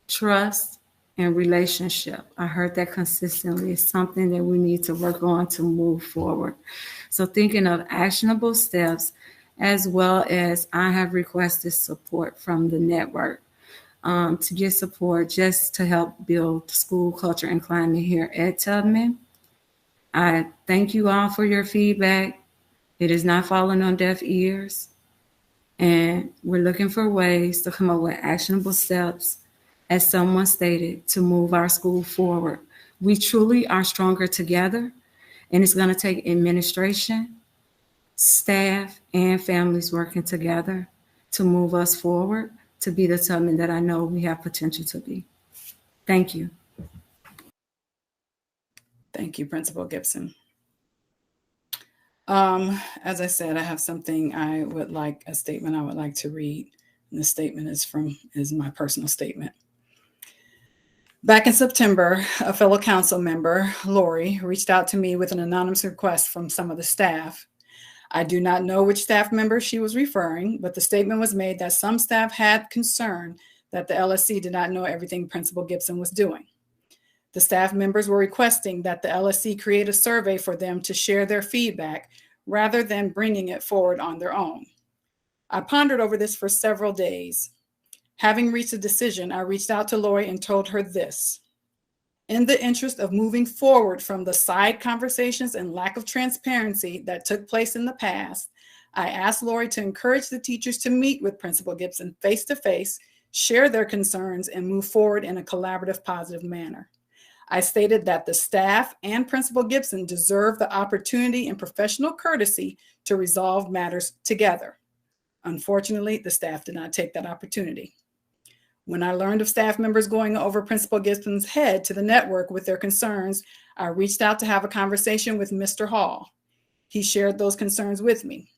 trust, and relationship. I heard that consistently. It's something that we need to work on to move forward. So thinking of actionable steps, as well as I have requested support from the network to get support just to help build school culture and climate here at Tubman. I thank you all for your feedback. It is not falling on deaf ears. And we're looking for ways to come up with actionable steps, as someone stated, to move our school forward. We truly are stronger together, and it's going to take administration, staff, and families working together to move us forward to be the Tubman that I know we have potential to be. Thank you. Thank you, Principal Gibson. As I said, I have something a statement I would like to read. And the statement is my personal statement. Back in September, a fellow council member, Lori, reached out to me with an anonymous request from some of the staff. I do not know which staff member she was referring, but the statement was made that some staff had concern that the LSC did not know everything Principal Gibson was doing. The staff members were requesting that the LSC create a survey for them to share their feedback rather than bringing it forward on their own. I pondered over this for several days. Having reached a decision, I reached out to Lori and told her this. In the interest of moving forward from the side conversations and lack of transparency that took place in the past, I asked Lori to encourage the teachers to meet with Principal Gibson face-to-face, share their concerns, and move forward in a collaborative, positive manner. I stated that the staff and Principal Gibson deserve the opportunity and professional courtesy to resolve matters together. Unfortunately, the staff did not take that opportunity. When I learned of staff members going over Principal Gibson's head to the network with their concerns, I reached out to have a conversation with Mr. Hall. He shared those concerns with me.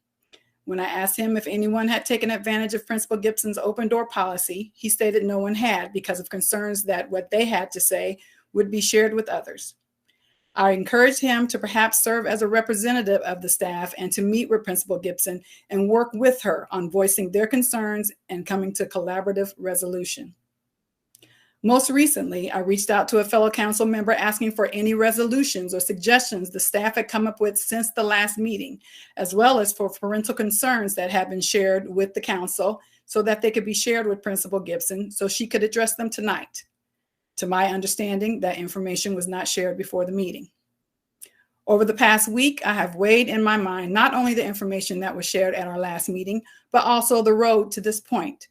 When I asked him if anyone had taken advantage of Principal Gibson's open door policy, he stated no one had because of concerns that what they had to say would be shared with others. I encouraged him to perhaps serve as a representative of the staff and to meet with Principal Gibson and work with her on voicing their concerns and coming to collaborative resolution. Most recently, I reached out to a fellow council member asking for any resolutions or suggestions the staff had come up with since the last meeting, as well as for parental concerns that had been shared with the council so that they could be shared with Principal Gibson so she could address them tonight. To my understanding, that information was not shared before the meeting. Over the past week, I have weighed in my mind not only the information that was shared at our last meeting, but also the road to this point.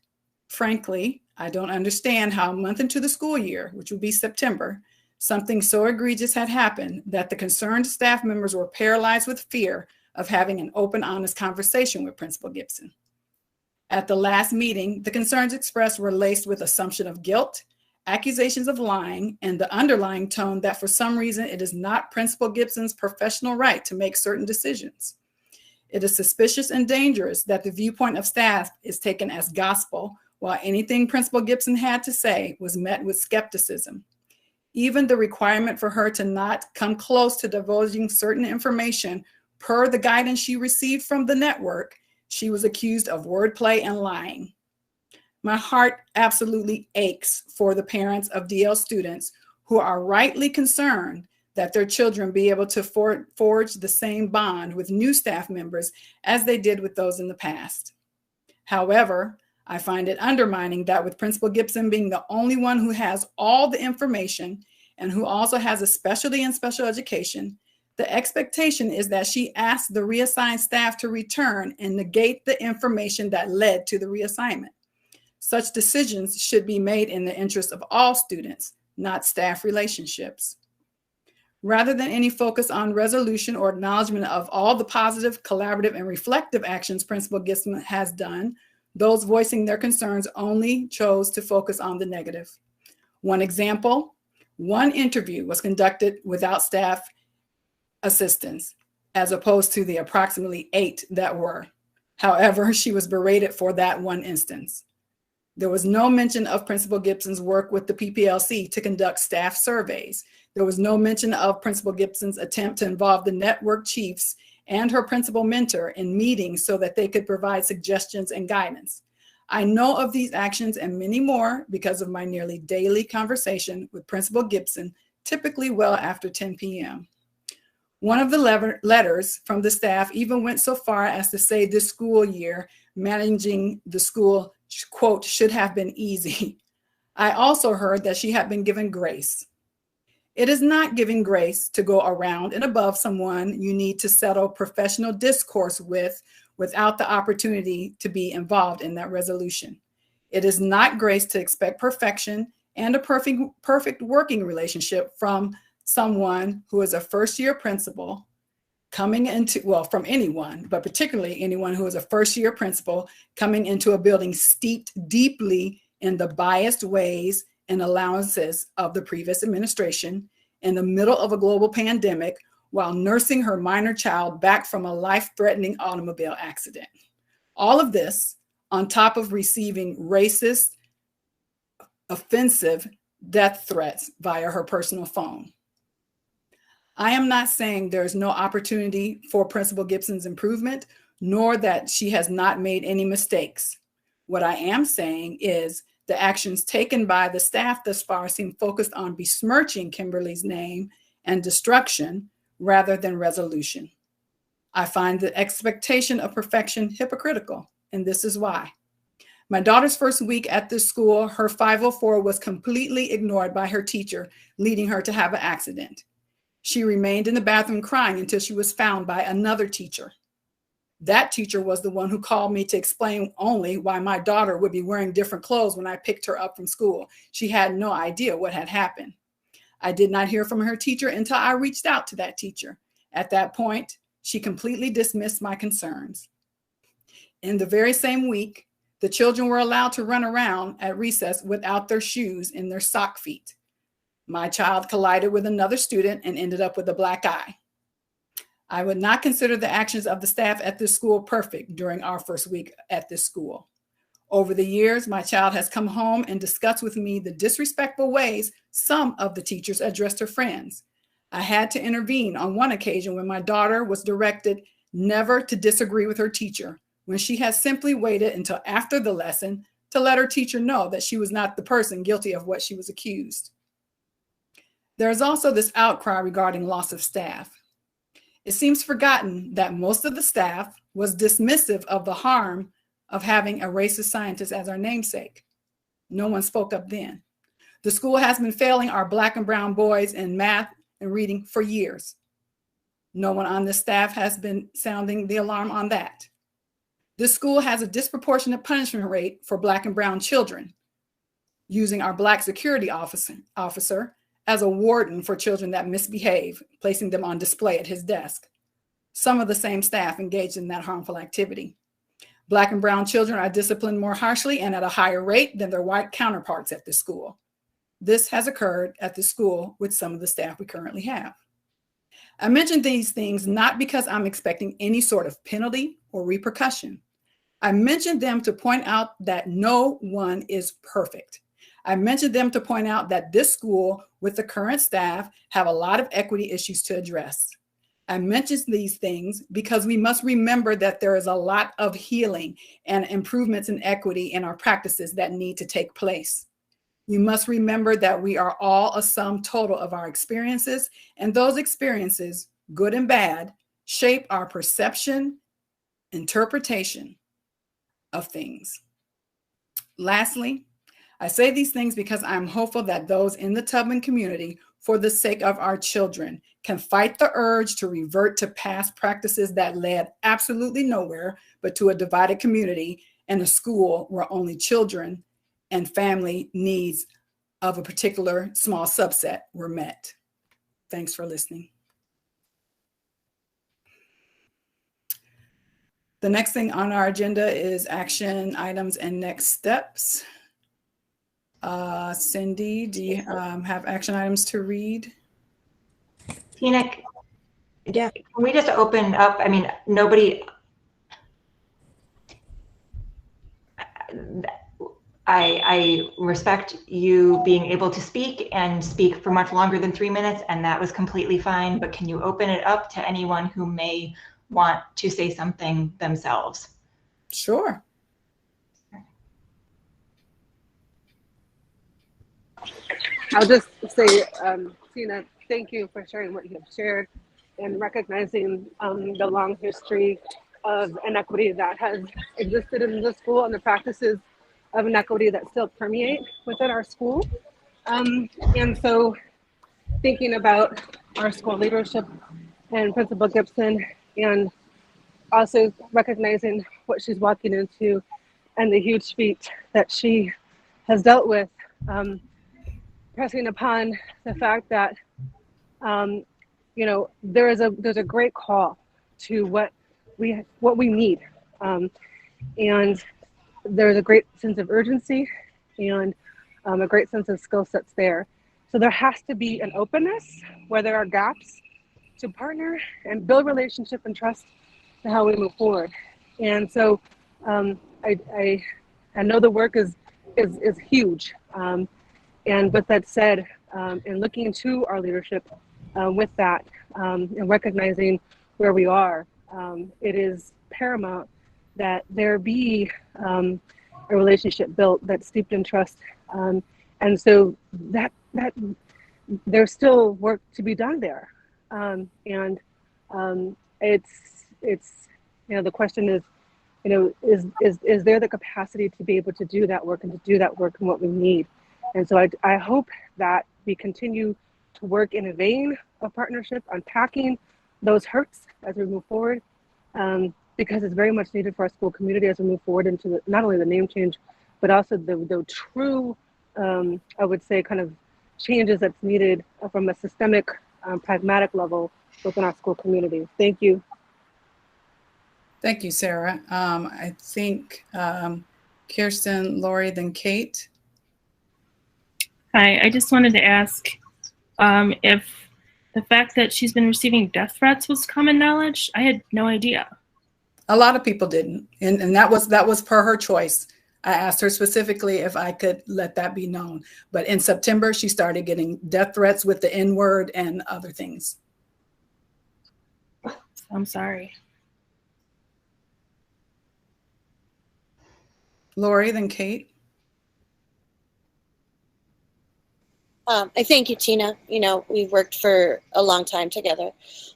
Frankly, I don't understand how a month into the school year, which would be September, something so egregious had happened that the concerned staff members were paralyzed with fear of having an open, honest conversation with Principal Gibson. At the last meeting, the concerns expressed were laced with assumption of guilt, accusations of lying, and the underlying tone that for some reason it is not Principal Gibson's professional right to make certain decisions. It is suspicious and dangerous that the viewpoint of staff is taken as gospel, while anything Principal Gibson had to say was met with skepticism. Even the requirement for her to not come close to divulging certain information per the guidance she received from the network, she was accused of wordplay and lying. My heart absolutely aches for the parents of DL students who are rightly concerned that their children be able to forge the same bond with new staff members as they did with those in the past. However, I find it undermining that with Principal Gibson being the only one who has all the information and who also has a specialty in special education, the expectation is that she asks the reassigned staff to return and negate the information that led to the reassignment. Such decisions should be made in the interest of all students, not staff relationships. Rather than any focus on resolution or acknowledgement of all the positive, collaborative, and reflective actions Principal Gibson has done, those voicing their concerns only chose to focus on the negative. One example, one interview was conducted without staff assistance, as opposed to the approximately 8 that were. However, she was berated for that one instance. There was no mention of Principal Gibson's work with the PPLC to conduct staff surveys. There was no mention of Principal Gibson's attempt to involve the network chiefs and her principal mentor in meetings so that they could provide suggestions and guidance. I know of these actions and many more because of my nearly daily conversation with Principal Gibson, typically well after 10 p.m. One of the letters from the staff even went so far as to say this school year, managing the school, quote, should have been easy. I also heard that she had been given grace. It is not giving grace to go around and above someone you need to settle professional discourse with without the opportunity to be involved in that resolution. It is not grace to expect perfection and a perfect working relationship from someone who is a first-year principal coming into, well, from anyone, but particularly anyone who is a first-year principal coming into a building steeped deeply in the biased ways and allowances of the previous administration in the middle of a global pandemic while nursing her minor child back from a life-threatening automobile accident. All of this on top of receiving racist, offensive death threats via her personal phone. I am not saying there's no opportunity for Principal Gibson's improvement, nor that she has not made any mistakes. What I am saying is the actions taken by the staff thus far seem focused on besmirching Kimberly's name and destruction rather than resolution. I find the expectation of perfection hypocritical, and this is why. My daughter's first week at this school, her 504 was completely ignored by her teacher, leading her to have an accident. She remained in the bathroom crying until she was found by another teacher. That teacher was the one who called me to explain only why my daughter would be wearing different clothes when I picked her up from school. She had no idea what had happened. I did not hear from her teacher until I reached out to that teacher. At that point, she completely dismissed my concerns. In the very same week, the children were allowed to run around at recess without their shoes in their sock feet. My child collided with another student and ended up with a black eye. I would not consider the actions of the staff at this school perfect during our first week at this school. Over the years, my child has come home and discussed with me the disrespectful ways some of the teachers addressed her friends. I had to intervene on one occasion when my daughter was directed never to disagree with her teacher, when she had simply waited until after the lesson to let her teacher know that she was not the person guilty of what she was accused. There is also this outcry regarding loss of staff. It seems forgotten that most of the staff was dismissive of the harm of having a racist scientist as our namesake. No one spoke up then. The school has been failing our Black and brown boys in math and reading for years. No one on the staff has been sounding the alarm on that. This school has a disproportionate punishment rate for Black and brown children, using our Black security officer as a warden for children that misbehave, placing them on display at his desk. Some of the same staff engaged in that harmful activity. Black and brown children are disciplined more harshly and at a higher rate than their white counterparts at this school. This has occurred at the school with some of the staff we currently have. I mention these things not because I'm expecting any sort of penalty or repercussion. I mention them to point out that no one is perfect. I mentioned them to point out that this school with the current staff have a lot of equity issues to address. I mention these things because we must remember that there is a lot of healing and improvements in equity in our practices that need to take place. You must remember that we are all a sum total of our experiences, and those experiences, good and bad, shape our perception, interpretation of things. Lastly, I say these things because I'm hopeful that those in the Tubman community, for the sake of our children, can fight the urge to revert to past practices that led absolutely nowhere but to a divided community and a school where only children and family needs of a particular small subset were met. Thanks for listening. The next thing on our agenda is action items and next steps. Cindy, do you have action items to read? Tina, yeah. Can we just open up? I mean, nobody. I respect you being able to speak and speak for much longer than 3 minutes, and that was completely fine. But can you open it up to anyone who may want to say something themselves? Sure. I'll just say, Tina, thank you for sharing what you have shared and recognizing the long history of inequity that has existed in the school and the practices of inequity that still permeate within our school. And so thinking about our school leadership and Principal Gibson, and also recognizing what she's walking into and the huge feat that she has dealt with, pressing upon the fact that there's a great call to what we need, and there's a great sense of urgency and a great sense of skill sets there. So there has to be an openness where there are gaps to partner and build relationship and trust to how we move forward. And so I know the work is huge. And with that said, and looking into our leadership with that, and recognizing where we are, it is paramount that there be a relationship built that's steeped in trust. And so that there's still work to be done there. It's the question is, is there the capacity to be able to do that work and to do that work and what we need? And so I hope that we continue to work in a vein of partnership, unpacking those hurts as we move forward, because it's very much needed for our school community as we move forward into not only the name change, but also the true, I would say, kind of changes that's needed from a systemic, pragmatic level within our school community. Thank you. Thank you, Sarah. I think Kirsten, Lori, then Kate. Hi, I just wanted to ask if the fact that she's been receiving death threats was common knowledge. I had no idea. A lot of people didn't, and that was per her choice. I asked her specifically if I could let that be known. But in September, she started getting death threats with the N-word and other things. I'm sorry. Lori, then Kate. I thank you, Tina. We've worked for a long time together.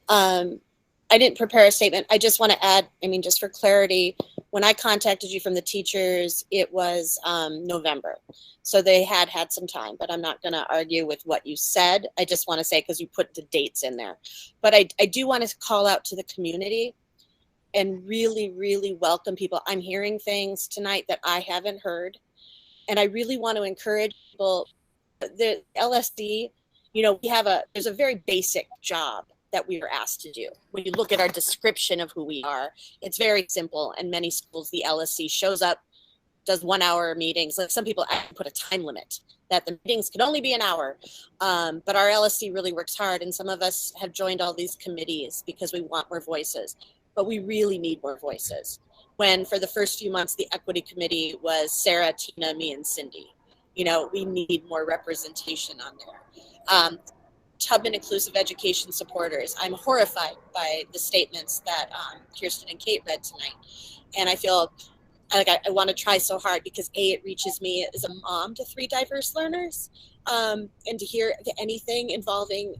I didn't prepare a statement. I just want to add, just for clarity, when I contacted you from the teachers, it was November. So they had some time, but I'm not going to argue with what you said. I just want to say, because you put the dates in there. But I do want to call out to the community and really, really welcome people. I'm hearing things tonight that I haven't heard. And I really want to encourage people. The LSD, there's a very basic job that we are asked to do. When you look at our description of who we are, it's very simple. And many schools, the LSC shows up, does 1 hour meetings. Like some people actually put a time limit that the meetings can only be an hour. But our LSC really works hard. And some of us have joined all these committees because we want more voices, but we really need more voices. When for the first few months, the equity committee was Sarah, Tina, me, and Cindy. We need more representation on there. Tubman Inclusive Education supporters. I'm horrified by the statements that Kirsten and Kate read tonight. And I feel like I want to try so hard because it reaches me as a mom to 3 diverse learners, and to hear anything involving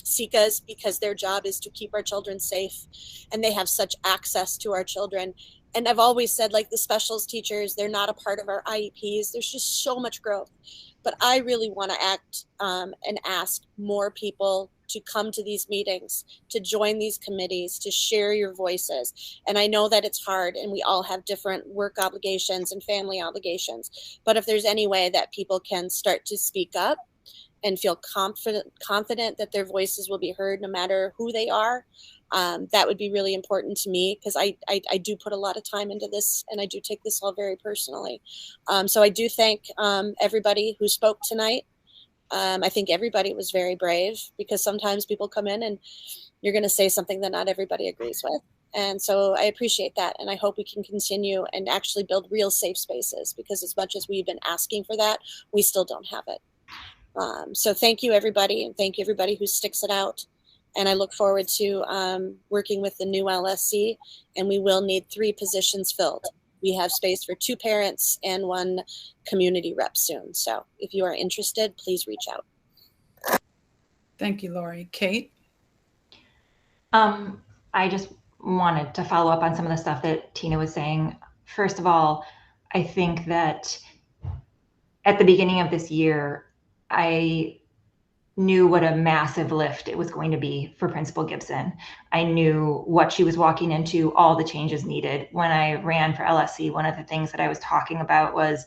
SICAs, because their job is to keep our children safe and they have such access to our children. And I've always said, like, the specials teachers, they're not a part of our IEPs. There's just so much growth. But I really want to act and ask more people to come to these meetings, to join these committees, to share your voices. And I know that it's hard and we all have different work obligations and family obligations. But if there's any way that people can start to speak up and feel confident that their voices will be heard no matter who they are, that would be really important to me, because I do put a lot of time into this and I do take this all very personally. So I do thank everybody who spoke tonight. I think everybody was very brave, because sometimes people come in and you're going to say something that not everybody agrees with. And so I appreciate that. And I hope we can continue and actually build real safe spaces, because as much as we've been asking for that, we still don't have it. So thank you, everybody. And thank you, everybody who sticks it out. And I look forward to working with the new LSC, and we will need 3 positions filled. We have space for 2 parents and 1 community rep soon. So if you are interested, please reach out. Thank you, Lori. Kate? I just wanted to follow up on some of the stuff that Tina was saying. First of all, I think that at the beginning of this year, I knew what a massive lift it was going to be for Principal Gibson. I knew what she was walking into, all the changes needed. When I ran for LSC, one of the things that I was talking about was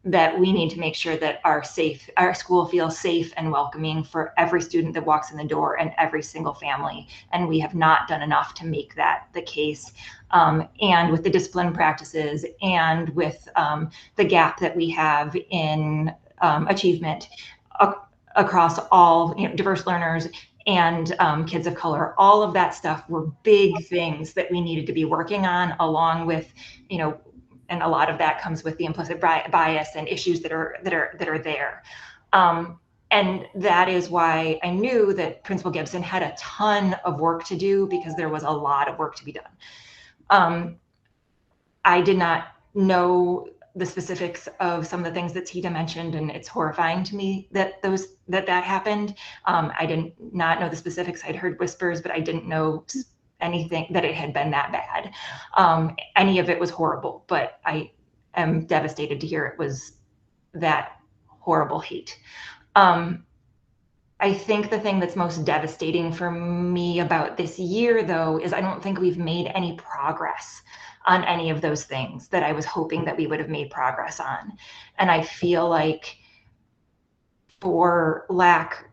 that we need to make sure that our school feels safe and welcoming for every student that walks in the door and every single family. And we have not done enough to make that the case. And with the discipline practices and with the gap that we have in achievement across all diverse learners and kids of color, all of that stuff were big things that we needed to be working on, along with, and a lot of that comes with the implicit bias and issues that are there. And that is why I knew that Principal Gibson had a ton of work to do, because there was a lot of work to be done. I did not know the specifics of some of the things that Tita mentioned, and it's horrifying to me that that happened. I did not know the specifics. I'd heard whispers, but I didn't know anything that it had been that bad. Any of it was horrible, but I am devastated to hear it was that horrible heat. I think the thing that's most devastating for me about this year, though, is I don't think we've made any progress on any of those things that I was hoping that we would have made progress on. And I feel like for lack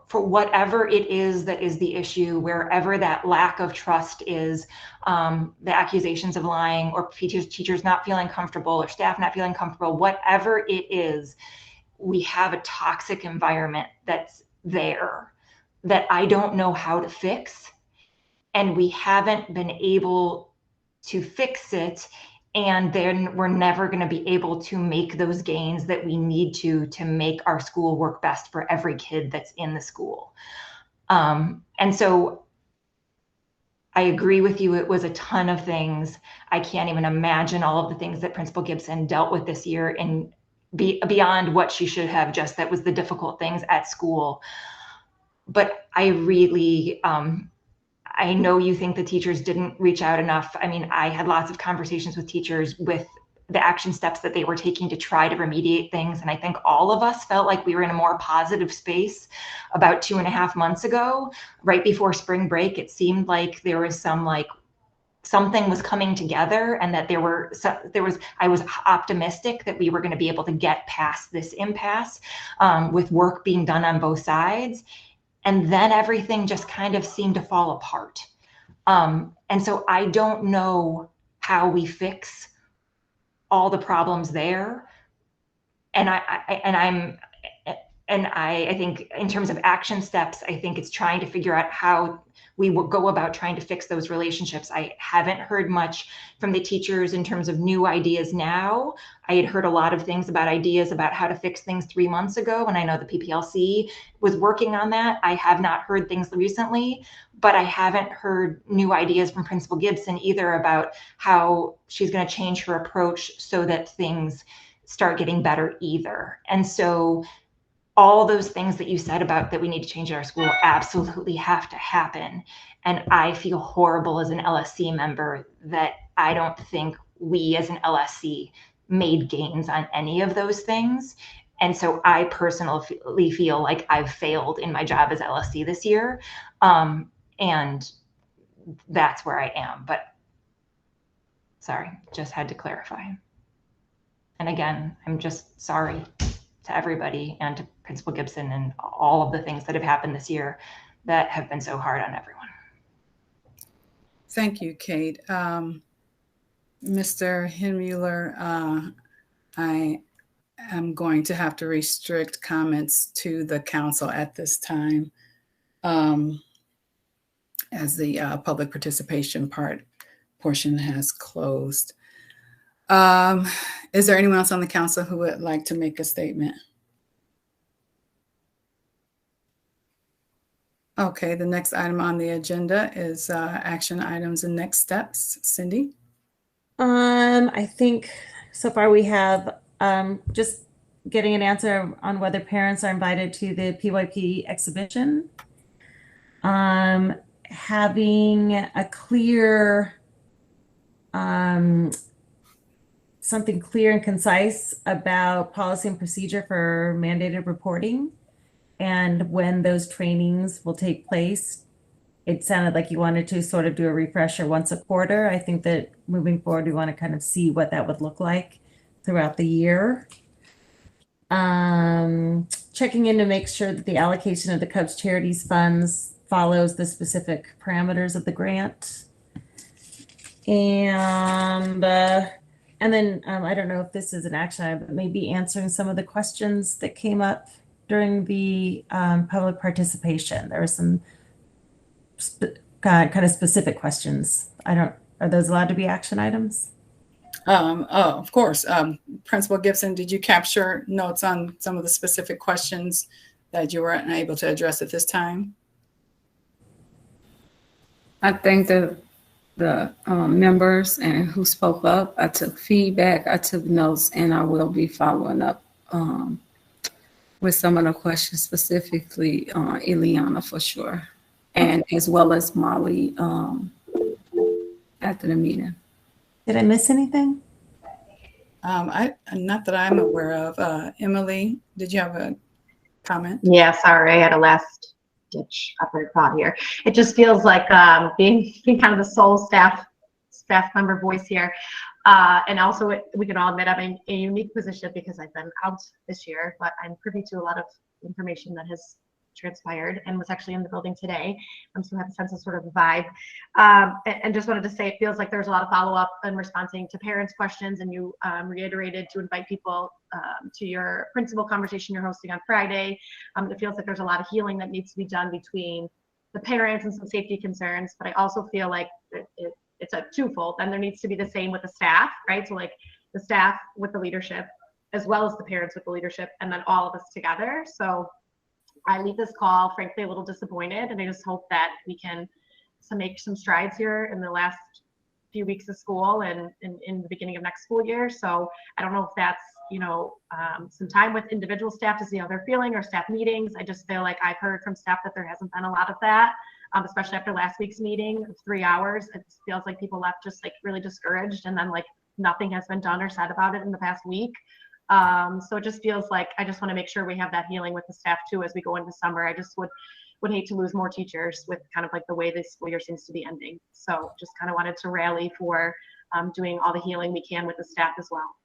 for whatever it is that is the issue, wherever that lack of trust is, the accusations of lying, or teachers not feeling comfortable, or staff not feeling comfortable, whatever it is, we have a toxic environment that's there that I don't know how to fix. And we haven't been able to fix it. And then we're never going to be able to make those gains that we need to make our school work best for every kid that's in the school. And so I agree with you. It was a ton of things. I can't even imagine all of the things that Principal Gibson dealt with this year, and beyond what she should have, just that was the difficult things at school. But I really, I know you think the teachers didn't reach out enough. I mean, I had lots of conversations with teachers with the action steps that they were taking to try to remediate things. And I think all of us felt like we were in a more positive space about 2.5 months ago, right before spring break. It seemed like there was something was coming together, and that I was optimistic that we were going to be able to get past this impasse with work being done on both sides. And then everything just kind of seemed to fall apart. And so I don't know how we fix all the problems there. And I think in terms of action steps, I think it's trying to figure out how we will go about trying to fix those relationships. I haven't heard much from the teachers in terms of new ideas now. I had heard a lot of things about ideas about how to fix things 3 months ago, and I know the PPLC was working on that. I have not heard things recently, but I haven't heard new ideas from Principal Gibson either about how she's going to change her approach so that things start getting better either. And so all those things that you said about that we need to change in our school absolutely have to happen. And I feel horrible as an LSC member that I don't think we as an LSC made gains on any of those things. And so I personally feel like I've failed in my job as LSC this year. And that's where I am. But sorry, just had to clarify. And again, I'm just sorry to everybody and to Principal Gibson and all of the things that have happened this year that have been so hard on everyone. Thank you, Kate. Mr. Hinmuller, I am going to have to restrict comments to the council at this time, as the public participation portion has closed. Is there anyone else on the council who would like to make a statement? Okay, the next item on the agenda is action items and next steps. Cindy? I think so far we have just getting an answer on whether parents are invited to the PYP exhibition. Having a clear, something clear and concise about policy and procedure for mandated reporting, and when those trainings will take place. It sounded like you wanted to sort of do a refresher once a quarter. I think that moving forward, we want to kind of see what that would look like throughout the year. Checking in to make sure that the allocation of the Cubs Charities funds follows the specific parameters of the grant. And then I don't know if this is an action item, but maybe answering some of the questions that came up during the public participation. There were some kind of specific questions. Are those allowed to be action items? Of course. Principal Gibson, did you capture notes on some of the specific questions that you were unable to address at this time? I think the members and who spoke up, I took feedback, I took notes, and I will be following up with some of the questions, specifically Ileana for sure, and as well as Molly after the meeting. Did I miss anything? Not that I'm aware of. Emily, did you have a comment? Yeah, sorry, I had a last ditch effort thought here. It just feels like being kind of the sole staff member voice here. And also, we can all admit I'm in a unique position because I've been out this year, but I'm privy to a lot of information that has transpired and was actually in the building today. So I have a sense of sort of a vibe. And just wanted to say, it feels like there's a lot of follow-up and responding to parents' questions, and you reiterated to invite people to your principal conversation you're hosting on Friday. It feels like there's a lot of healing that needs to be done between the parents and some safety concerns, but I also feel like it's a twofold, and there needs to be the same with the staff, right? So like the staff with the leadership, as well as the parents with the leadership, and then all of us together. So I leave this call, frankly, a little disappointed, and I just hope that we can make some strides here in the last few weeks of school and in the beginning of next school year. So I don't know if that's, some time with individual staff to see how they're feeling, or staff meetings. I just feel like I've heard from staff that there hasn't been a lot of that, especially after last week's meeting of 3 hours. It feels like people left just like really discouraged, and then like nothing has been done or said about it in the past week. So it just feels like I just want to make sure we have that healing with the staff too as we go into summer. I just would hate to lose more teachers with kind of like the way this school year seems to be ending. So just kind of wanted to rally for doing all the healing we can with the staff as well.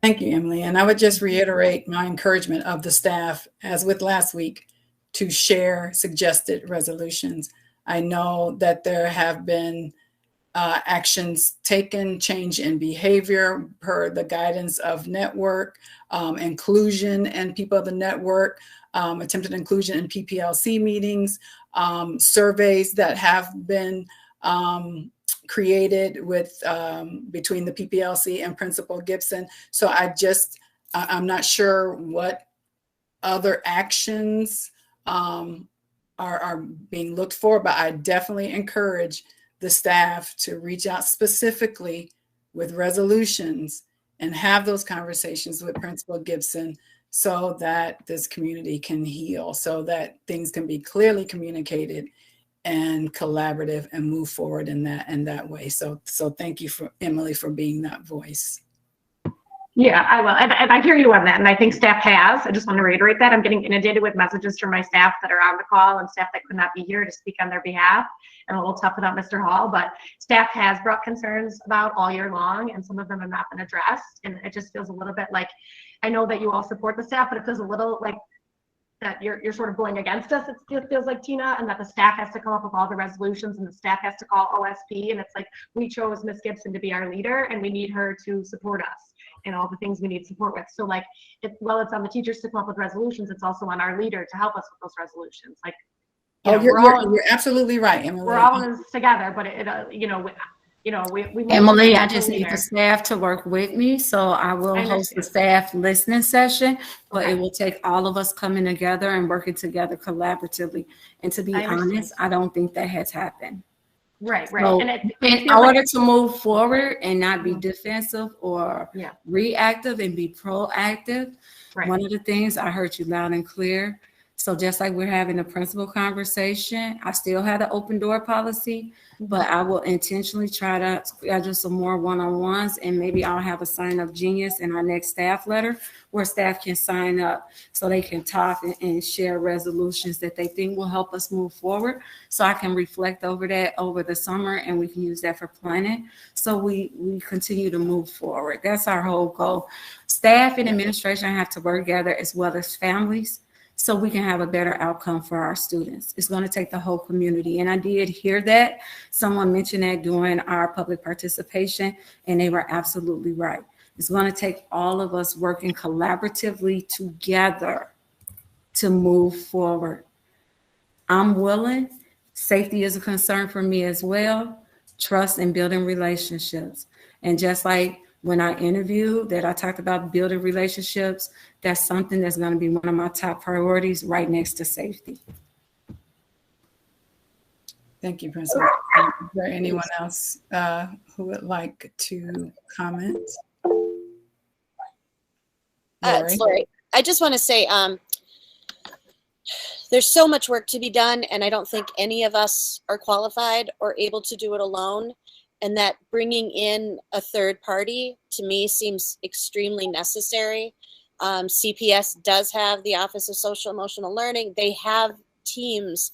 Thank you, Emily. And I would just reiterate my encouragement of the staff, as with last week, to share suggested resolutions. I know that there have been actions taken, change in behavior per the guidance of network, inclusion and people of the network, attempted inclusion in PPLC meetings, surveys that have been created with between the PPLC and Principal Gibson. So I'm not sure what other actions are being looked for, but I definitely encourage the staff to reach out specifically with resolutions and have those conversations with Principal Gibson so that this community can heal, so that things can be clearly communicated and collaborative and move forward in that way. So thank you for Emily for being that voice. Yeah, I will. And I hear you on that. And I think staff has. I just want to reiterate that. I'm getting inundated with messages from my staff that are on the call and staff that could not be here to speak on their behalf. I'm a little tough without Mr. Hall, but staff has brought concerns about all year long, and some of them have not been addressed. And it just feels a little bit like, I know that you all support the staff, but it feels a little like that you're sort of going against us, it feels like, Tina, and that the staff has to come up with all the resolutions and the staff has to call OSP. And it's like, we chose Ms. Gibson to be our leader and we need her to support us and all the things we need support with. So like, while it's on the teachers to come up with resolutions, it's also on our leader to help us with those resolutions. Like, you're absolutely right, Emily. We're all in this together, but we Emily, I just need the staff to work with me, so I will host a staff listening session, but it will take all of us coming together and working together collaboratively. And to be honest, I don't think that has happened. Right. So, in order to move forward and not be defensive or reactive and be proactive, one of the things I heard you loud and clear, So just like we're having a principal conversation, I still have the open door policy, but I will intentionally try to schedule some more one-on-ones, and maybe I'll have a sign up genius in our next staff letter where staff can sign up so they can talk and share resolutions that they think will help us move forward. So I can reflect over that over the summer, and we can use that for planning. So we continue to move forward. That's our whole goal. Staff and administration have to work together as well as families, so we can have a better outcome for our students. It's going to take the whole community. And I did hear that. Someone mentioned that during our public participation, and they were absolutely right. It's going to take all of us working collaboratively together to move forward. I'm willing. Safety is a concern for me as well. Trust and building relationships. And just like when I interviewed that I talked about building relationships, that's something that's going to be one of my top priorities right next to safety. Thank you, Principal. Is there anyone else who would like to comment? It's Lori. I just want to say there's so much work to be done, and I don't think any of us are qualified or able to do it alone. And that bringing in a third party to me seems extremely necessary. CPS does have the Office of Social Emotional Learning. They have teams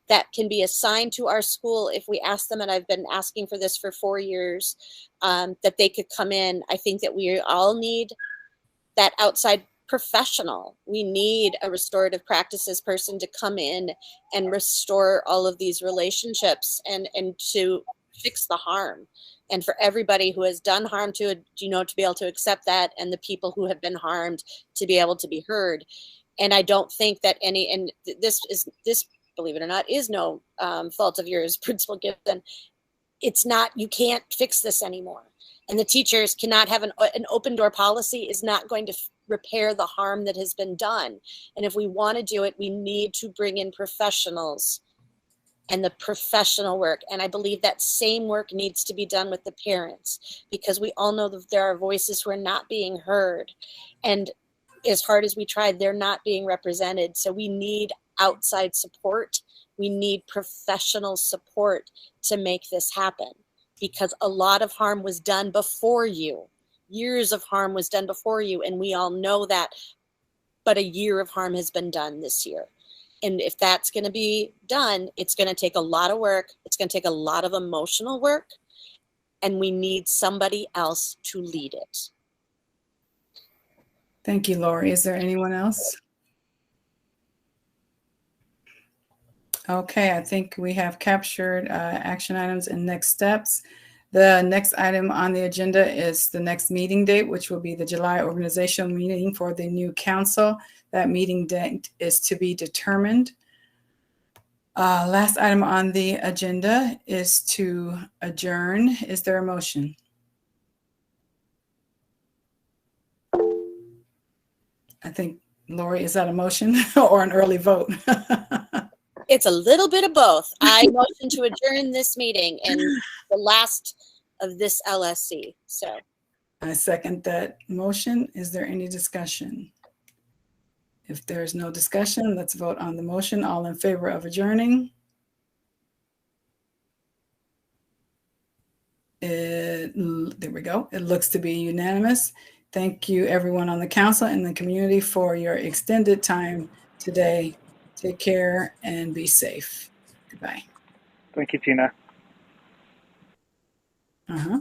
that can be assigned to our school if we ask them, and I've been asking for this for 4 years, that they could come in. I think that we all need that outside professional. We need a restorative practices person to come in and restore all of these relationships and to fix the harm, and for everybody who has done harm to it, to be able to accept that, and the people who have been harmed to be able to be heard. And I don't think that this believe it or not is no fault of yours, Principal Gibson. It's not, you can't fix this anymore, and the teachers cannot have an open door policy is not going to repair the harm that has been done. And if we want to do it, we need to bring in professionals and the professional work. And I believe that same work needs to be done with the parents, because we all know that there are voices who are not being heard. And as hard as we tried, they're not being represented. So we need outside support. We need professional support to make this happen, because a lot of harm was done before you. Years of harm was done before you, and we all know that. But a year of harm has been done this year. And if that's going to be done, it's going to take a lot of work. It's going to take a lot of emotional work. And we need somebody else to lead it. Thank you, Lori. Is there anyone else? Okay, I think we have captured action items and next steps. The next item on the agenda is the next meeting date, which will be the July organizational meeting for the new council. That meeting date is to be determined. Last item on the agenda is to adjourn. Is there a motion? I think, Lori, is that a motion or an early vote? It's a little bit of both. I motion to adjourn this meeting and the last of this LSC. So I second that motion. Is there any discussion? If there's no discussion, let's vote on the motion. All in favor of adjourning? There we go. It looks to be unanimous. Thank you, everyone on the council and the community, for your extended time today. Take care and be safe. Goodbye. Thank you, Tina. Uh-huh.